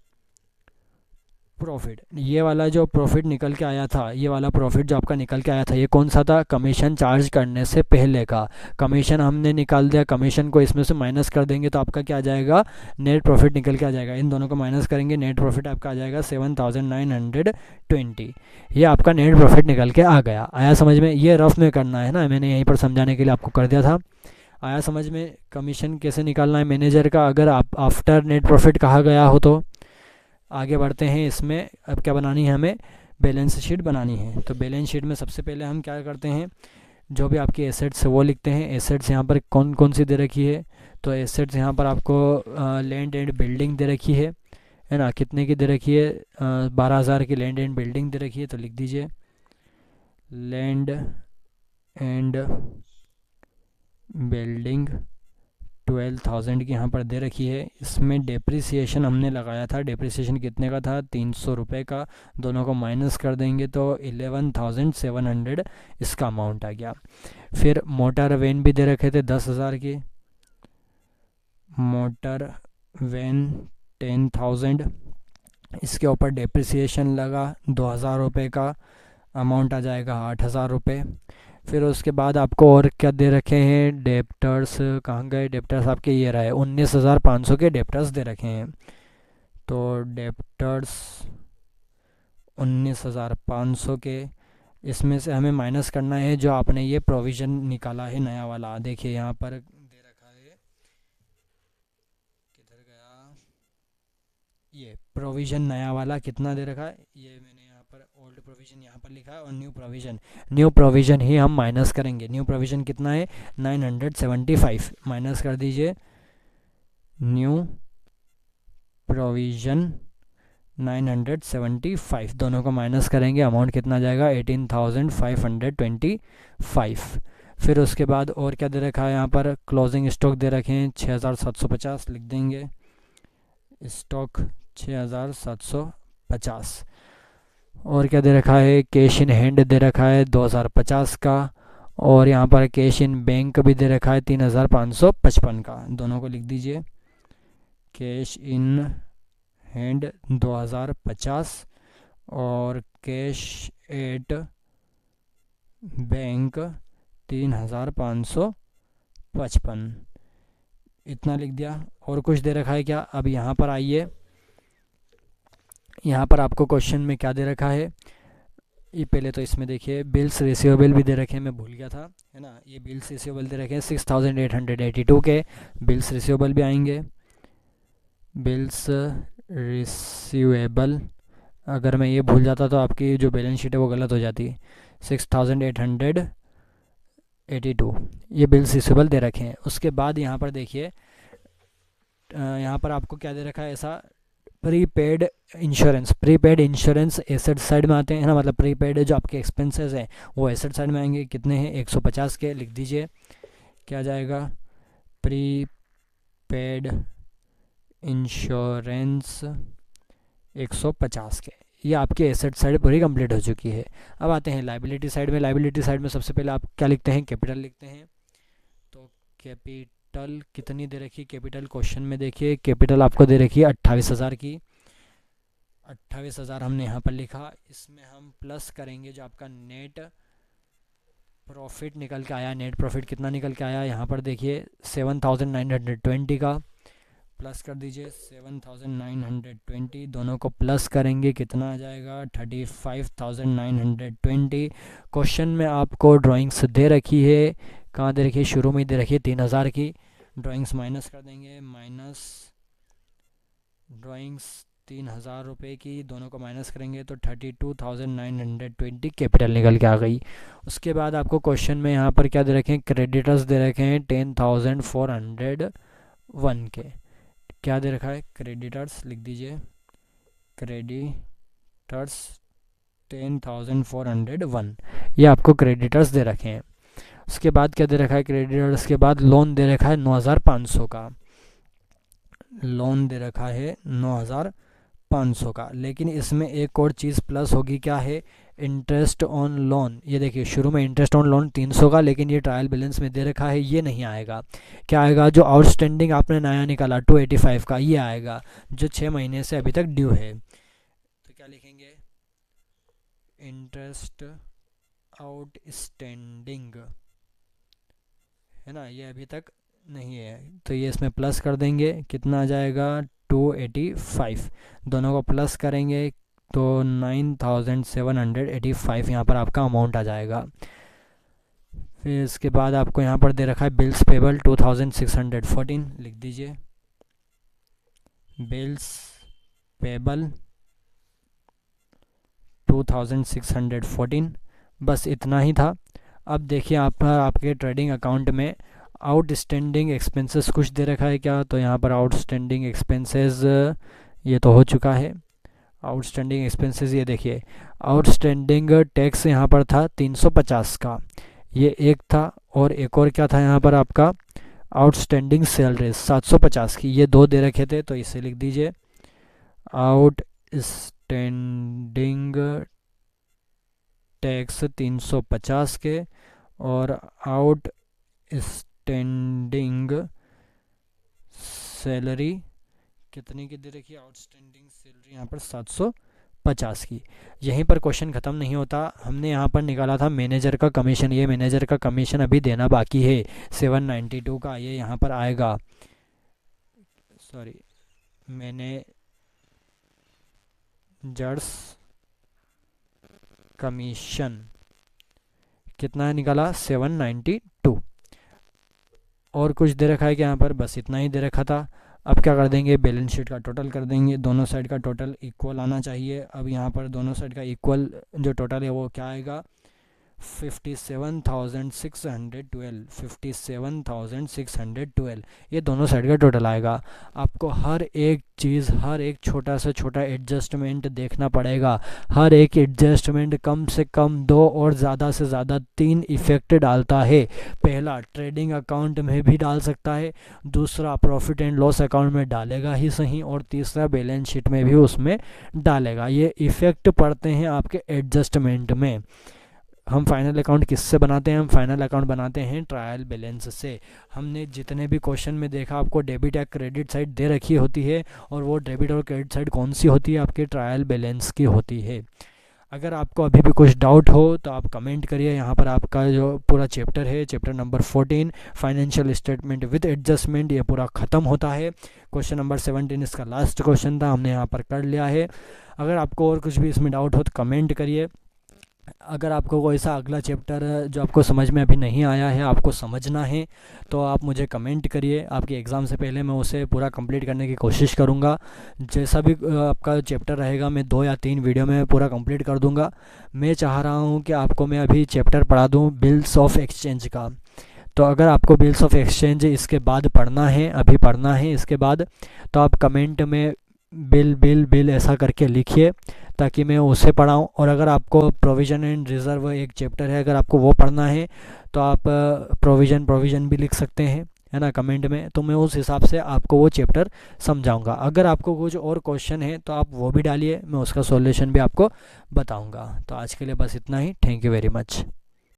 Speaker 1: प्रॉफिट। ये वाला जो प्रॉफिट निकल के आया था, ये वाला प्रॉफिट जो आपका निकल के आया था, ये कौन सा था, कमीशन चार्ज करने से पहले का। कमीशन हमने निकाल दिया, कमीशन को इसमें से माइनस कर देंगे तो आपका क्या आ जाएगा, नेट प्रॉफिट निकल के आ जाएगा। इन दोनों को माइनस करेंगे, नेट प्रॉफिट आपका आ जाएगा 7,920। ये आपका नेट प्रॉफिट निकल के आ गया। आया समझ में, ये रफ में करना है ना, मैंने यहीं पर समझाने के लिए आपको कर दिया था। आया समझ में कमीशन कैसे निकालना है मैनेजर का, अगर आप आफ्टर नेट प्रॉफिट कहा गया हो तो। आगे बढ़ते हैं इसमें। अब क्या बनानी है, हमें बैलेंस शीट बनानी है। तो बैलेंस शीट में सबसे पहले हम क्या करते हैं, जो भी आपकी एसेट्स है वो लिखते हैं। एसेट्स यहाँ पर कौन कौन सी दे रखी है, तो एसेट्स यहाँ पर आपको लैंड एंड बिल्डिंग दे रखी है ना, कितने की दे रखी है, 12,000 की लैंड एंड बिल्डिंग दे रखी है। तो लिख दीजिए लैंड एंड बिल्डिंग 12,000 की यहाँ पर दे रखी है। इसमें डेप्रिसिएशन हमने लगाया था, डेप्रिसिएशन कितने का था, 300 रुपये का। दोनों को माइनस कर देंगे तो 11,700 इसका अमाउंट आ गया। फिर मोटर वैन भी दे रखे थे 10,000 की, मोटर वैन 10,000, इसके ऊपर डेप्रिसिएशन लगा 2,000 रुपये का, अमाउंट आ जाएगा 8,000 रुपये। फिर उसके बाद आपको और क्या दे रखे हैं, डेप्टर्स कहाँ गए, डेप्टर्स आपके ये रहे, 19,500 के डेप्टर्स दे रखे हैं। तो डेप्टर्स 19,500 के, इसमें से हमें माइनस करना है जो आपने ये प्रोविज़न निकाला है नया वाला। देखिए यहाँ पर दे रखा है, किधर गया, ये प्रोविज़न नया वाला कितना दे रखा है, ये मैंने ओल्ड प्रोविज़न यहाँ पर लिखा है और न्यू प्रोविज़न ही हम माइनस करेंगे। न्यू प्रोविज़न कितना है, 975, माइनस कर दीजिए न्यू प्रोविज़न 18,975, दोनों को माइनस करेंगे, अमाउंट कितना आ जाएगा 18,525। फिर उसके बाद और क्या दे रखा है यहाँ पर, क्लोजिंग स्टॉक दे रखे हैं 6,750, लिख देंगे स्टॉक 6,750। और क्या दे रखा है, कैश इन हैंड दे रखा है 2,050 का, और यहाँ पर कैश इन बैंक भी दे रखा है 3,555 का, दोनों को लिख दीजिए कैश इन हैंड 2,050 और कैश एट बैंक 3,555, इतना लिख दिया। और कुछ दे रखा है क्या, अब यहाँ पर आइए, यहाँ पर आपको क्वेश्चन में क्या दे रखा है, ये पहले तो इसमें देखिए बिल्स रिसीवेबल भी दे रखे हैं, मैं भूल गया था, है ना, ये बिल्स रिसीवेबल दे रखे हैं 6,882 के बिल्स रिसीवेबल भी आएंगे। बिल्स रिसीवेबल, अगर मैं ये भूल जाता तो आपकी जो बैलेंस शीट है वो गलत हो जाती। 6,882 ये बिल्स रिसीवेबल दे रखे हैं। उसके बाद यहाँ पर देखिए, यहाँ पर आपको क्या दे रखा है ऐसा, प्रीपेड इंश्योरेंस एसेट साइड में आते हैं, है ना, मतलब प्रीपेड जो आपके एक्सपेंसेस हैं वो एसेट साइड में आएंगे, कितने हैं 150 के, लिख दीजिए क्या जाएगा, प्रीपेड इंश्योरेंस 150 के, ये आपकी एसेट साइड पूरी कंप्लीट हो चुकी है। अब आते हैं लाइबिलिटी साइड में। लाइबिलिटी साइड में सबसे पहले आप क्या लिखते हैं, कैपिटल लिखते हैं। तो कैपिटल कितनी दे रखी, कैपिटल क्वेश्चन में देखिए कैपिटल आपको दे रखी है 28,000 की, 28,000 हमने यहाँ पर लिखा। इसमें हम प्लस करेंगे जो आपका नेट प्रॉफिट निकल के आया, नेट प्रॉफिट कितना निकल के आया, यहाँ पर देखिए 7,920 का, प्लस कर दीजिए 7,920, दोनों को प्लस करेंगे कितना आ जाएगा 35,920। क्वेश्चन में आपको ड्राइंग्स दे रखी है, कहाँ दे रखी है, शुरू में दे रखी है 3,000 की, ड्राइंग्स माइनस कर देंगे, माइनस ड्राइंग्स 3,000 रुपये की, दोनों को माइनस करेंगे तो 32,920 कैपिटल निकल के आ गई। उसके बाद आपको क्वेश्चन में यहाँ पर क्या दे रखे हैं, क्रेडिटर्स दे रखे हैं 10,401 के, क्या दे रखा है क्रेडिटर्स, लिख दीजिए क्रेडिटर्स 10,401, ये आपको क्रेडिटर्स दे रखे हैं। उसके बाद क्या दे रखा है क्रेडिटर्स के बाद, लोन दे रखा है 9,500 का, लोन दे रखा है 9,500 का, लेकिन इसमें एक और चीज़ प्लस होगी, क्या है, इंटरेस्ट ऑन लोन। ये देखिए शुरू में इंटरेस्ट ऑन लोन 300 का, लेकिन ये ट्रायल बैलेंस में दे रखा है, ये नहीं आएगा। क्या आएगा, जो आउटस्टैंडिंग आपने नया निकाला 285 का, ये आएगा जो 6 महीने से अभी तक ड्यू है। तो क्या लिखेंगे, इंटरेस्ट आउटस्टैंडिंग, है ना, ये अभी तक नहीं है, तो ये इसमें प्लस कर देंगे, कितना आ जाएगा 285, दोनों को प्लस करेंगे तो 9,785 यहाँ पर आपका अमाउंट आ जाएगा। फिर इसके बाद आपको यहाँ पर दे रखा है बिल्स पेबल 2,614, लिख दीजिए बिल्स पेबल 2,614, बस इतना ही था। अब देखिए आपके ट्रेडिंग अकाउंट में आउटस्टैंडिंग एक्सपेंसेस कुछ दे रखा है क्या, तो यहाँ पर आउटस्टैंडिंग एक्सपेंसेस ये तो हो चुका है। आउटस्टैंडिंग एक्सपेंसेस ये देखिए, आउटस्टैंडिंग टैक्स यहाँ पर था 350 का, ये एक था, और एक और क्या था यहाँ पर आपका आउटस्टैंडिंग सैलरी 750 की, ये दो दे रखे थे, तो इसे लिख दीजिए आउटस्टैंडिंग टैक्स 350 के, और आउटस्टैंडिंग सैलरी कितने की दे रखी है, आउटस्टैंडिंग सैलरी यहाँ पर 750 की। यहीं पर क्वेश्चन ख़त्म नहीं होता, हमने यहाँ पर निकाला था मैनेजर का कमीशन, ये मैनेजर का कमीशन अभी देना बाकी है 792 का, ये यहाँ पर आएगा, सॉरी मैनेजर्स कमीशन कितना निकाला 792, और कुछ दे रखा है कि यहाँ पर, बस इतना ही दे रखा था। अब क्या कर देंगे, बैलेंस शीट का टोटल कर देंगे, दोनों साइड का टोटल इक्वल आना चाहिए। अब यहाँ पर दोनों साइड का इक्वल जो टोटल है वो क्या आएगा 57,612 ये दोनों साइड का टोटल आएगा। आपको हर एक चीज़, हर एक छोटा से छोटा एडजस्टमेंट देखना पड़ेगा। हर एक एडजस्टमेंट कम से कम 2 और ज़्यादा से ज़्यादा 3 इफ़ेक्ट डालता है। पहला, ट्रेडिंग अकाउंट में भी डाल सकता है, दूसरा प्रॉफिट एंड लॉस अकाउंट में डालेगा ही सही, और तीसरा बैलेंस शीट में भी उसमें डालेगा। ये इफ़ेक्ट पड़ते हैं आपके एडजस्टमेंट में। हम फाइनल अकाउंट किससे बनाते हैं? हम फाइनल अकाउंट बनाते हैं ट्रायल बैलेंस से। हमने जितने भी क्वेश्चन में देखा, आपको डेबिट या क्रेडिट साइड दे रखी होती है, और वो डेबिट और क्रेडिट साइड कौन सी होती है? आपके ट्रायल बैलेंस की होती है। अगर आपको अभी भी कुछ डाउट हो तो आप कमेंट करिए। यहाँ पर आपका जो पूरा चैप्टर है, chapter number 14 financial statement with adjustment, ये पूरा ख़त्म होता है। क्वेश्चन नंबर 17 इसका लास्ट क्वेश्चन था, हमने यहाँ पर कर लिया है। अगर आपको और कुछ भी इसमें डाउट हो तो कमेंट करिए। अगर आपको कोई सा अगला चैप्टर जो आपको समझ में अभी नहीं आया है, आपको समझना है, तो आप मुझे कमेंट करिए। आपके एग्ज़ाम से पहले मैं उसे पूरा कंप्लीट करने की कोशिश करूँगा। जैसा भी आपका चैप्टर रहेगा, मैं 2 या 3 वीडियो में पूरा कंप्लीट कर दूँगा। मैं चाह रहा हूँ कि आपको मैं अभी चैप्टर पढ़ा दूँ बिल्स ऑफ एक्सचेंज का। तो अगर आपको बिल्स ऑफ एक्सचेंज इसके बाद पढ़ना है, अभी पढ़ना है इसके बाद, तो आप कमेंट में बिल बिल बिल ऐसा करके लिखिए, ताकि मैं उसे पढ़ाऊँ। और अगर आपको प्रोविज़न एंड रिज़र्व एक चैप्टर है, अगर आपको वो पढ़ना है तो आप प्रोविज़न भी लिख सकते हैं, है ना, कमेंट में। तो मैं उस हिसाब से आपको वो चैप्टर समझाऊंगा। अगर आपको कुछ और क्वेश्चन है तो आप वो भी डालिए, मैं उसका सॉल्यूशन भी आपको बताऊंगा। तो आज के लिए बस इतना ही। Thank you very much.